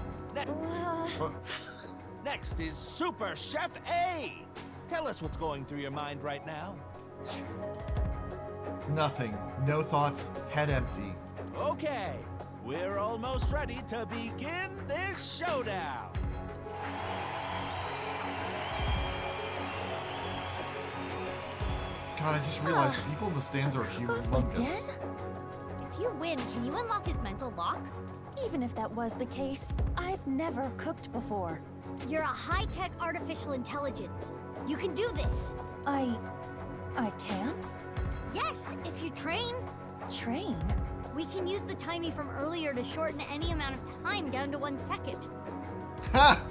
Next is Super Chef A. Tell us what's going through your mind right now. Nothing. No thoughts. Head empty. Okay, we're almost ready to begin this showdown. God, I just realized the people in the stands are humongous. If you win, can you unlock his mental lock? Even if that was the case, I've never cooked before. You're a high-tech artificial intelligence. You can do this. I can? Yes, if you train. Train? We can use the timey from earlier to shorten any amount of time down to 1 second. Ha!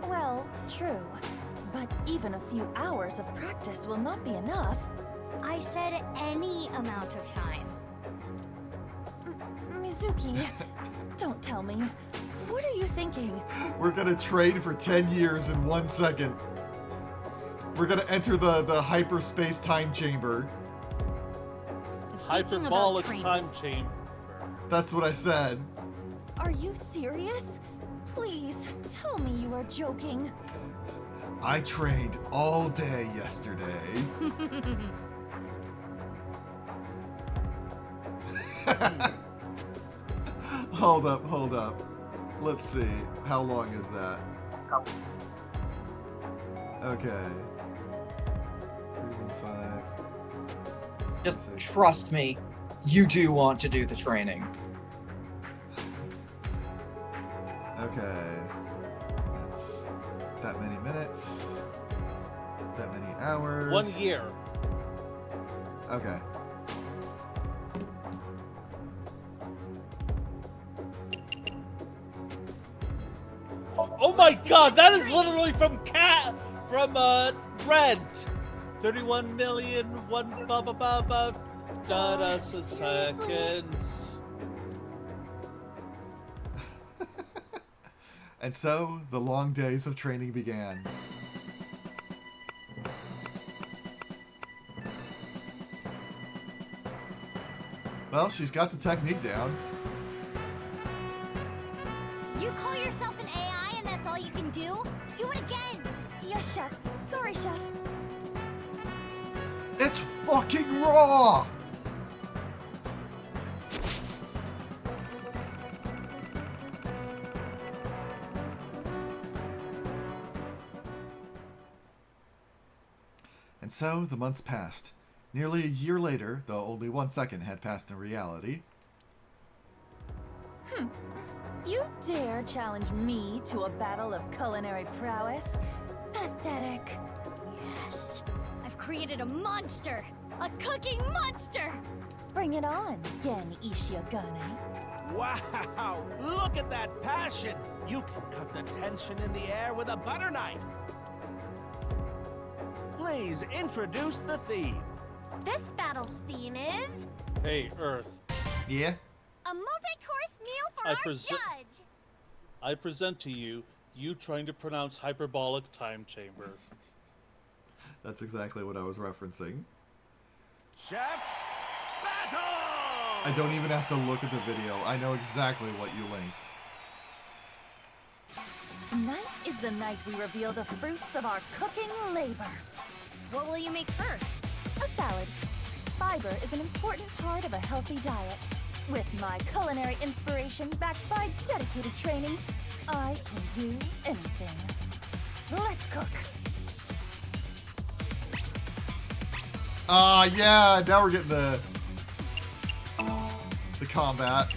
Well, true. But even a few hours of practice will not be enough. I said any amount of time. Mizuki, don't tell me. What are you thinking? We're gonna train for 10 years in 1 second. We're gonna enter the hyperspace time chamber. hyperbolic time chamber. That's what I said. Are you serious? Please, tell me you are joking. I trained all day yesterday. Hold up. Let's see. How long is that? Okay. 315. Just trust me, you do want to do the training. Okay. That's that many minutes. That many hours. 1 year. Okay. Oh my god, that is literally from Rent. 31 million, seconds. And so, the long days of training began. Well, she's got the technique down. You call yourself an AI and that's all you can do? Do it again! Yes, Chef. Sorry, Chef. It's fucking raw! And so, the months passed. Nearly a year later, though only 1 second had passed in reality. You dare challenge me to a battle of culinary prowess? Pathetic. Yes. I've created a monster! A cooking monster! Bring it on, Gen Ishiogane. Wow! Look at that passion! You can cut the tension in the air with a butter knife! Please introduce the theme. This battle's theme is... Hey, Earth. Yeah? a multi-course meal for I our present- judge! I present to you trying to pronounce hyperbolic time chamber. That's exactly what I was referencing. Chef's battle! I don't even have to look at the video. I know exactly what you linked. Tonight is the night we reveal the fruits of our cooking labor. What will you make first? A salad. Fiber is an important part of a healthy diet. With my culinary inspiration backed by dedicated training, I can do anything. Let's cook. Yeah, now we're getting the combat.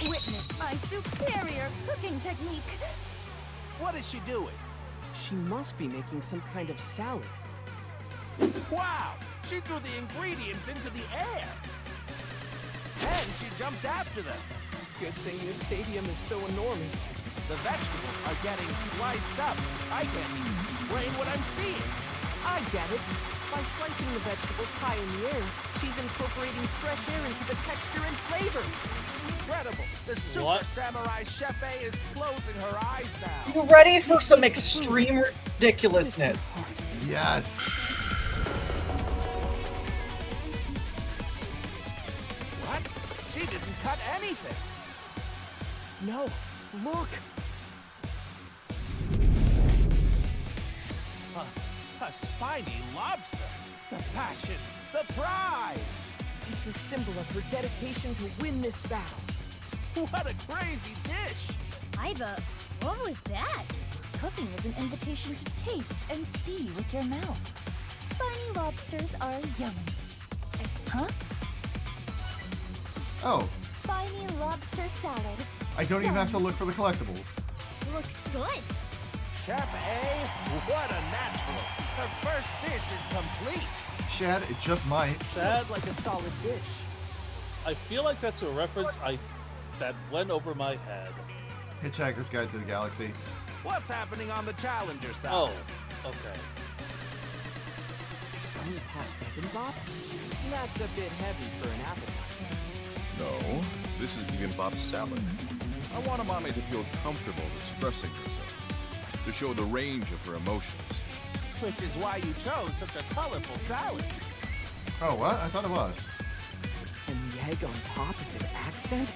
Witness my superior cooking technique. What is she doing? She must be making some kind of salad. Wow! She threw the ingredients into the air! And she jumped after them! Good thing this stadium is so enormous. The vegetables are getting sliced up. I can't even explain what I'm seeing. I get it. By slicing the vegetables high in the air, she's incorporating fresh air into the texture and flavor. Incredible! The Super Samurai Chef A is closing her eyes now. You ready for some extreme ridiculousness? Yes. What? She didn't cut anything. No, look. A spiny lobster. The passion, the pride. It's a symbol of her dedication to win this battle. What a crazy dish! Iva, what was that? Cooking is an invitation to taste and see with your mouth. Spiny lobsters are yummy. Huh? Oh, Spiny lobster salad. I don't even have to look for the collectibles. Looks good. Chef A, what a natural. Her first dish is complete. Shad, it just might. Looks like a solid dish. I feel like that's a reference that went over my head. Hitchhiker's Guide to the Galaxy. What's happening on the Challenger side? Oh, okay. Stony pot bibimbap? That's a bit heavy for an appetizer. No, this is bibimbap salad. I want a mommy to feel comfortable expressing herself. to show the range of her emotions. Which is why you chose such a colorful salad. Oh, what? I thought it was. And the egg on top is an accent?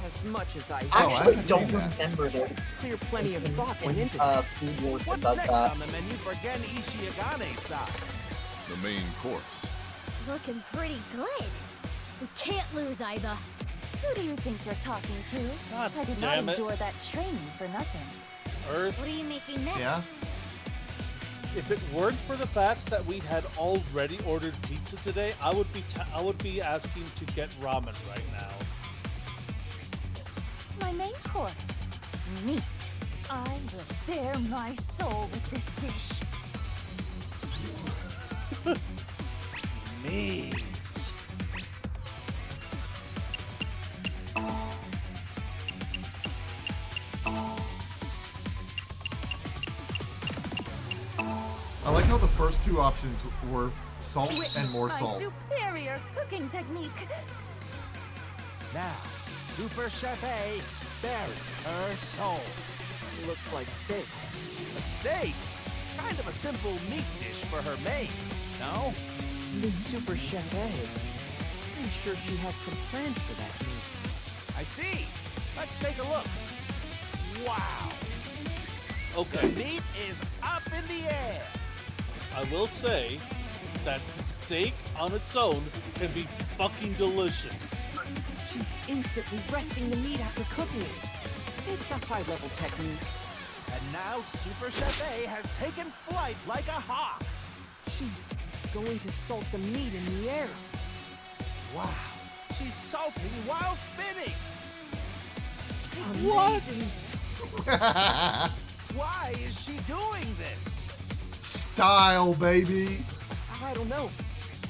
As much as I Actually, don't remember that. It's clear plenty of thought in went into this. Food Wars that What's does next that. on the menu for Gen Ishiagane's-san? The main course. It's looking pretty good. We can't lose, Aiba. Who do you think you're talking to? God I did not damn it. endure that training for nothing. Earth. What are you making next? Yeah? If it weren't for the fact that we had already ordered pizza today, I would be asking to get ramen right now. My main course, meat. I will bare my soul with this dish. Meat. I like how the first two options were salt Witness and more my salt. superior cooking technique. Now, Super Chef A buries her soul. Looks like steak. A steak? Kind of a simple meat dish for her maid, no? This Super Chef A. I'm sure she has some plans for that meat. I see. Let's take a look. Wow. Okay. The meat is up in the air. I will say that steak on its own can be fucking delicious. She's instantly resting the meat after cooking it. It's a high-level technique. And now Super Chef A has taken flight like a hawk. She's going to salt the meat in the air. Wow. She's salting while spinning. Amazing. Why is she doing this? Style, baby. I don't know.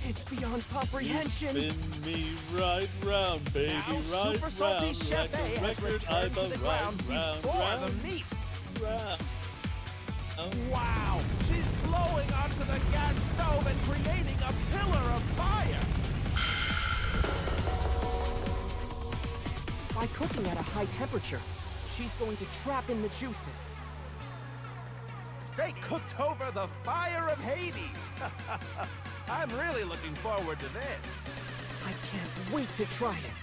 It's beyond comprehension. Spin me right round, baby, Now, right Super Salty round. Chef like A a has record, returned I'm to a the ground round, before round, the meat. round. Wow! She's blowing onto the gas stove and creating a pillar of fire! By cooking at a high temperature, she's going to trap in the juices. Steak cooked over the fire of Hades! I'm really looking forward to this. I can't wait to try it.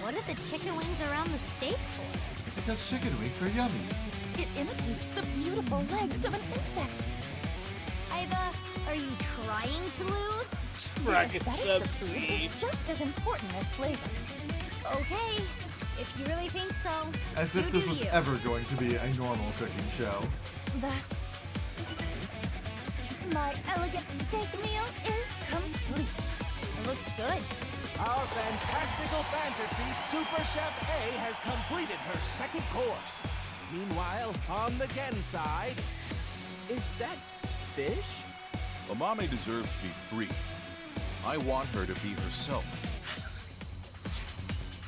What are the chicken wings around the steak for? Because chicken wings are yummy. It imitates the beautiful legs of an insect. Aiba, are you trying to lose? The aesthetics of food is just as important as flavor. Okay, if you really think so. As you if this do was you. ever going to be a normal cooking show. That's... My elegant steak meal is complete. It looks good. Our fantastical fantasy Super Chef A has completed her second course. Meanwhile, on the Gen side... Is that fish? Amame deserves to be free. I want her to be herself.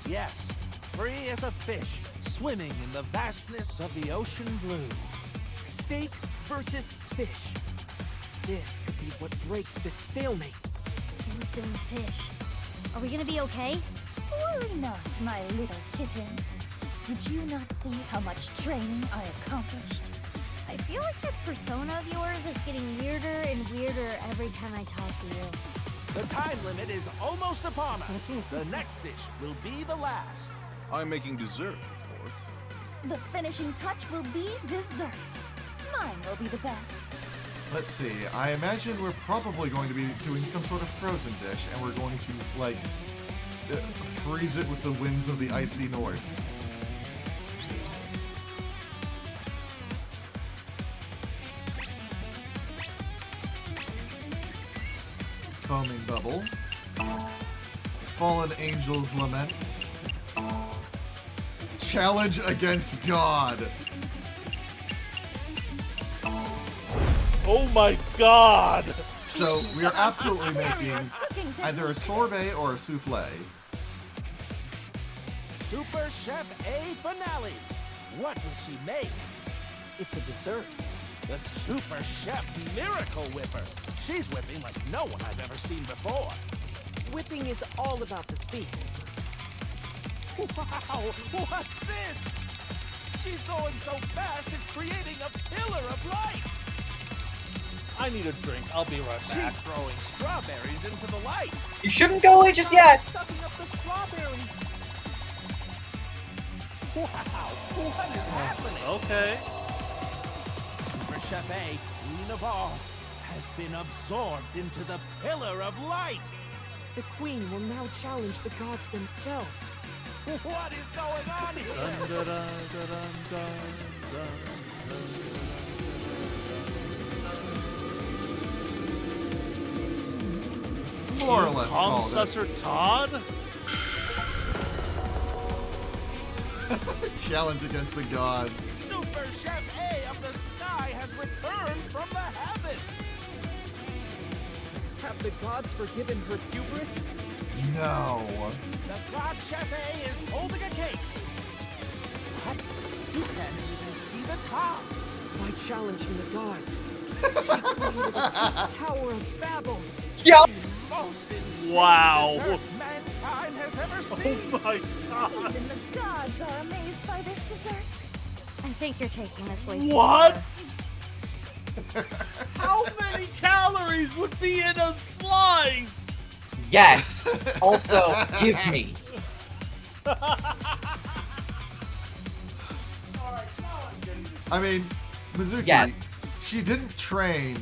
Yes, free as a fish, swimming in the vastness of the ocean blue. Steak versus fish. This could be what breaks this stalemate. Instant fish. Are we gonna be okay? Worry not, my little kitten. Did you not see how much training I accomplished? I feel like this persona of yours is getting weirder and weirder every time I talk to you. The time limit is almost upon us. The next dish will be the last. I'm making dessert, of course. The finishing touch will be dessert. Mine will be the best. Let's see. I imagine we're probably going to be doing some sort of frozen dish, and we're going to, like, freeze it with the winds of the icy north. Foaming bubble. Fallen angels lament. Challenge against God. Oh my god! So we are absolutely making either a sorbet or a souffle. Super Chef A finale. What will she make? It's a dessert. The Super Chef Miracle Whipper. She's whipping like no one I've ever seen before. Whipping is all about the speed. Wow, what's this? She's going so fast, it's creating a pillar of light. I need a drink. I'll be right back. She's throwing strawberries into the light. You shouldn't go away just yet. Sucking up the strawberries. Wow, what is happening? Okay. Super Chef A, Queen of all, has been absorbed into the pillar of light. The Queen will now challenge the gods themselves. What is going on here? More or less called it. Professor Todd? Challenge against the gods. Super Chef A of the sky has returned from the heavens. Have the gods forgiven her hubris? No. The God Chef A is holding a cake. What? You can't even see the top. By challenging the gods, she created a Tower of Babel. Yep. Most insane Wow. dessert mankind has ever seen. Oh my god. Even the gods are amazed by this dessert. I think you're taking this way too What? far. How many calories would be in a slice? Yes. Also, give me. I mean, Mizuki, Yes. she didn't train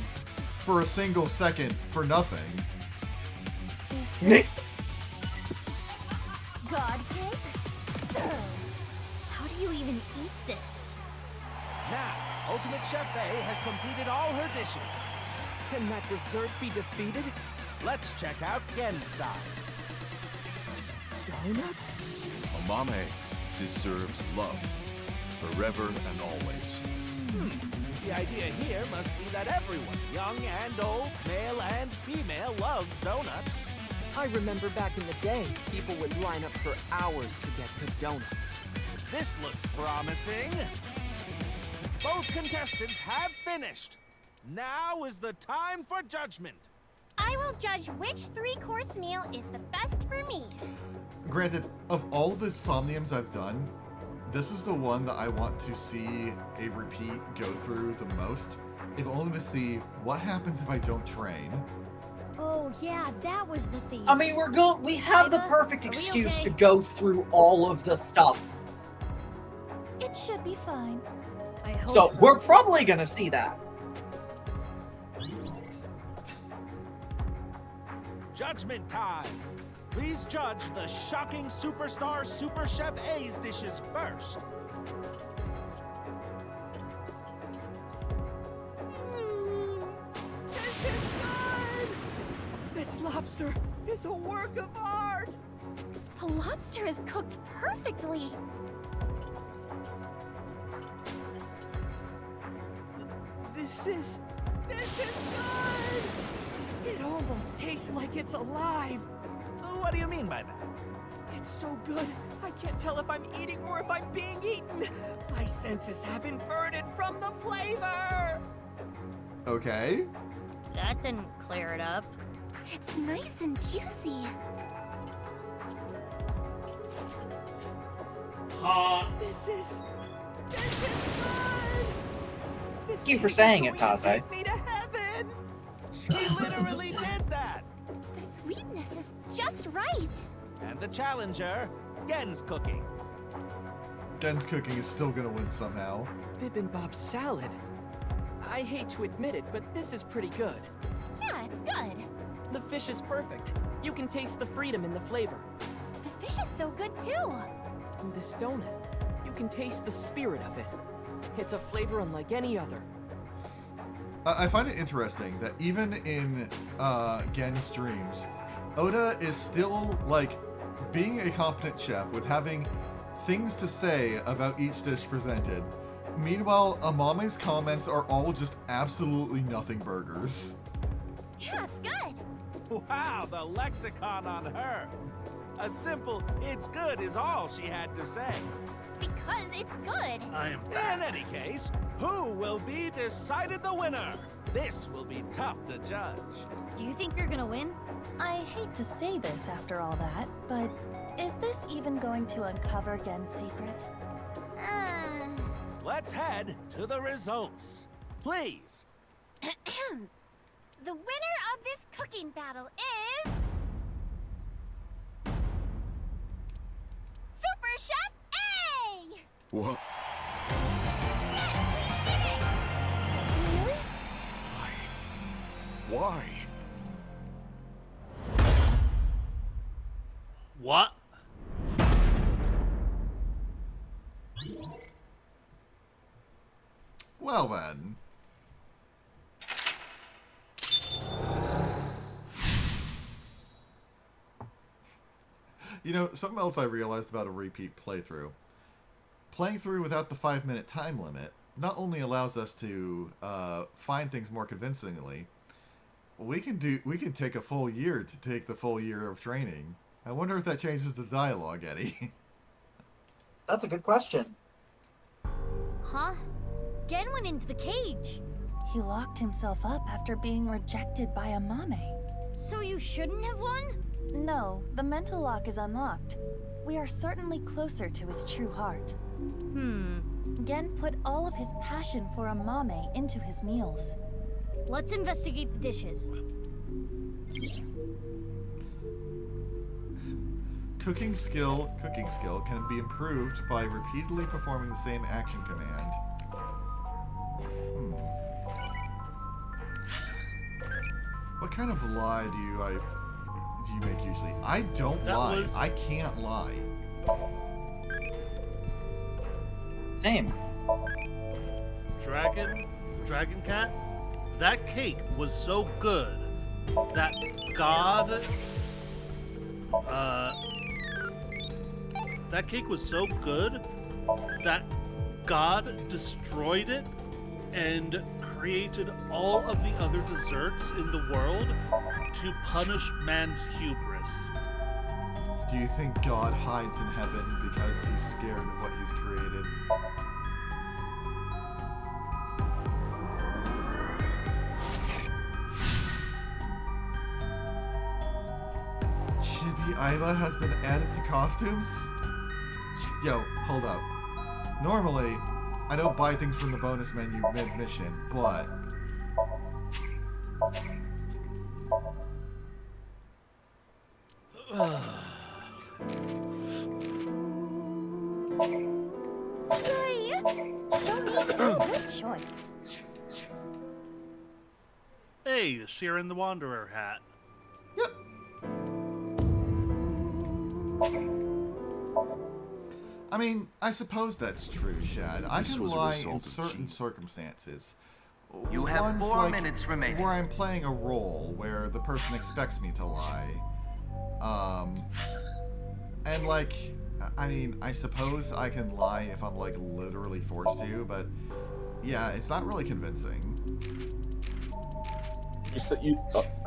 for a single second for nothing. Is this God cake? Served. How do you even eat this? Now, Ultimate Chef A has completed all her dishes. Can that dessert be defeated? Let's check out Gen's side. Donuts? Amame deserves love, forever and always. The idea here must be that everyone, young and old, male and female, loves donuts. I remember back in the day, people would line up for hours to get good donuts. This looks promising. Both contestants have finished. Now is the time for judgment. I will judge which three-course meal is the best for me. Granted, of all the Somniums I've done, this is the one that I want to see a repeat go through the most, if only to see what happens if I don't train. Oh yeah, that was the thing. I mean, we have the perfect excuse to go through all of the stuff. It should be fine. I hope So we're probably gonna see that. Judgment time. Please judge the shocking superstar Super Chef A's dishes first. This is good! This lobster is a work of art! The lobster is cooked perfectly. This is good! It almost tastes like it's alive. What do you mean by that? It's so good, I can't tell if I'm eating or if I'm being eaten. My senses have inverted from the flavor. Okay. That didn't clear it up. It's nice and juicy. This is good. Thank you for saying it, Taze. Take me to heaven. She literally did that. The sweetness is just right. And the challenger, Gen's cooking. Gen's cooking is still gonna win somehow. Bibimbap salad. I hate to admit it, but this is pretty good. Yeah, it's good. The fish is perfect. You can taste the freedom in the flavor. The fish is so good too. And this donut, you can taste the spirit of it. It's a flavor unlike any other. I find it interesting that even in Gen's dreams, Oda is still, like, being a competent chef with having things to say about each dish presented. Meanwhile, Amame's comments are all just absolutely nothing burgers. Yeah, it's good. Wow, the lexicon on her. A simple, it's good is all she had to say. Because it's good. In any case, who will be decided the winner? This will be tough to judge. Do you think you're gonna win? I hate to say this after all that, but is this even going to uncover Gen's secret? let's head to the results. Please. The winner of this cooking battle is... Super Chef A! What? Really? Why? What? Well then. You know, something else I realized about a repeat playthrough. Playing through without the 5-minute time limit not only allows us to find things more convincingly, we can take a full year to take the full year of training. I wonder if that changes the dialogue, Eddie. That's a good question. Huh? Gen went into the cage. He locked himself up after being rejected by a mame. So you shouldn't have won? No, the mental lock is unlocked. We are certainly closer to his true heart. Gen put all of his passion for a mame into his meals. Let's investigate the dishes. Cooking skill can be improved by repeatedly performing the same action command. What kind of lie do you make usually? I don't lie. I can't lie. Same. Dragon Cat? That cake was so good that God... that cake was so good that God destroyed it and created all of the other desserts in the world to punish man's hubris. Do you think God hides in heaven because he's scared of what he's created? Chibi Aiba has been added to costumes? Yo, hold up. Normally, I don't buy things from the bonus menu mid-mission, but... Good choice. Hey, Sharon the Wanderer hat. I mean, I suppose that's true, Shad. I This can was a lie result in of certain circumstances. You have Ones 4 like minutes remaining. where I'm playing a role where the person expects me to lie. And like, I mean, I suppose I can lie if I'm like literally forced to, but yeah, it's not really convincing. You said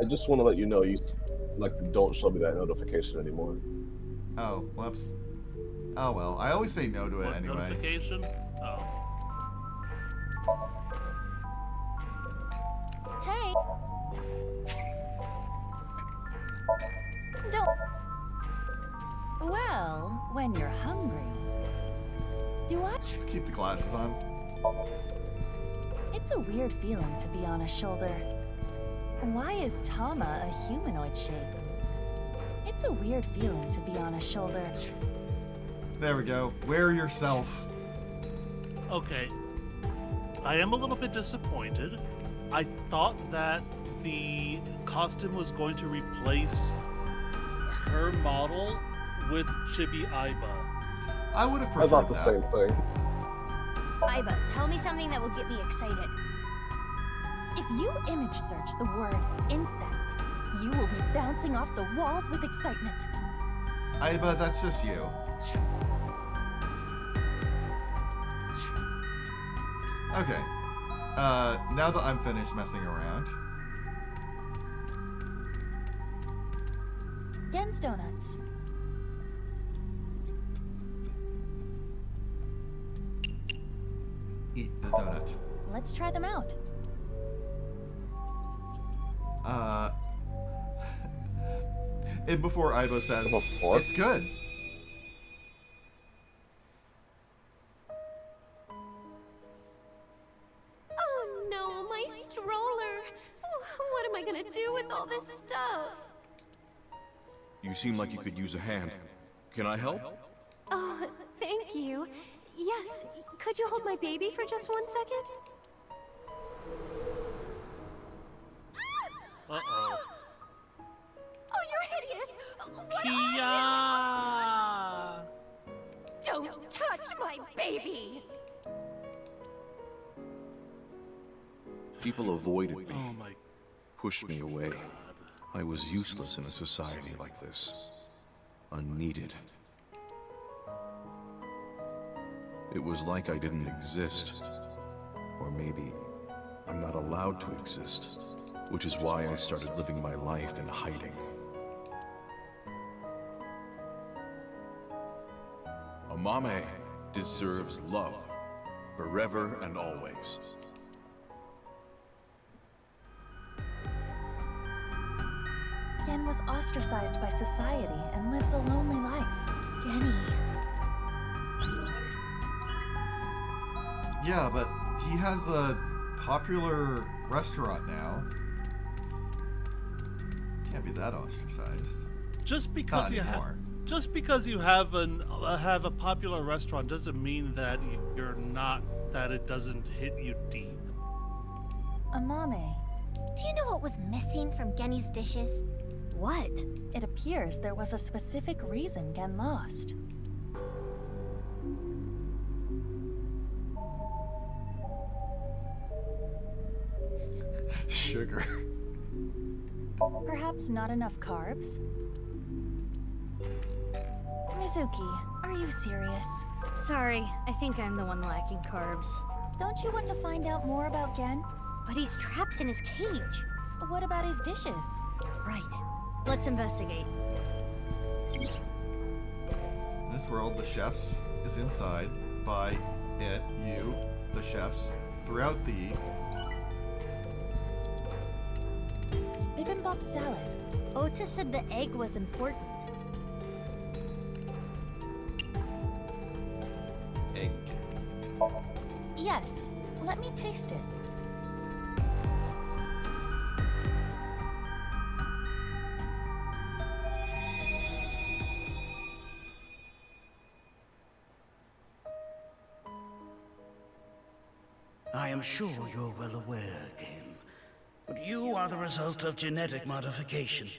I just want to let you know you don't show me that notification anymore. Oh, whoops. Oh well, I always say no to it anyway. Notification? Oh. Hey! Don't... Well, when you're hungry... Do I... Let's keep the glasses on. It's a weird feeling to be on a shoulder. Why is Tama a humanoid shape? It's a weird feeling to be on a shoulder. There we go. Wear yourself. Okay. I am a little bit disappointed. I thought that the costume was going to replace her model with Chibi Aiba. I would have preferred I thought the that. same thing. Aiba, tell me something that will get me excited. If you image search the word insect, you will be bouncing off the walls with excitement. Aiba, that's just you. Okay. Now that I'm finished messing around. Gen's donuts. Eat the donut. Let's try them out. And before Aiba says, it's good. gonna do with all this stuff? You seem like you could use a hand. Can I help? Oh, thank you. Yes, could you hold my baby for just 1 second? Uh-oh. Oh, you're hideous! What Kia! Don't touch my baby! People avoided me, Oh my pushed me away. I was useless in a society like this. Unneeded. It was like I didn't exist. Or maybe I'm not allowed to exist. Which is why I started living my life in hiding. Amame deserves love. Forever and always. Gen was ostracized by society and lives a lonely life. Genny. Yeah, but he has a popular restaurant now. Can't be that ostracized. Just because just because you have a popular restaurant doesn't mean that you're not that it doesn't hit you deep. Amame. Do you know what was missing from Genny's dishes? What? It appears there was a specific reason Gen lost. Sugar. Perhaps not enough carbs? Mizuki, are you serious? Sorry, I think I'm the one lacking carbs. Don't you want to find out more about Gen? But he's trapped in his cage. What about his dishes? Right. Let's investigate. In this world, the chefs is inside by it, you, the chefs, throughout the Bibimbap salad. Ota said the egg was important. egg. Yes, let me taste it. I am sure you're well aware, Game, but you are the result of genetic modification.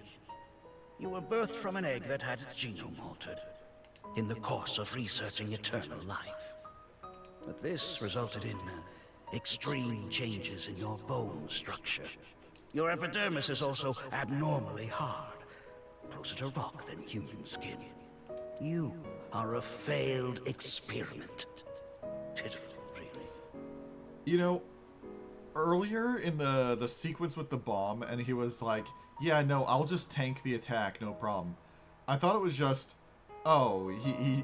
You were birthed from an egg that had its genome altered, in the course of researching eternal life. But this resulted in extreme changes in your bone structure. Your epidermis is also abnormally hard, closer to rock than human skin. You are a failed experiment. Pitiful, really. You know, earlier in the sequence with the bomb, and he was like, yeah, no, I'll just tank the attack, no problem. I thought it was just, oh,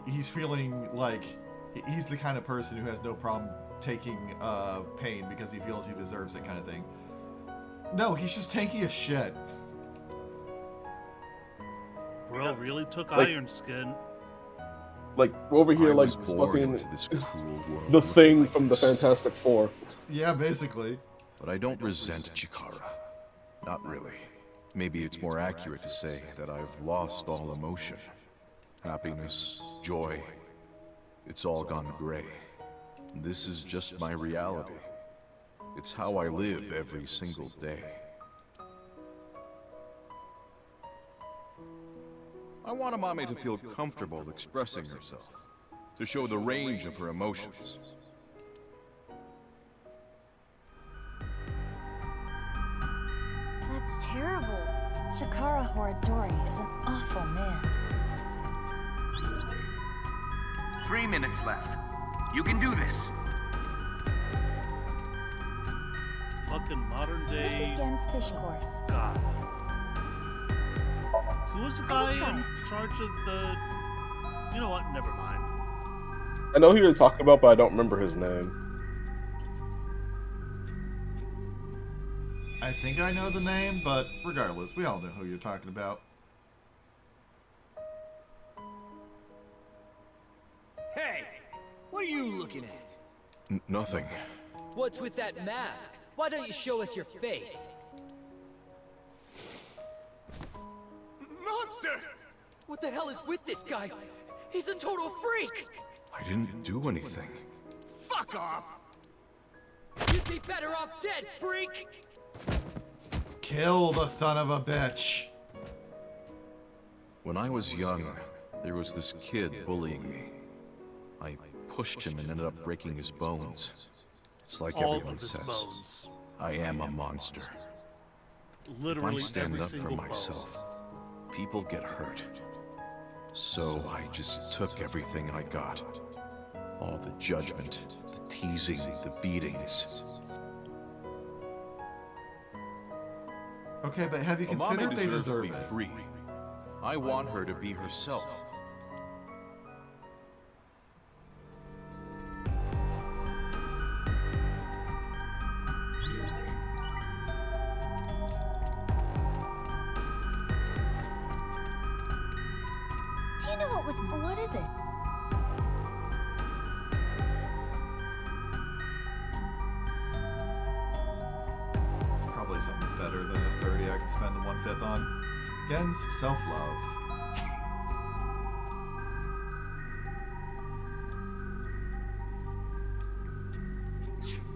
he's feeling like he's the kind of person who has no problem taking pain because he feels he deserves it kind of thing. No, he's just tanky as shit. Bro really took Like- Iron Skin. Like, we're over here, I like, was born fucking into this cruel world the looking Thing like from the this. Fantastic Four. Yeah, basically. But I don't resent Chikara. Not really. Maybe it's more accurate to say that I've lost all emotion. Happiness, joy. It's all gone gray. This is just my reality. It's how I live every single day. I want Amame to feel comfortable expressing herself, to show the range of her emotions. That's terrible. Chikara Horidori is an awful man. 3 minutes left. You can do this. Fucking modern day. This is Gen's fish course. God. Who was the I guy will try in it. charge of the? You know what? Never mind. I know who you're talking about, but I don't remember his name. I think I know the name, but regardless, we all know who you're talking about. Hey! What are you looking at? Nothing. What's with that mask? Why don't you show us your face? monster! What the hell is with this guy? He's a total freak! I didn't do anything. Fuck off! You'd be better off dead, freak! Kill the son of a bitch. When I was young, there was this kid bullying me. I pushed him and ended up breaking his bones. It's like All everyone of his says, bones. I am a monster. Literally if I stand every up for single bone. myself, people get hurt. So I just took everything I got. All the judgment, the teasing, the beatings. Okay, but have you Amame considered they deserves to deserve be it? free. I want her to be herself. Do you know what is it? It's probably something better than a 30 I can spend the 1/5 on. Gen's self-love.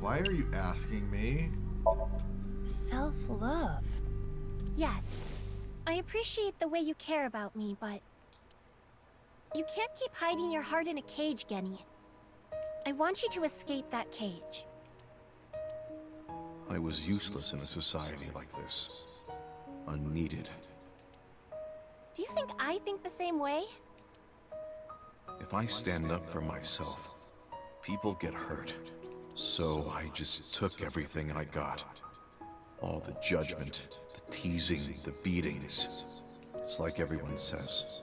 Why are you asking me? Self-love. Yes. I appreciate the way you care about me, but you can't keep hiding your heart in a cage, Genny. I want you to escape that cage. I was useless in a society like this. Unneeded. Do you think I think the same way? If I stand up for myself, people get hurt. So I just took everything I got. All the judgment, the teasing, the beatings. It's like everyone says,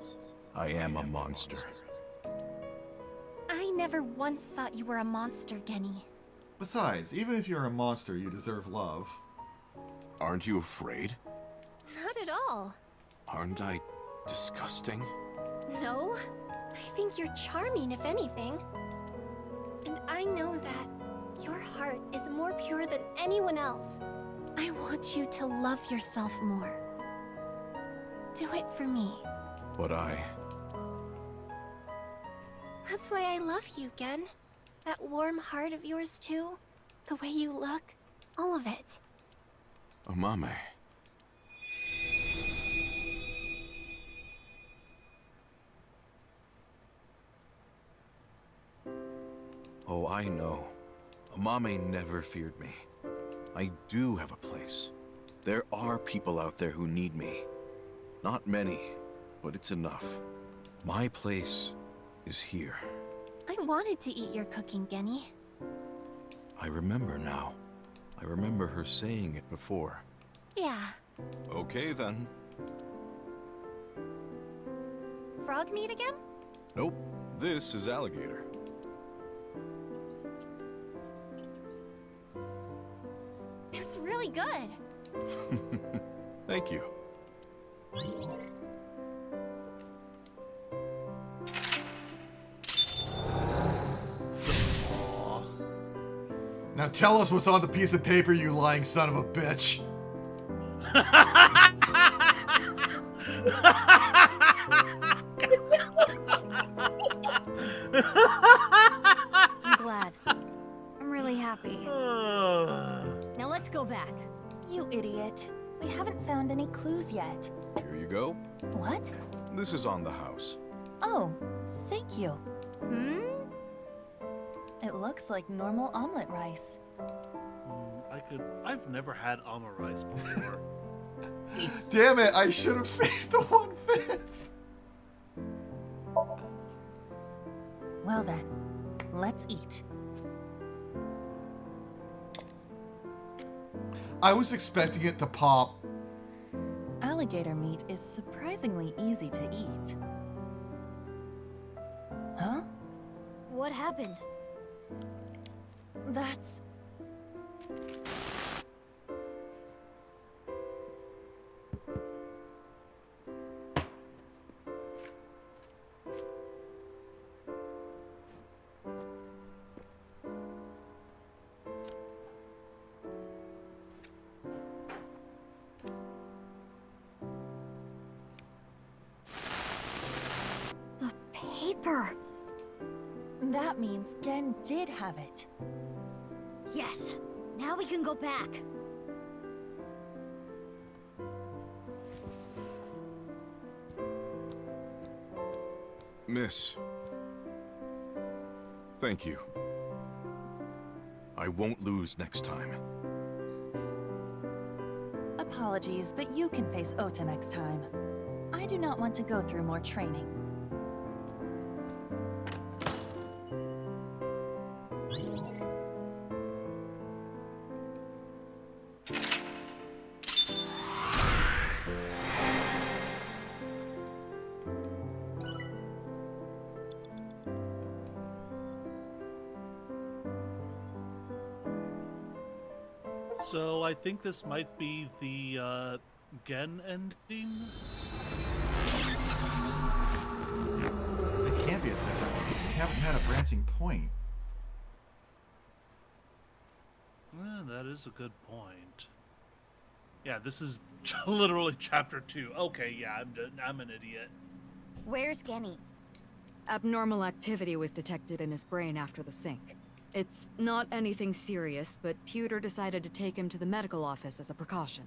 I am a monster. I never once thought you were a monster, Genny. Besides, even if you're a monster, you deserve love. Aren't you afraid? Not at all. Aren't I disgusting? No. I think you're charming, if anything. And I know that your heart is more pure than anyone else. I want you to love yourself more. Do it for me. But That's why I love you, Gen. That warm heart of yours, too. The way you look. All of it. Amame. Oh, I know. Amame never feared me. I do have a place. There are people out there who need me. Not many, but it's enough. My place is here. I wanted to eat your cooking, Genny. I remember now. I remember her saying it before. Yeah. Okay, then. Frog meat again? Nope. This is alligator. It's really good. Thank you. Now tell us what's on the piece of paper, you lying son of a bitch. I'm glad. I'm really happy. Now let's go back. You idiot. We haven't found any clues yet. Here you go. What? This is on the house. Oh, thank you. Hmm? It looks like normal omelet rice. I've never had omelet rice before. Damn it, I should have saved the 1/5. Well then, let's eat. I was expecting it to pop. Alligator meat is surprisingly easy to eat. Huh? What happened? That's... That means Gen did have it. Yes. Now we can go back. Miss. Thank you. I won't lose next time. Apologies, but you can face Ota next time. I do not want to go through more training. So I think this might be the Gen ending. It can't be a separate one. We haven't had a branching point. That is a good point. Yeah, this is literally chapter 2. Okay, yeah, I'm an idiot. Where's Genny? Abnormal activity was detected in his brain after the sync. It's not anything serious, but Pewter decided to take him to the medical office as a precaution.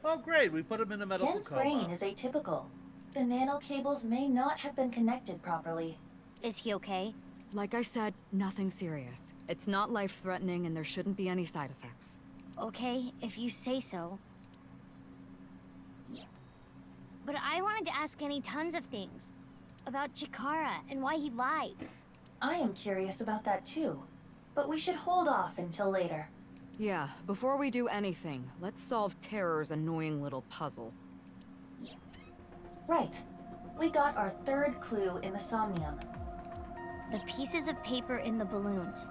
Oh, great, we put him in a medical Gen's coma. brain is atypical. The nano cables may not have been connected properly. Is he okay? Like I said, nothing serious. It's not life-threatening and there shouldn't be any side effects. Okay, if you say so. But I wanted to ask Genny tons of things. About Chikara and why he lied. I am curious about that too, but we should hold off until later. Yeah, before we do anything, let's solve Terror's annoying little puzzle. Right. We got our third clue in the Somnium. The pieces of paper in the balloons.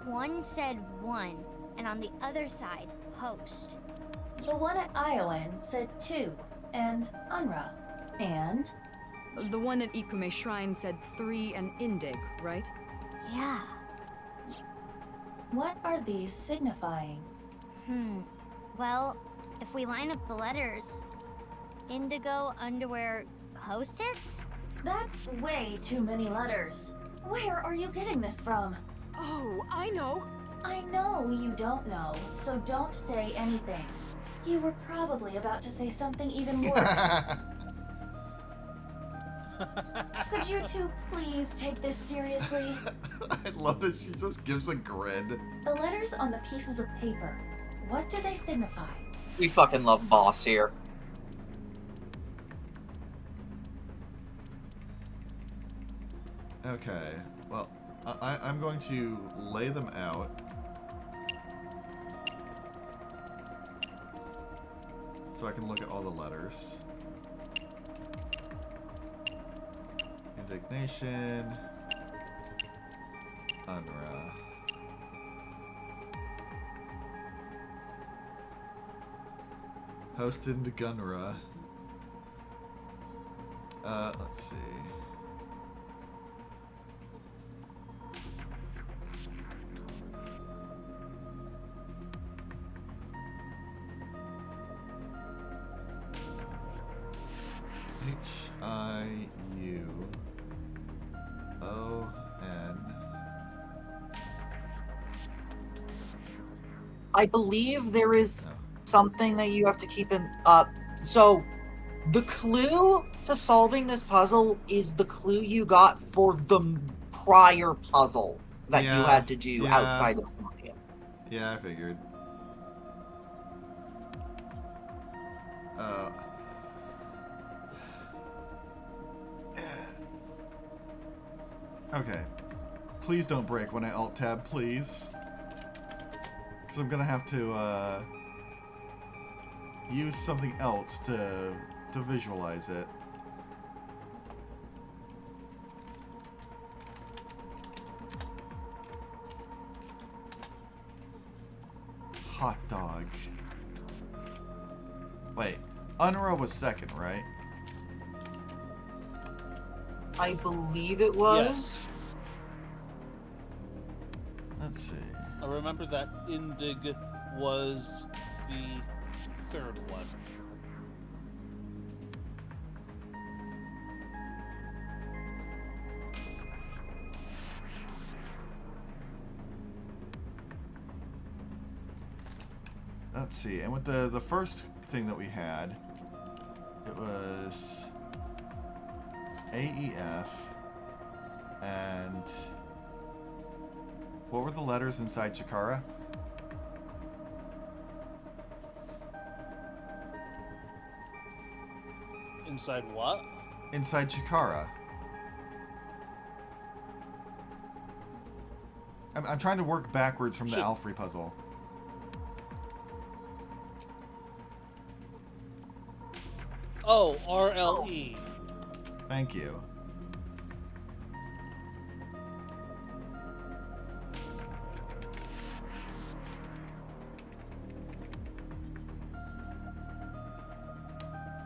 One said 1, and on the other side, host. The one at Iowan said 2, and Unra. And? The one at Ikume Shrine said 3 and Indig, right? Yeah. What are these signifying? Well, if we line up the letters... Indigo, underwear, hostess? That's way too many letters. Where are you getting this from? Oh, I know. I know you don't know, so don't say anything. You were probably about to say something even worse. Could you two please take this seriously? I love that she just gives a grin. The letters on the pieces of paper, what do they signify? We fucking love Boss here. Okay, well, I'm going to lay them out. So I can look at all the letters. Indignation. Unra. Hosted to Gunra. Let's see. H-I-U-O-N. I believe there is something that you have to keep in. So the clue to solving this puzzle is the clue you got for the prior puzzle that you had to do outside of Somnium. Yeah, I figured. Okay. Please don't break when I alt-tab, please. Because I'm gonna have to, use something else to visualize it. Hot dog. Wait, Unra was second, right? I believe it was. Yes. Let's see. I remember that Indig was the third one. let's see. And with the first thing that we had, it was AEF, and what were the letters inside Chikara? Inside what? Inside Chikara. I'm trying to work backwards from the Alfrey puzzle. Oh, RLE. Thank you.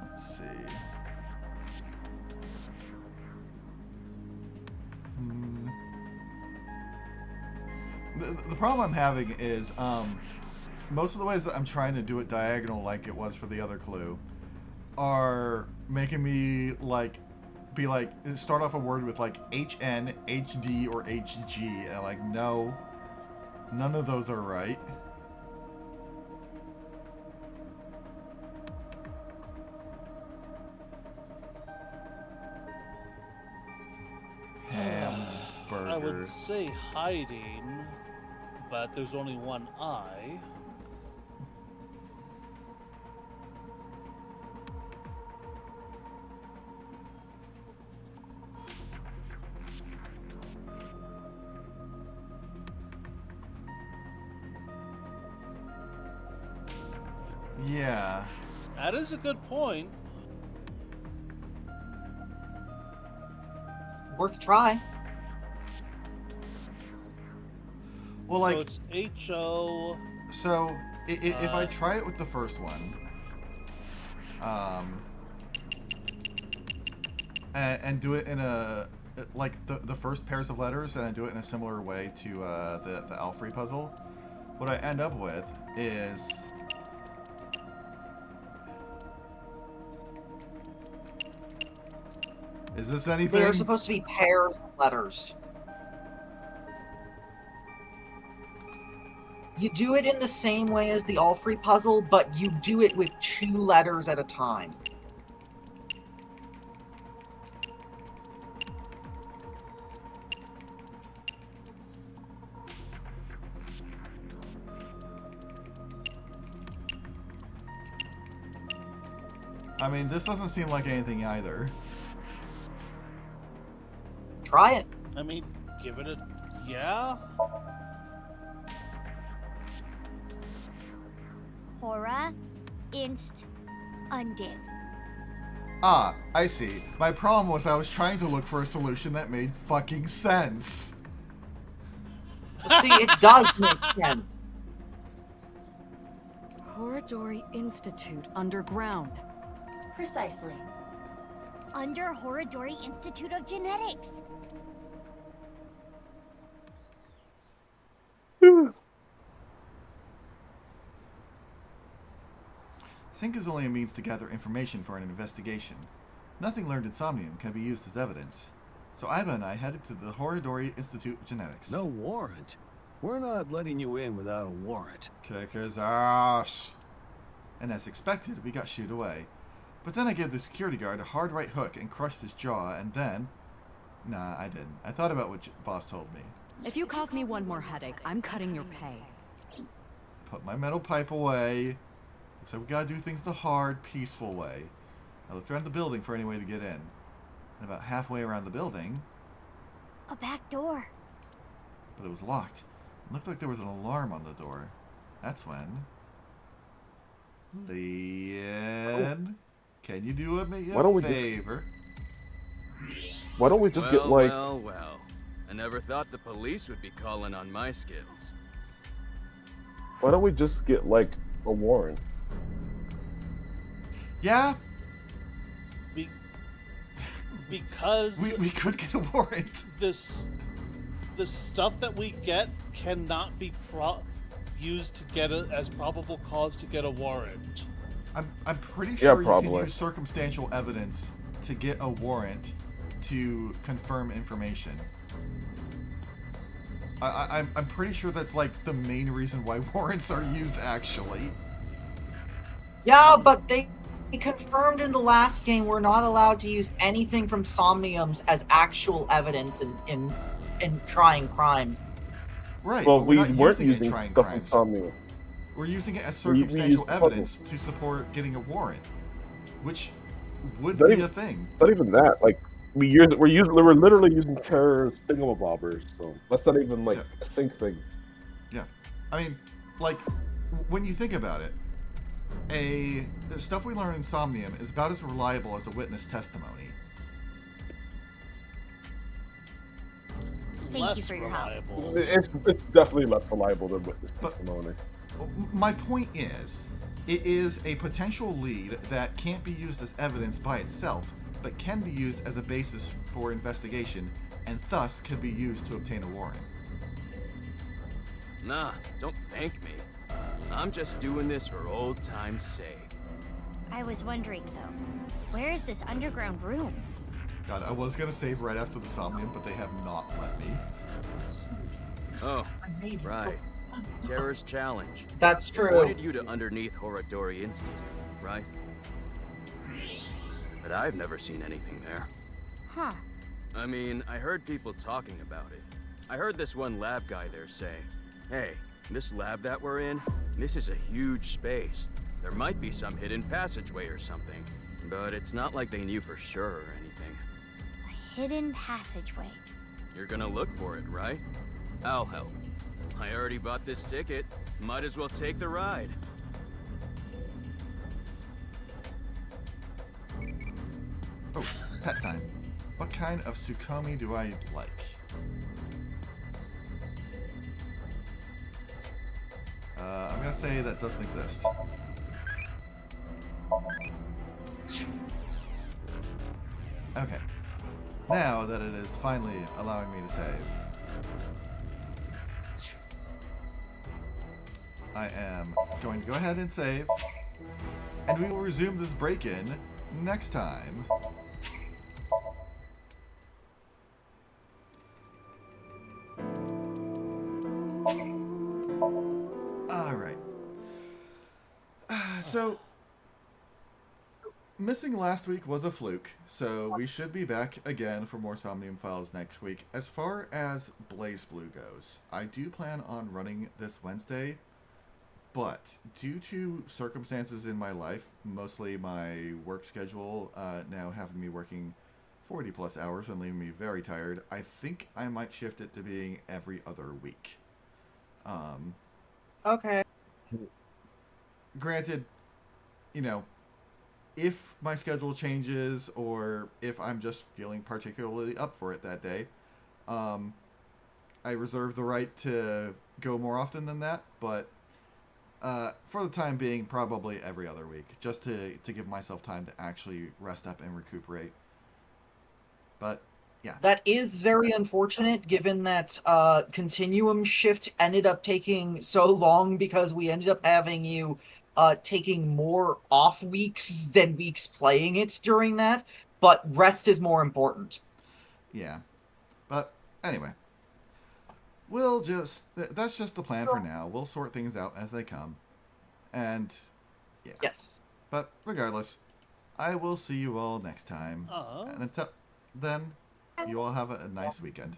Let's see. The problem I'm having is most of the ways that I'm trying to do it diagonal like it was for the other clue are making me start off a word with like HN, HD, or HG, and I'm like, no, none of those are right. Hamburger. I would say hiding, but there's only one eye. Yeah. That is a good point. Worth a try. Well, like, so it's H-O... So, if I try it with the first one, and do it in a, like, the first pairs of letters, and I do it in a similar way to the Alfrey puzzle, what I end up with is... Is this anything? They're supposed to be pairs of letters. You do it in the same way as the Alfrey puzzle, but you do it with 2 letters at a time. I mean, this doesn't seem like anything either. Try it. I mean, give it a... yeah? Hora, inst, undid. Ah, I see. My problem was I was trying to look for a solution that made fucking sense. See, it does make sense. Horadori Institute underground. Precisely. Under Horadori Institute of Genetics. Sync is only a means to gather information for an investigation. Nothing learned in Somnium can be used as evidence. So Iva and I headed to the Horadori Institute of Genetics. No warrant? We're not letting you in without a warrant. Kick his ass. And as expected, we got shooed away. But then I gave the security guard a hard right hook and crushed his jaw, and then... Nah, I didn't. I thought about what boss told me. If you cause me one more headache, I'm cutting your pay. Put my metal pipe away. So we gotta do things the hard, peaceful way. I looked around the building for any way to get in. And about halfway around the building... A back door. But it was locked. It looked like there was an alarm on the door. That's when... Leon... Can you do me a favor? Why don't we just get, like... Well. I never thought the police would be calling on my skills. Why don't we just get, like, a warrant? Yeah? Because... We could get a warrant. The stuff that we get cannot be used to get as probable cause to get a warrant. I'm pretty sure you probably can use circumstantial evidence to get a warrant to confirm information. I'm pretty sure that's like the main reason why warrants are used, actually. Yeah, but they confirmed in the last game we're not allowed to use anything from Somniums as actual evidence in trying crimes. Right, Well, but we're we not weren't using it using trying stuff from crimes. Somnium. We're using it as We used circumstantial evidence to support getting a warrant, which would Not be even, a thing. not even that. Like we're literally using terror thingamabobbers. So that's not even like a sync thing. Yeah. I mean, like, when you think about it, the stuff we learn in Somnium is about as reliable as a witness testimony. Thank you for your help. It's definitely less reliable than witness testimony. My point is, it is a potential lead that can't be used as evidence by itself, but can be used as a basis for investigation, and thus can be used to obtain a warrant. Nah, don't thank me. I'm just doing this for old time's sake. I was wondering, though, where is this underground room? God, I was gonna save right after the Somnium, but they have not let me. Oh, right. Terror's Challenge. That's They true. pointed you to underneath Horadori Institute, right? But I've never seen anything there. Huh. I mean, I heard people talking about it. I heard this one lab guy there say, hey, this lab that we're in, this is a huge space. There might be some hidden passageway or something, but it's not like they knew for sure or anything. A hidden passageway. You're gonna look for it, right? I'll help. I already bought this ticket. Might as well take the ride. Oh, pet time. What kind of Tsukomi do I like? I'm gonna say that doesn't exist. Okay. Now that it is finally allowing me to save, I am going to go ahead and save, and we will resume this break-in next time. Alright. So, missing last week was a fluke, so we should be back again for more Somnium Files next week. As far as Blaze Blue goes, I do plan on running this Wednesday, but due to circumstances in my life, mostly my work schedule now having me working 40 plus hours and leaving me very tired, I think I might shift it to being every other week. Okay. Granted, you know, if my schedule changes or if I'm just feeling particularly up for it that day, I reserve the right to go more often than that, but for the time being, probably every other week, just to give myself time to actually rest up and recuperate. But yeah. That is very unfortunate given that Continuum Shift ended up taking so long because we ended up having you taking more off weeks than weeks playing it during that, but rest is more important. Yeah. But anyway, that's just the plan for now. We'll sort things out as they come. And yeah. Yes. But regardless, I will see you all next time. And until then, you all have a nice weekend.